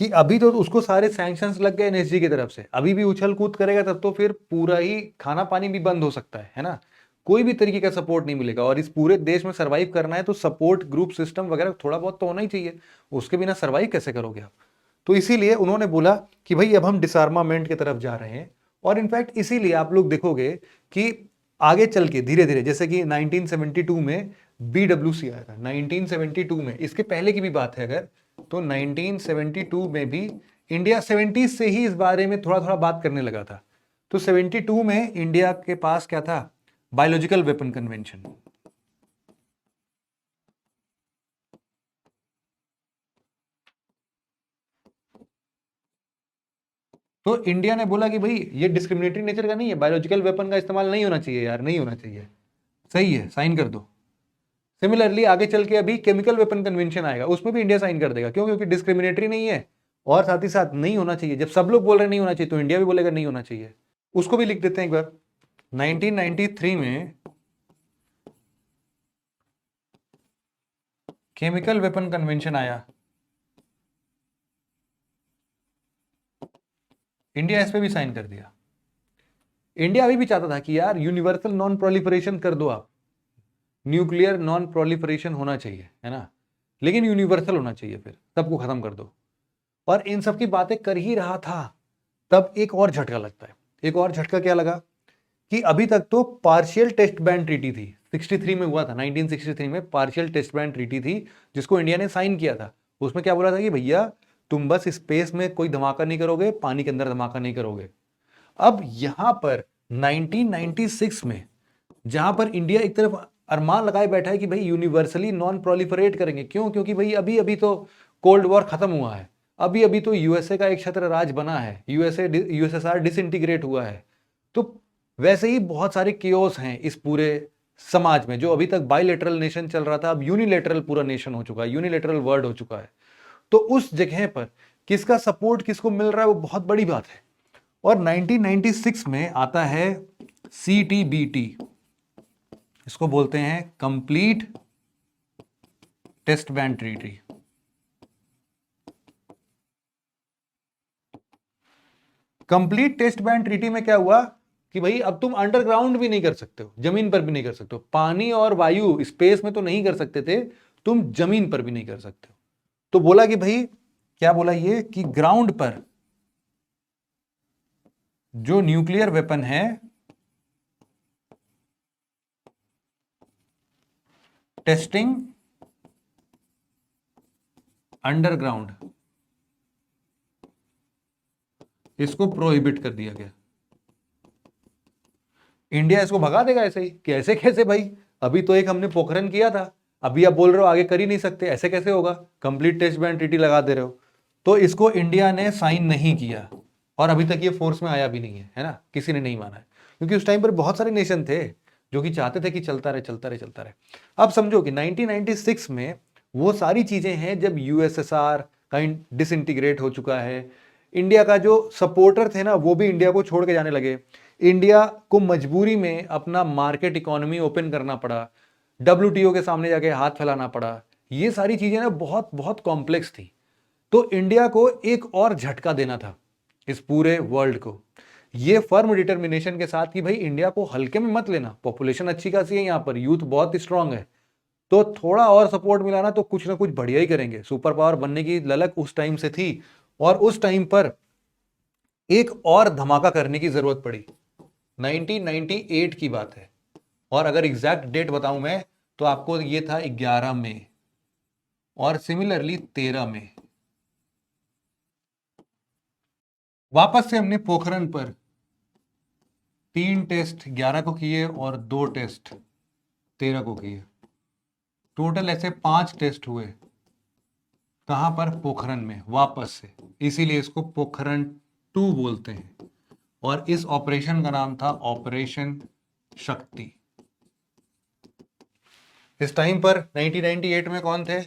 कि अभी तो उसको सारे सैंक्शंस लग गए एनएसजी की तरफ से, अभी भी उछल कूद करेगा तब तो फिर पूरा ही खाना पानी भी बंद हो सकता है ना। कोई भी तरीके का सपोर्ट नहीं मिलेगा। और इस पूरे देश में सरवाइव करना है तो सपोर्ट ग्रुप सिस्टम वगैरह थोड़ा बहुत तो होना ही चाहिए, उसके बिना सरवाइव कैसे करोगे आप। तो इसीलिए उन्होंने बोला कि भाई अब हम डिसआर्मामेंट की तरफ जा रहे हैं। और इनफैक्ट इसीलिए आप लोग देखोगे कि आगे चल के धीरे धीरे, जैसे कि 1972 में BWC आया था, 1972 में, इसके पहले की भी बात है अगर, तो 1972 में भी इंडिया 70 से ही इस बारे में थोड़ा थोड़ा बात करने लगा था। तो 72 में इंडिया के पास क्या था? Biological weapon convention. तो इंडिया ने बोला कि भाई ये डिस्क्रिमिनेटरी नेचर का नहीं है, बायोलॉजिकल वेपन का इस्तेमाल नहीं होना चाहिए यार, नहीं होना चाहिए, सही है, साइन कर दो। सिमिलरली आगे चल के अभी केमिकल वेपन कन्वेंशन आएगा, उसमें भी इंडिया साइन कर देगा। क्यों? क्योंकि डिस्क्रिमिनेटरी नहीं है और साथ ही साथ नहीं होना चाहिए। जब सब लोग बोल रहे हैं नहीं होना चाहिए तो इंडिया भी बोलेगा नहीं होना चाहिए। उसको भी लिख देते हैं एक बार। 1993 में केमिकल वेपन कन्वेंशन आया, इंडिया इस पे भी साइन कर दिया। इंडिया अभी भी चाहता था कि यार यूनिवर्सल नॉन प्रोलिफरेशन कर दो आप, न्यूक्लियर नॉन प्रोलिफरेशन होना चाहिए, है ना, लेकिन यूनिवर्सल होना चाहिए, फिर सबको खत्म कर दो। और इन सब की बातें कर ही रहा था, तब एक और झटका लगता है। एक और झटका क्या लगा कि अभी तक तो पार्शियल टेस्ट बैन ट्रीटी थी, 63 में हुआ था, 1963 में पार्शियल टेस्ट बैन ट्रीटी थी जिसको इंडिया ने साइन किया था। उसमें क्या बोला था कि भैया तुम बस स्पेस में कोई धमाका नहीं करोगे, पानी के अंदर धमाका नहीं करोगे। अब यहां पर 1996 में जहां पर इंडिया एक तरफ अरमान लगाए बैठा है कि भाई यूनिवर्सली नॉन प्रोलिफरेट करेंगे। क्यों? क्योंकि भाई अभी अभी तो कोल्ड वॉर खत्म हुआ है, अभी अभी तो यूएसए का एक छत्र राज बना है, यूएसएसआर डिसइंटीग्रेट हुआ है। तो वैसे ही बहुत सारे केओस हैं इस पूरे समाज में। जो अभी तक बाइलेटरल नेशन चल रहा था अब यूनिलेटरल पूरा नेशन हो चुका है, यूनिलेटरल वर्ल्ड हो चुका है। तो उस जगह पर किसका सपोर्ट किसको मिल रहा है वो बहुत बड़ी बात है। और 1996 में आता है CTBT, इसको बोलते हैं complete test ban treaty. Complete test ban treaty में क्या हुआ कि भाई अब तुम अंडरग्राउंड भी नहीं कर सकते हो, जमीन पर भी नहीं कर सकते हो, पानी और वायु स्पेस में तो नहीं कर सकते थे, तुम जमीन पर भी नहीं कर सकते हो। तो बोला कि भाई क्या बोला ये कि ग्राउंड पर जो न्यूक्लियर वेपन है टेस्टिंग अंडरग्राउंड, इसको प्रोहिबिट कर दिया गया। इंडिया इसको भगा देगा ऐसे ही कि ऐसे कैसे भाई, अभी तो एक हमने पोखरण किया था, अभी आप बोल रहे हो आगे कर ही नहीं सकते, ऐसे कैसे होगा, कंप्लीट टेस्ट बैन ट्रीटी लगा दे रहे हो। तो इसको इंडिया ने साइन नहीं किया और अभी तक ये फोर्स में आया भी नहीं है ना, किसी ने नहीं माना है, क्योंकि उस टाइम पर बहुत सारे नेशन थे जो कि चाहते थे कि चलता रहे चलता रहे चलता रहे। अब समझो कि 1996 में वो सारी चीजें हैं जब यूएसएसआर काइंड डिसइंटीग्रेट हो चुका है, इंडिया का जो सपोर्टर थे ना वो भी इंडिया को छोड़ के जाने लगे, इंडिया को मजबूरी में अपना मार्केट इकोनॉमी ओपन करना पड़ा, डब्ल्यूटीओ के सामने जाके हाथ फैलाना पड़ा, ये सारी चीजें ना बहुत बहुत कॉम्प्लेक्स थी। तो इंडिया को एक और झटका देना था इस पूरे वर्ल्ड को, ये फर्म डिटर्मिनेशन के साथ कि भाई इंडिया को हल्के में मत लेना, पॉपुलेशन अच्छी खासी है यहाँ पर, यूथ बहुत स्ट्रांग है, तो थोड़ा और सपोर्ट मिलाना तो कुछ ना कुछ बढ़िया ही करेंगे। सुपर पावर बनने की ललक उस टाइम से थी और उस टाइम पर एक और धमाका करने की जरूरत पड़ी। 1998 की बात है और अगर एग्जैक्ट डेट बताऊं मैं तो आपको ये था 11 मई और सिमिलरली 13 मई वापस से हमने पोखरण पर 3 टेस्ट 11 को किए और 2 टेस्ट 13 को किए, टोटल ऐसे 5 टेस्ट हुए। कहां पर? पोखरण में वापस से, इसीलिए इसको पोखरण 2 बोलते हैं और इस ऑपरेशन का नाम था ऑपरेशन शक्ति। इस टाइम पर 1998 में कौन थे?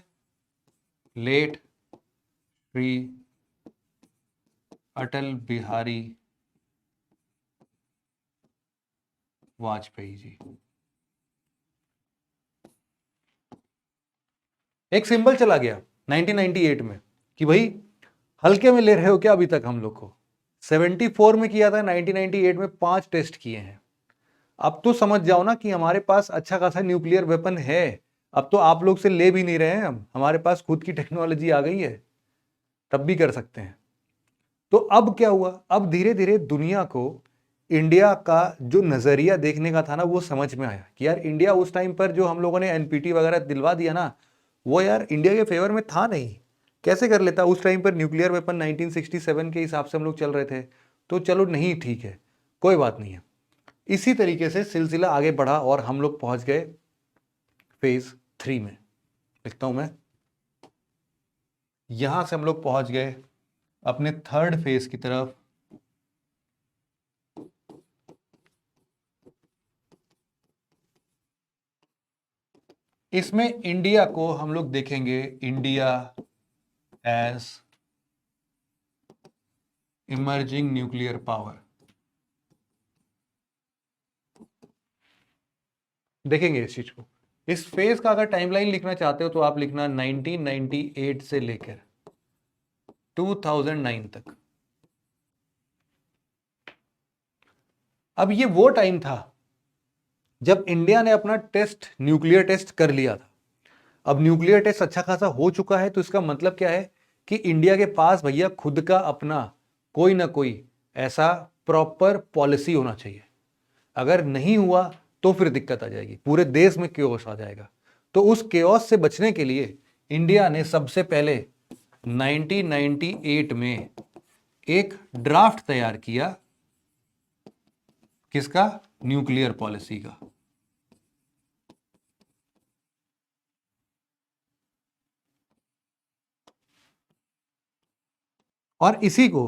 लेट श्री अटल बिहारी वाजपेयी जी। एक सिंबल चला गया 1998 में कि भाई हल्के में ले रहे हो क्या अभी तक हम लोग को। 74 में किया था, 1998 में 5 टेस्ट किए हैं। अब तो समझ जाओ ना कि हमारे पास अच्छा खासा न्यूक्लियर वेपन है, अब तो आप लोग से ले भी नहीं रहे हैं हम, हमारे पास खुद की टेक्नोलॉजी आ गई है, तब भी कर सकते हैं। तो अब क्या हुआ, अब धीरे धीरे दुनिया को इंडिया का जो नजरिया देखने का था ना वो समझ में आया कि यार इंडिया उस टाइम पर जो हम लोगों ने एनपीटी वगैरह दिलवा दिया ना वो यार इंडिया के फेवर में था नहीं, कैसे कर लेता। उस टाइम पर न्यूक्लियर वेपन 1967 के हिसाब से हम लोग चल रहे थे, तो चलो नहीं ठीक है कोई बात नहीं है। इसी तरीके से सिलसिला आगे बढ़ा और हम लोग पहुंच गए फेज 3 में। लिखता हूं मैं, यहां से हम लोग पहुंच गए अपने थर्ड फेज की तरफ। इसमें इंडिया को हम लोग देखेंगे India as emerging nuclear power, देखेंगे इस चीज को। इस फेज का अगर टाइमलाइन लिखना चाहते हो तो आप लिखना 1998 से लेकर 2009 तक। अब ये वो टाइम था जब इंडिया ने अपना टेस्ट न्यूक्लियर टेस्ट कर लिया था। अब न्यूक्लियर टेस्ट अच्छा खासा हो चुका है तो इसका मतलब क्या है कि इंडिया के पास भैया खुद का अपना कोई ना कोई ऐसा प्रॉपर पॉलिसी होना चाहिए। अगर नहीं हुआ तो फिर दिक्कत आ जाएगी, पूरे देश में केओस आ जाएगा। तो उस केओस से बचने के लिए इंडिया ने सबसे पहले 1998 में एक ड्राफ्ट तैयार किया, किसका? न्यूक्लियर पॉलिसी का। और इसी को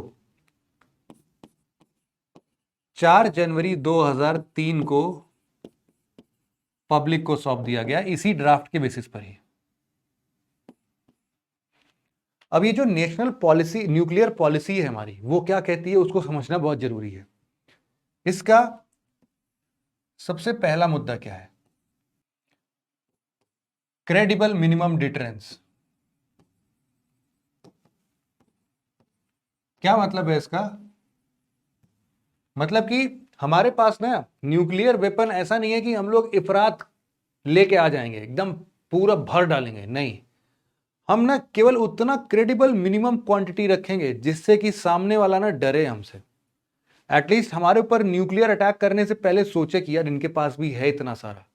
4 जनवरी 2003 को पब्लिक को सौंप दिया गया, इसी ड्राफ्ट के बेसिस पर ही। अब ये जो नेशनल पॉलिसी न्यूक्लियर पॉलिसी है हमारी वो क्या कहती है उसको समझना बहुत जरूरी है। इसका सबसे पहला मुद्दा क्या है? Credible minimum deterrence. क्या मतलब है इसका? मतलब कि हमारे पास ना न्यूक्लियर वेपन ऐसा नहीं है कि हम लोग इफरात लेके आ जाएंगे, एकदम पूरा भर डालेंगे, नहीं। हम ना केवल उतना क्रेडिबल मिनिमम क्वांटिटी रखेंगे जिससे कि सामने वाला ना डरे हमसे। एटलीस्ट हमारे ऊपर न्यूक्लियर अटैक करने से पहले सोचे कि यार इनके पास भी है इतना सारा,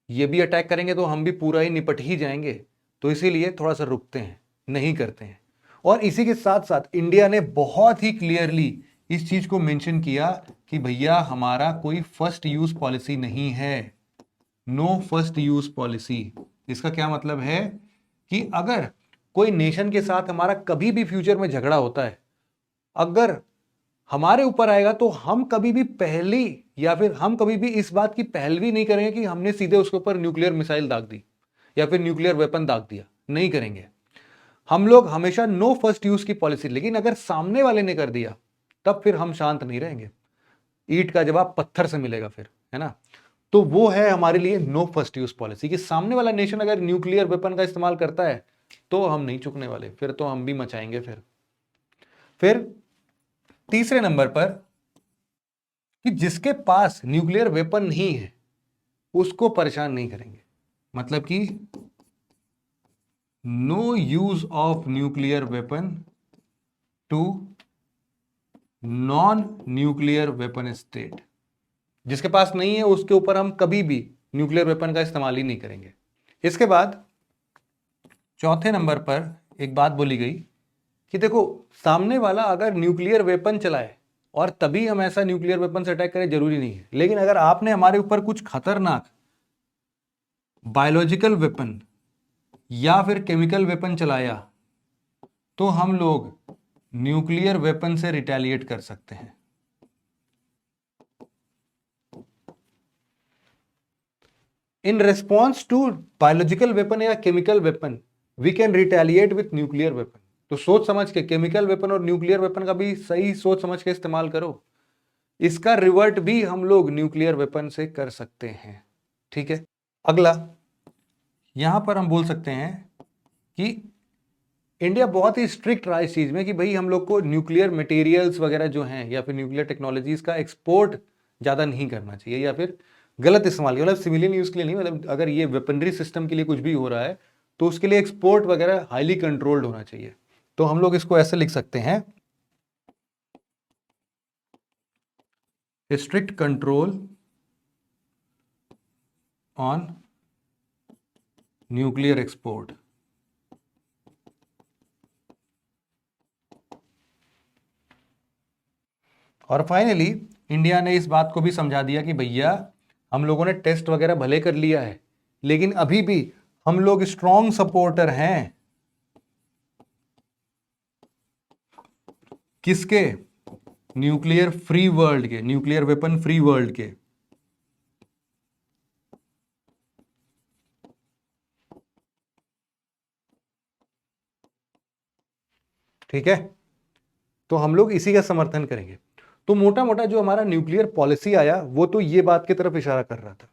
ये भी अटैक करेंगे तो हम भी पूरा ही निपट ही जाएंगे, तो इसीलिए थोड़ा सा रुकते हैं, नहीं करते हैं। और इसी के साथ साथ इंडिया ने बहुत ही क्लियरली इस चीज को मेंशन किया कि भैया हमारा कोई फर्स्ट यूज पॉलिसी नहीं है, नो फर्स्ट यूज पॉलिसी। इसका क्या मतलब है कि अगर कोई नेशन के साथ हमारा कभी भी फ्यूचर में झगड़ा होता है, अगर हमारे ऊपर आएगा तो हम कभी भी पहली या फिर हम कभी भी इस बात की पहलवी नहीं करेंगे कि हमने सीधे उसके ऊपर न्यूक्लियर मिसाइल दाग दी या फिर न्यूक्लियर वेपन दाग दिया, नहीं करेंगे। हम लोग हमेशा नो फर्स्ट यूज की पॉलिसी। लेकिन अगर सामने वाले ने कर दिया तब फिर हम शांत नहीं रहेंगे, ईंट का जवाब पत्थर से मिलेगा फिर, है ना। तो वो है हमारे लिए नो फर्स्ट यूज पॉलिसी कि सामने वाला नेशन अगर न्यूक्लियर वेपन का इस्तेमाल करता है तो हम नहीं चुकने वाले, फिर तो हम भी मचाएंगे। फिर तीसरे नंबर पर कि जिसके पास न्यूक्लियर वेपन नहीं है उसको परेशान नहीं करेंगे। मतलब कि no use of nuclear weapon to non nuclear weapon state. जिसके पास नहीं है उसके ऊपर हम कभी भी न्यूक्लियर वेपन का इस्तेमाल ही नहीं करेंगे। इसके बाद चौथे नंबर पर एक बात बोली गई कि देखो सामने वाला अगर न्यूक्लियर वेपन चलाए और तभी हम ऐसा न्यूक्लियर वेपन से अटैक करें, जरूरी नहीं है। लेकिन अगर आपने हमारे ऊपर कुछ खतरनाक बायोलॉजिकल वेपन या फिर केमिकल वेपन चलाया तो हम लोग न्यूक्लियर वेपन से रिटेलिएट कर सकते हैं। In response to biological weapon या chemical weapon we can retaliate with nuclear weapon. तो सोच समझ के केमिकल वेपन और न्यूक्लियर वेपन का भी सही सोच समझ के इस्तेमाल करो। इसका रिवर्ट भी हम लोग न्यूक्लियर वेपन से कर सकते हैं, ठीक है। अगला यहां पर हम बोल सकते हैं कि इंडिया बहुत ही स्ट्रिक्ट रहा इस चीज में कि भाई हम लोग को न्यूक्लियर मटेरियल्स वगैरह जो हैं या फिर न्यूक्लियर टेक्नोलॉजीज का एक्सपोर्ट ज्यादा नहीं करना चाहिए या फिर गलत इस्तेमाल, मतलब सिविलियन यूज के लिए नहीं, मतलब अगर ये वेपनरी सिस्टम के लिए कुछ भी हो रहा है तो उसके लिए एक्सपोर्ट वगैरह हाईली कंट्रोल्ड होना चाहिए। तो हम लोग इसको ऐसे लिख सकते हैं, strict control on nuclear export. और फाइनली इंडिया ने इस बात को भी समझा दिया कि भैया हम लोगों ने टेस्ट वगैरह भले कर लिया है लेकिन अभी भी हम लोग स्ट्रॉन्ग सपोर्टर हैं किसके? न्यूक्लियर फ्री वर्ल्ड के, न्यूक्लियर वेपन फ्री वर्ल्ड के। ठीक है, तो हम लोग इसी का समर्थन करेंगे। तो मोटा मोटा जो हमारा न्यूक्लियर पॉलिसी आया वो तो ये बात की तरफ इशारा कर रहा था।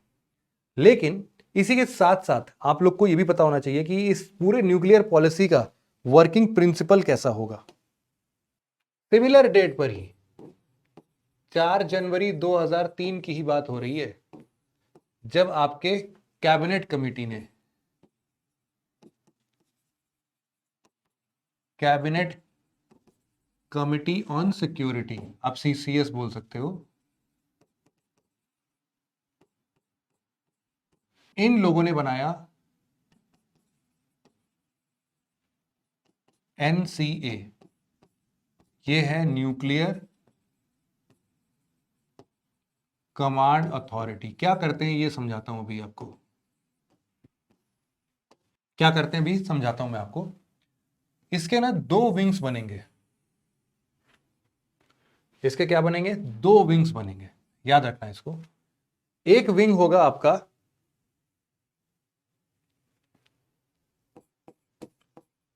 लेकिन इसी के साथ साथ आप लोग को यह भी पता होना चाहिए कि इस पूरे न्यूक्लियर पॉलिसी का वर्किंग प्रिंसिपल कैसा होगा। सिमिलर डेट पर ही 4 जनवरी 2003 की ही बात हो रही है जब आपके कैबिनेट कमेटी ने, कैबिनेट कमिटी ऑन सिक्योरिटी, आप सीसीएस बोल सकते हो, इन लोगों ने बनाया एनसीए। ये है न्यूक्लियर कमांड अथॉरिटी। क्या करते हैं ये समझाता हूं अभी आपको, क्या करते हैं अभी समझाता हूं मैं आपको। इसके ना दो विंग्स बनेंगे, इसके क्या बनेंगे? दो विंग्स बनेंगे, याद रखना इसको। एक विंग होगा आपका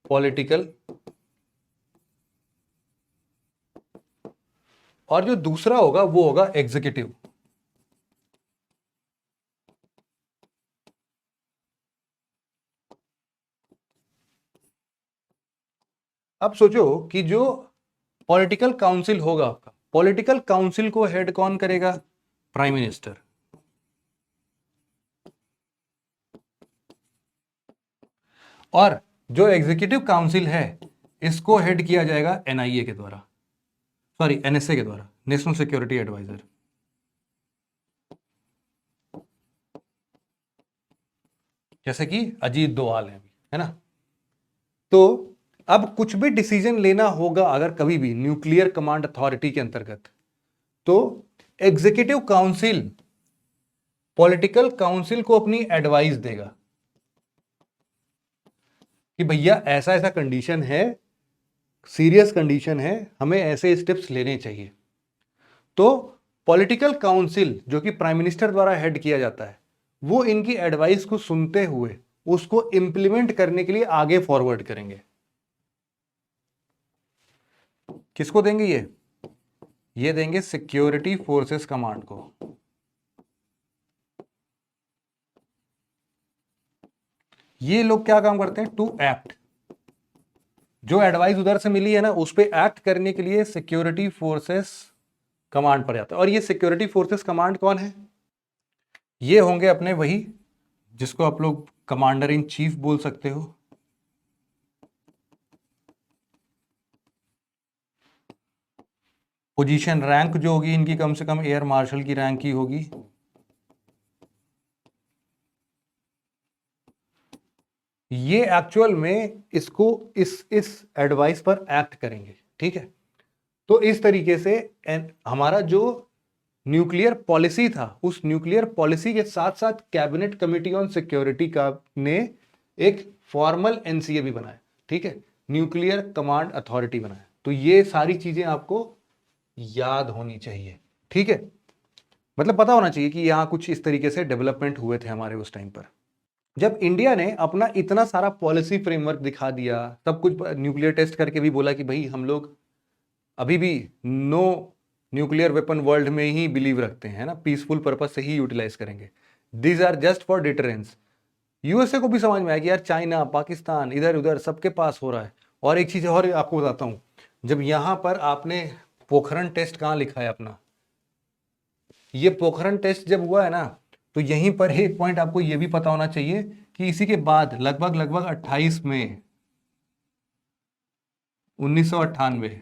पॉलिटिकल और जो दूसरा होगा वो होगा अब सोचो कि जो पॉलिटिकल काउंसिल होगा आपका, पॉलिटिकल काउंसिल को हेड कौन करेगा? Prime minister. और जो एग्जीक्यूटिव काउंसिल है इसको हेड किया जाएगा एनआईए के द्वारा, सॉरी एनएसए के द्वारा, नेशनल सिक्योरिटी एडवाइजर। जैसे कि अजीत डोभाल है ना। तो अब कुछ भी डिसीजन लेना होगा अगर कभी भी न्यूक्लियर कमांड अथॉरिटी के अंतर्गत, तो एग्जीक्यूटिव काउंसिल पॉलिटिकल काउंसिल को अपनी एडवाइस देगा कि भैया ऐसा ऐसा कंडीशन है, सीरियस कंडीशन है, हमें ऐसे स्टेप्स लेने चाहिए। तो पॉलिटिकल काउंसिल जो कि प्राइम मिनिस्टर द्वारा हेड किया जाता है, वो इनकी एडवाइस को सुनते हुए उसको इंप्लीमेंट करने के लिए आगे फॉरवर्ड करेंगे। किसको देंगे ये देंगे सिक्योरिटी फोर्सेस कमांड को। ये लोग क्या काम करते हैं? टू एक्ट, जो एडवाइस उधर से मिली है ना उस पर एक्ट करने के लिए सिक्योरिटी फोर्सेस कमांड पर जाता है। और ये सिक्योरिटी फोर्सेस कमांड कौन है? ये होंगे अपने वही जिसको आप लोग कमांडर इन चीफ बोल सकते हो। पोजीशन रैंक जो होगी इनकी कम से कम एयर मार्शल की रैंक की होगी। ये एक्चुअल में इसको इस एडवाइस पर एक्ट करेंगे, ठीक है। तो इस तरीके से हमारा जो न्यूक्लियर पॉलिसी था, उस न्यूक्लियर पॉलिसी के साथ साथ कैबिनेट कमेटी ऑन सिक्योरिटी का ने एक फॉर्मल एनसीए भी बनाया, ठीक है, न्यूक्लियर कमांड अथॉरिटी बनाया। तो ये सारी चीजें आपको याद होनी चाहिए, ठीक है, मतलब पता होना चाहिए कि यहां कुछ इस तरीके से डेवलपमेंट हुए थे हमारे उस टाइम पर। जब इंडिया ने अपना इतना सारा पॉलिसी फ्रेमवर्क दिखा दिया, सब कुछ न्यूक्लियर टेस्ट करके भी बोला कि भाई हम लोग अभी भी नो न्यूक्लियर वेपन वर्ल्ड में ही बिलीव रखते हैं ना, पीसफुल पर्पस से ही यूटिलाइज करेंगे, these are just for deterrence. USA को भी समझ में आया कि यार चाइना, पाकिस्तान, इधर उधर सबके पास हो रहा है। और एक चीज और आपको बताता हूं, जब यहां पर आपने पोखरण टेस्ट कहां लिखा है अपना, ये पोखरण टेस्ट जब हुआ है ना, तो यहीं पर एक पॉइंट आपको यह भी पता होना चाहिए कि इसी के बाद लगभग 28 मई 1998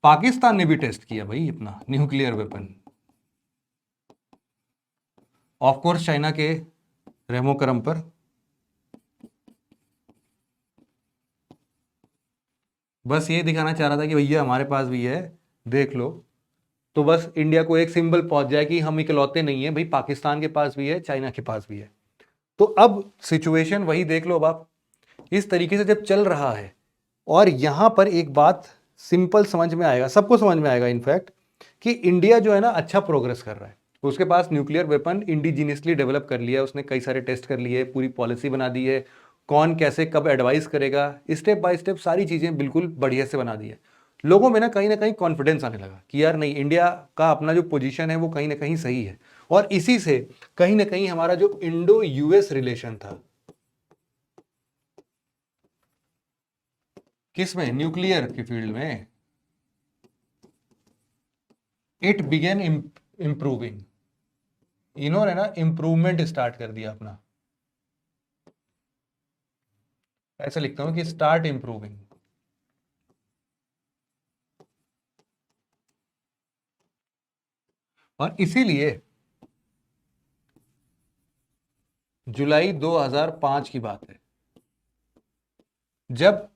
पाकिस्तान ने भी टेस्ट किया भाई अपना nuclear weapon, of course China के रेमो करम पर। बस ये दिखाना चाह रहा था कि भैया हमारे पास भी है, देख लो। तो बस इंडिया को एक सिंबल पहुंच जाए कि हम इकलौते नहीं है भाई, पाकिस्तान के पास भी है, चाइना के पास भी है। तो अब सिचुएशन वही देख लो। अब आप इस तरीके से जब चल रहा है, और यहां पर एक बात सिंपल समझ में आएगा, सबको समझ में आएगा इनफैक्ट, कि इंडिया जो है ना अच्छा प्रोग्रेस कर रहा है। उसके पास न्यूक्लियर वेपन इंडिजीनियसली डेवलप कर लिया, उसने कई सारे टेस्ट कर लिए, पूरी पॉलिसी बना दी है, कौन कैसे कब एडवाइस करेगा, स्टेप बाय स्टेप सारी चीजें बिल्कुल बढ़िया से बना दी है। लोगों में ना कहीं कॉन्फिडेंस आने लगा कि यार नहीं, इंडिया का अपना जो पोजीशन है वो कहीं ना कहीं सही है। और इसी से कहीं ना कहीं हमारा जो इंडो यूएस रिलेशन था, किसमें? न्यूक्लियर की फील्ड में, इट बिगेन इंप्रूविंग। इन्होंने ना इंप्रूवमेंट स्टार्ट कर दिया अपना, ऐसा लिखता हूं कि स्टार्ट इंप्रूविंग। और इसीलिए जुलाई 2005 की बात है, जब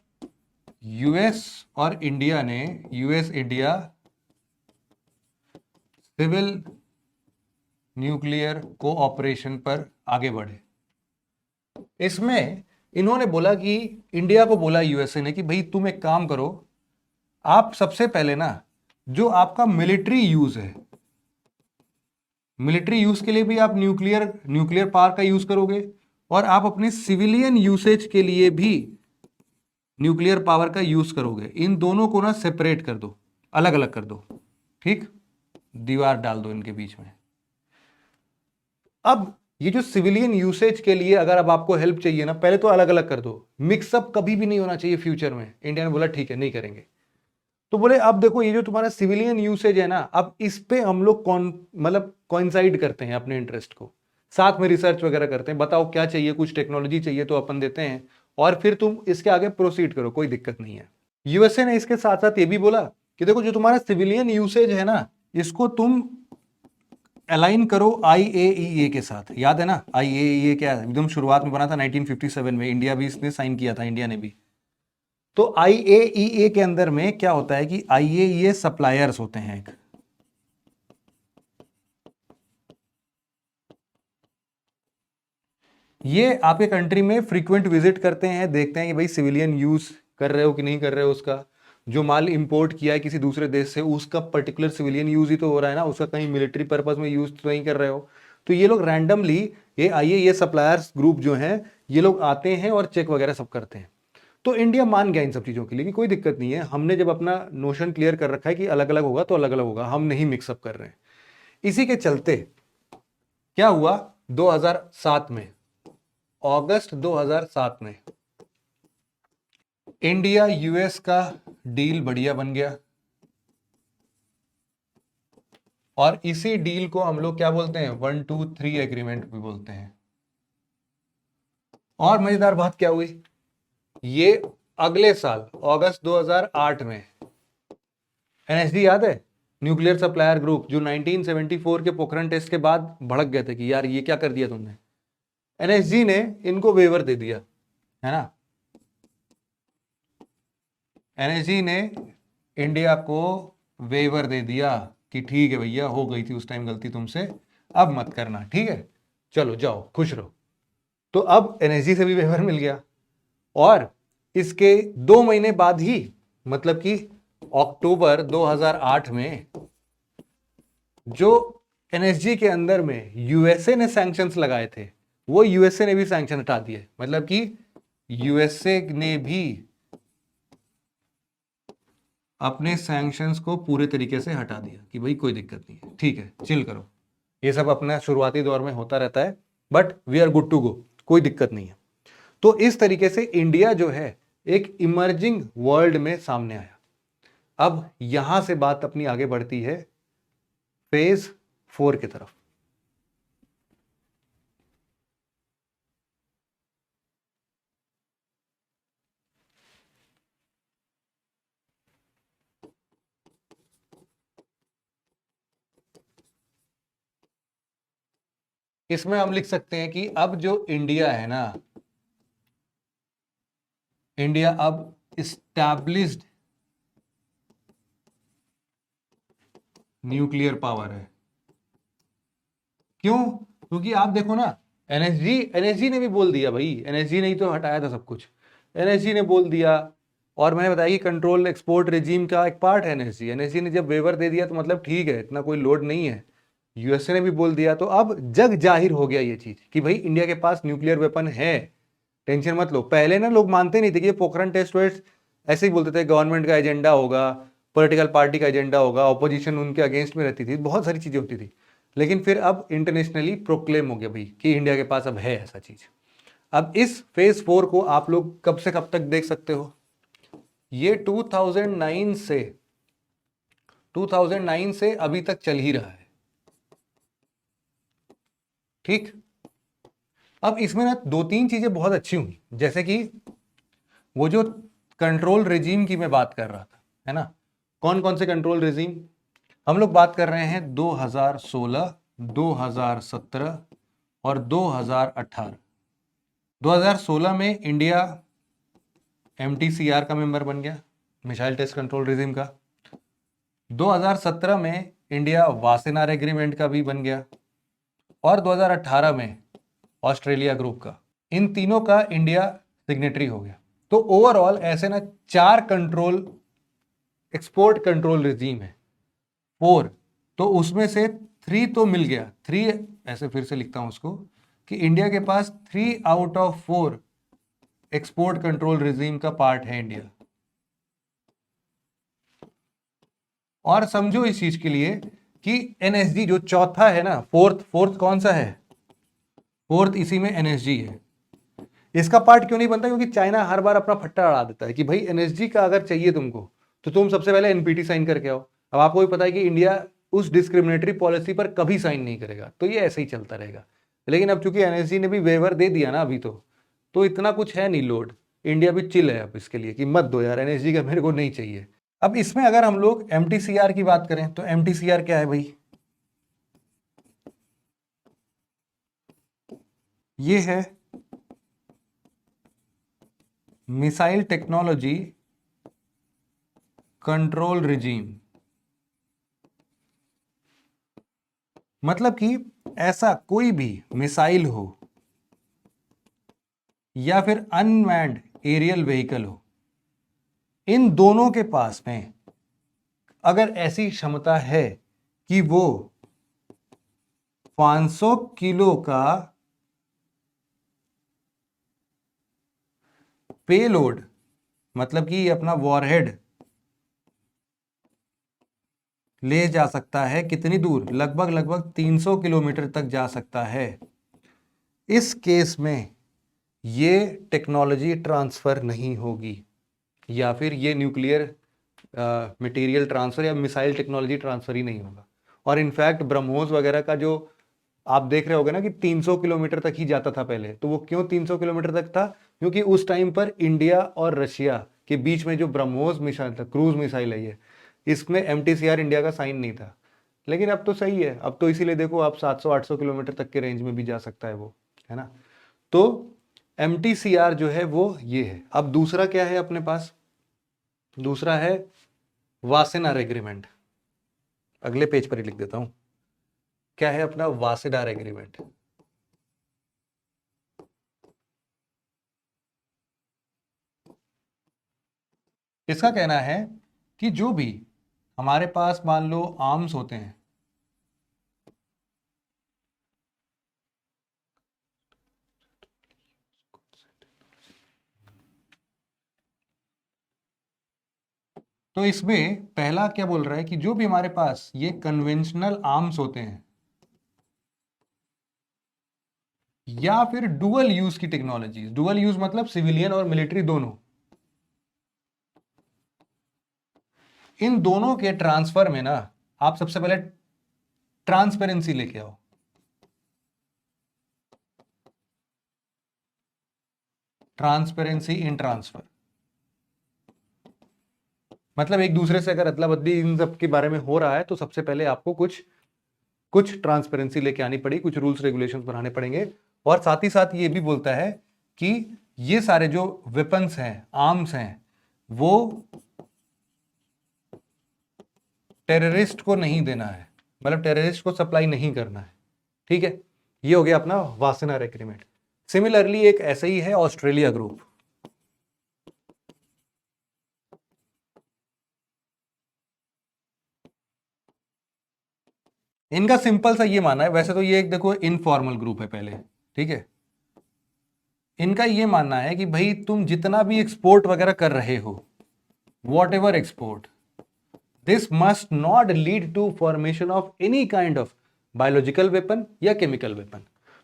यूएस और इंडिया ने, US India civil nuclear cooperation पर आगे बढ़े। इसमें इन्होंने बोला कि, इंडिया को बोला यूएसए ने कि भाई तुम एक काम करो, आप सबसे पहले ना जो आपका मिलिट्री यूज है, मिलिट्री यूज के लिए भी आप न्यूक्लियर पावर का यूज करोगे, और आप अपने सिविलियन यूसेज के लिए भी न्यूक्लियर पावर का यूज करोगे। इन दोनों को ना सेपरेट कर दो, अलग अलग कर दो, ठीक, दीवार डाल दो इनके बीच में। अब ये जो सिविलियन यूसेज के लिए अगर अब आपको हेल्प चाहिए ना, पहले तो अलग अलग कर दो, मिक्सअप कभी भी नहीं होना चाहिए फ्यूचर में। इंडिया ने बोला ठीक है नहीं करेंगे। तो बोले अब देखो ये जो तुम्हारा सिविलियन यूसेज है ना, अब इस पे हम लोग मतलब कॉइंसाइड करते हैं अपने इंटरेस्ट को, साथ में रिसर्च वगैरह करते हैं, बताओ क्या चाहिए, कुछ टेक्नोलॉजी चाहिए तो अपन देते हैं, और फिर तुम इसके आगे प्रोसीड करो, कोई दिक्कत नहीं है। यूएसए ने इसके साथ साथ ये भी बोला कि देखो जो तुम्हारा सिविलियन यूसेज है ना, इसको तुम अलाइन करो आईएईए के साथ। याद है ना आईएईए क्या है, एकदम शुरुआत में बना था 1957 में, इंडिया भी इसने साइन किया था, इंडिया ने भी। तो आईएईए के अंदर में क्या होता है कि आईएईए सप्लायर्स होते हैं एक, ये आपके कंट्री में फ्रीक्वेंट विजिट करते हैं, देखते हैं कि भाई सिविलियन यूज कर रहे हो कि नहीं कर रहे हो, उसका जो माल इंपोर्ट किया है किसी दूसरे देश से उसका पर्टिकुलर सिविलियन यूज ही तो हो रहा है ना, उसका कहीं मिलिट्री पर्पज में यूज तो नहीं कर रहे हो। तो ये लोग रैंडमली, ये आईएईए सप्लायर्स ग्रुप जो हैं, ये लोग आते हैं और चेक वगैरह सब करते हैं। तो इंडिया मान गया इन सब चीज़ों के लिए कि कोई दिक्कत नहीं है, हमने जब अपना नोशन क्लियर कर रखा है कि अलग अलग होगा तो अलग अलग होगा, हम नहीं मिक्सअप कर रहे हैं। इसी के चलते क्या हुआ, 2007 में, अगस्त 2007 में इंडिया यूएस का डील बढ़िया बन गया, और इसी डील को हम लोग क्या बोलते हैं, 123 एग्रीमेंट भी बोलते हैं। और मजेदार बात क्या हुई, ये अगले साल अगस्त 2008 में एनएसडी, याद है, न्यूक्लियर सप्लायर ग्रुप, जो 1974 के पोखरण टेस्ट के बाद भड़क गए थे कि यार ये क्या कर दिया तुमने, एनएसजी ने इनको वेवर दे दिया, है ना। एनएसजी ने इंडिया को वेवर दे दिया कि ठीक है भैया, हो गई थी उस टाइम गलती तुमसे, अब मत करना, ठीक है, चलो जाओ खुश रहो। तो अब एनएसजी से भी वेवर मिल गया, और इसके 2 महीने बाद ही, मतलब कि अक्टूबर 2008 में, जो एनएसजी के अंदर में यूएसए ने सैंक्शंस लगाए थे, वो यूएसए ने भी सैंक्शन हटा दिए, मतलब कि यूएसए ने भी अपने सैंक्शंस को पूरे तरीके से हटा दिया कि भाई कोई दिक्कत नहीं है, ठीक है चिल करो। ये सब अपना शुरुआती दौर में होता रहता है, but we are good to go, कोई दिक्कत नहीं है। तो इस तरीके से इंडिया जो है एक इमर्जिंग वर्ल्ड में सामने आया। अब यहां से बात अपनी आगे बढ़ती है फेज 4 की तरफ। इसमें हम लिख सकते हैं कि अब जो इंडिया है ना, इंडिया अब इस्टैब्लिश्ड न्यूक्लियर पावर है। क्यों? क्योंकि आप देखो ना, एनएसजी ने भी बोल दिया भाई, एनएसजी ने ही तो हटाया था सब कुछ, एनएसजी ने बोल दिया। और मैंने बताया कि कंट्रोल एक्सपोर्ट रेजीम का एक पार्ट है एनएसजी। एनएसजी ने जब वेवर दे दिया तो मतलब ठीक है, इतना कोई लोड नहीं है। यूएसए ने भी बोल दिया, तो अब जग जाहिर हो गया ये चीज कि भाई इंडिया के पास न्यूक्लियर वेपन है, टेंशन मत लो। पहले ना लोग मानते नहीं थे कि ये पोखरण टेस्ट वेस्ट, ऐसे ही बोलते थे गवर्नमेंट का एजेंडा होगा, पॉलिटिकल पार्टी का एजेंडा होगा, ऑपोजिशन उनके अगेंस्ट में रहती थी, बहुत सारी चीजें होती थी। लेकिन फिर अब इंटरनेशनली प्रोक्लेम हो गया भाई कि इंडिया के पास अब है ऐसा चीज। अब इस फेज 4 को आप लोग कब से कब तक देख सकते हो, ये 2009 से अभी तक चल ही रहा है, ठीक। अब इसमें ना 2-3 चीजें बहुत अच्छी हुई, जैसे कि वो जो कंट्रोल रेजीम की मैं बात कर रहा था, है ना, कौन कौन से कंट्रोल रेजीम, हम लोग बात कर रहे हैं 2016, 2017 और 2018। 2016 में इंडिया एमटीसीआर का मेंबर बन गया, मिसाइल टेस्ट कंट्रोल रेजिम का। 2017 में इंडिया वासेनार एग्रीमेंट का भी बन गया, और 2018 में ऑस्ट्रेलिया ग्रुप का। इन तीनों का इंडिया सिग्नेटरी हो गया। तो ओवरऑल ऐसे ना 4 कंट्रोल, एक्सपोर्ट कंट्रोल रेजिम है, 4। तो उसमें से 3 तो मिल गया, 3, ऐसे फिर से लिखता हूं उसको, कि इंडिया के पास 3 out of 4 export control regime का पार्ट है इंडिया। और समझो इस चीज के लिए कि एनएसजी जो चौथा है ना, फोर्थ कौन सा है, फोर्थ इसी में एनएसजी है। इसका पार्ट क्यों नहीं बनता? क्योंकि चाइना हर बार अपना फट्टा अड़ा देता है कि भाई एनएसजी का अगर चाहिए तुमको तो तुम सबसे पहले एनपीटी साइन करके आओ। अब आपको भी पता है कि इंडिया उस डिस्क्रिमिनेटरी पॉलिसी पर कभी साइन नहीं करेगा, तो ये ऐसे ही चलता रहेगा। लेकिन अब चूंकि एनएसजी ने भी वेवर दे दिया ना अभी, तो इतना कुछ है नहीं लोड, इंडिया भी चिल है अब इसके लिए कि मत दो यार एनएसजी का, मेरे को नहीं चाहिए। अब इसमें अगर हम लोग एमटीसीआर की बात करें तो एमटीसीआर क्या है भाई? ये है मिसाइल टेक्नोलॉजी कंट्रोल रिजीम। मतलब कि ऐसा कोई भी मिसाइल हो या फिर अनमैन्ड एरियल व्हीकल हो, इन दोनों के पास में अगर ऐसी क्षमता है कि वो 500 किलो का पेलोड, मतलब कि अपना वॉरहेड ले जा सकता है, कितनी दूर? लगभग 300 किलोमीटर तक जा सकता है। इस केस में ये टेक्नोलॉजी ट्रांसफर नहीं होगी, या फिर ये न्यूक्लियर मटेरियल ट्रांसफर या मिसाइल टेक्नोलॉजी ट्रांसफर ही नहीं होगा। और इनफैक्ट ब्रह्मोस वगैरह का जो आप देख रहे होगे ना कि 300 किलोमीटर तक ही जाता था पहले, तो वो क्यों 300 किलोमीटर तक था? क्योंकि उस टाइम पर इंडिया और रशिया के बीच में जो ब्रह्मोस मिसाइल था, क्रूज मिसाइल है ये, इसमें एमटीसीआर इंडिया का साइन नहीं था। लेकिन अब तो सही है, अब तो इसीलिए देखो आप 700-800 किलोमीटर तक के रेंज में भी जा सकता है वो, है ना। तो एमटीसीआर जो है वो ये है। अब दूसरा क्या है अपने पास? दूसरा है वासेनार एग्रीमेंट। अगले पेज पर ही लिख देता हूं, क्या है अपना वासेनार एग्रीमेंट। इसका कहना है कि जो भी हमारे पास मान लो आर्म्स होते हैं, तो इसमें पहला क्या बोल रहा है कि जो भी हमारे पास ये कन्वेंशनल आर्म्स होते हैं या फिर डुअल यूज की टेक्नोलॉजी, डुअल यूज मतलब सिविलियन और मिलिट्री दोनों, इन दोनों के ट्रांसफर में ना आप सबसे पहले ट्रांसपेरेंसी लेके आओ। ट्रांसपेरेंसी इन ट्रांसफर मतलब एक दूसरे से अगर अदला बदली इन सब के बारे में हो रहा है तो सबसे पहले आपको कुछ कुछ ट्रांसपेरेंसी लेके आनी पड़ी, कुछ रूल्स रेगुलेशंस बनाने पड़ेंगे। और साथ ही साथ ये भी बोलता है कि ये सारे जो वेपन्स हैं, आर्म्स हैं, वो टेररिस्ट को नहीं देना है, मतलब टेररिस्ट को सप्लाई नहीं करना है। ठीक है, ये हो गया अपना वासेनार एग्रीमेंट। सिमिलरली एक ऐसा ही है ऑस्ट्रेलिया ग्रुप। इनका सिंपल सा ये मानना है, वैसे तो ये एक देखो इनफॉर्मल ग्रुप है पहले, ठीक है। इनका ये मानना है कि भाई तुम जितना भी एक्सपोर्ट वगैरह कर रहे हो, whatever export, this must not lead to formation of any kind of biological weapon या केमिकल वेपन।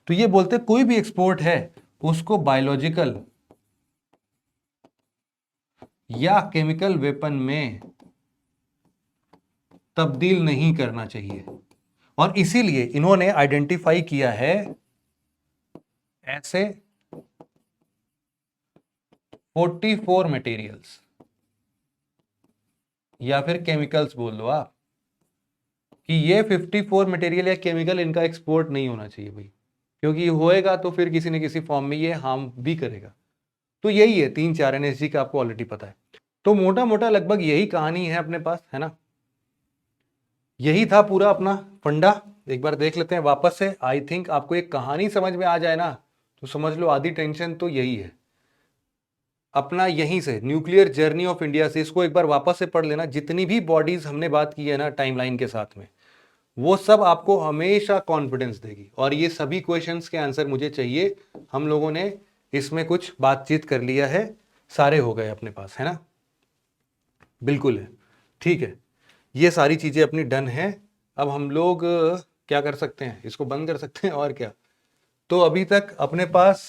तो ये बोलते कोई भी एक्सपोर्ट है उसको बायोलॉजिकल या केमिकल वेपन में तब्दील नहीं करना चाहिए। और इसीलिए इन्होंने आइडेंटिफाई किया है ऐसे 44 मटेरियल्स या फिर केमिकल्स बोल दो आप, कि ये 54 मटेरियल या केमिकल इनका एक्सपोर्ट नहीं होना चाहिए भाई, क्योंकि होएगा तो फिर किसी न किसी फॉर्म में ये हार्म भी करेगा। तो यही है 3-4 एनएसजी का आपको ऑलरेडी पता है। तो मोटा मोटा लगभग यही कहानी है अपने पास, है ना। यही था पूरा अपना फंडा। एक बार देख लेते हैं वापस से। आई थिंक आपको एक कहानी समझ में आ जाए ना तो समझ लो आधी टेंशन तो यही है अपना। यहीं से न्यूक्लियर जर्नी ऑफ इंडिया से इसको एक बार वापस से पढ़ लेना। जितनी भी बॉडीज हमने बात की है ना टाइमलाइन के साथ में, वो सब आपको हमेशा कॉन्फिडेंस देगी। और ये सभी क्वेश्चंस के आंसर मुझे चाहिए। हम लोगों ने इसमें कुछ बातचीत कर लिया है, सारे हो गए अपने पास, है ना। बिल्कुल है, ठीक है। ये सारी चीजें अपनी डन है। अब हम लोग क्या कर सकते हैं, इसको बंद कर सकते हैं और क्या। तो अभी तक अपने पास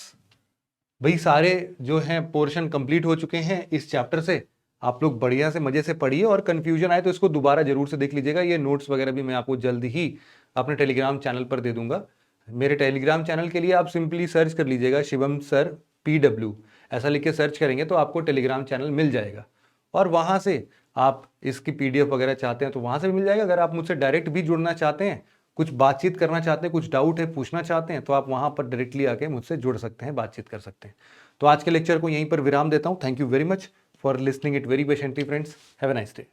भाई सारे जो हैं पोर्शन कंप्लीट हो चुके हैं इस चैप्टर से। आप लोग बढ़िया से मजे से पढ़िए, और कंफ्यूजन आए तो इसको दोबारा जरूर से देख लीजिएगा। ये नोट्स वगैरह भी मैं आपको जल्द ही अपने टेलीग्राम चैनल पर दे दूंगा। मेरे टेलीग्राम चैनल के लिए आप सिंपली सर्च कर लीजिएगा शिवम सर PW, ऐसा लिख के सर्च करेंगे तो आपको टेलीग्राम चैनल मिल जाएगा, और वहां से आप इसकी PDF वगैरह चाहते हैं तो वहां से भी मिल जाएगा। अगर आप मुझसे डायरेक्ट भी जुड़ना चाहते हैं, कुछ बातचीत करना चाहते हैं, कुछ डाउट है पूछना चाहते हैं, तो आप वहां पर डायरेक्टली आके मुझसे जुड़ सकते हैं, बातचीत कर सकते हैं। तो आज के लेक्चर को यहीं पर विराम देता हूं। Thank you very much for listening it very patiently friends. Have a nice day.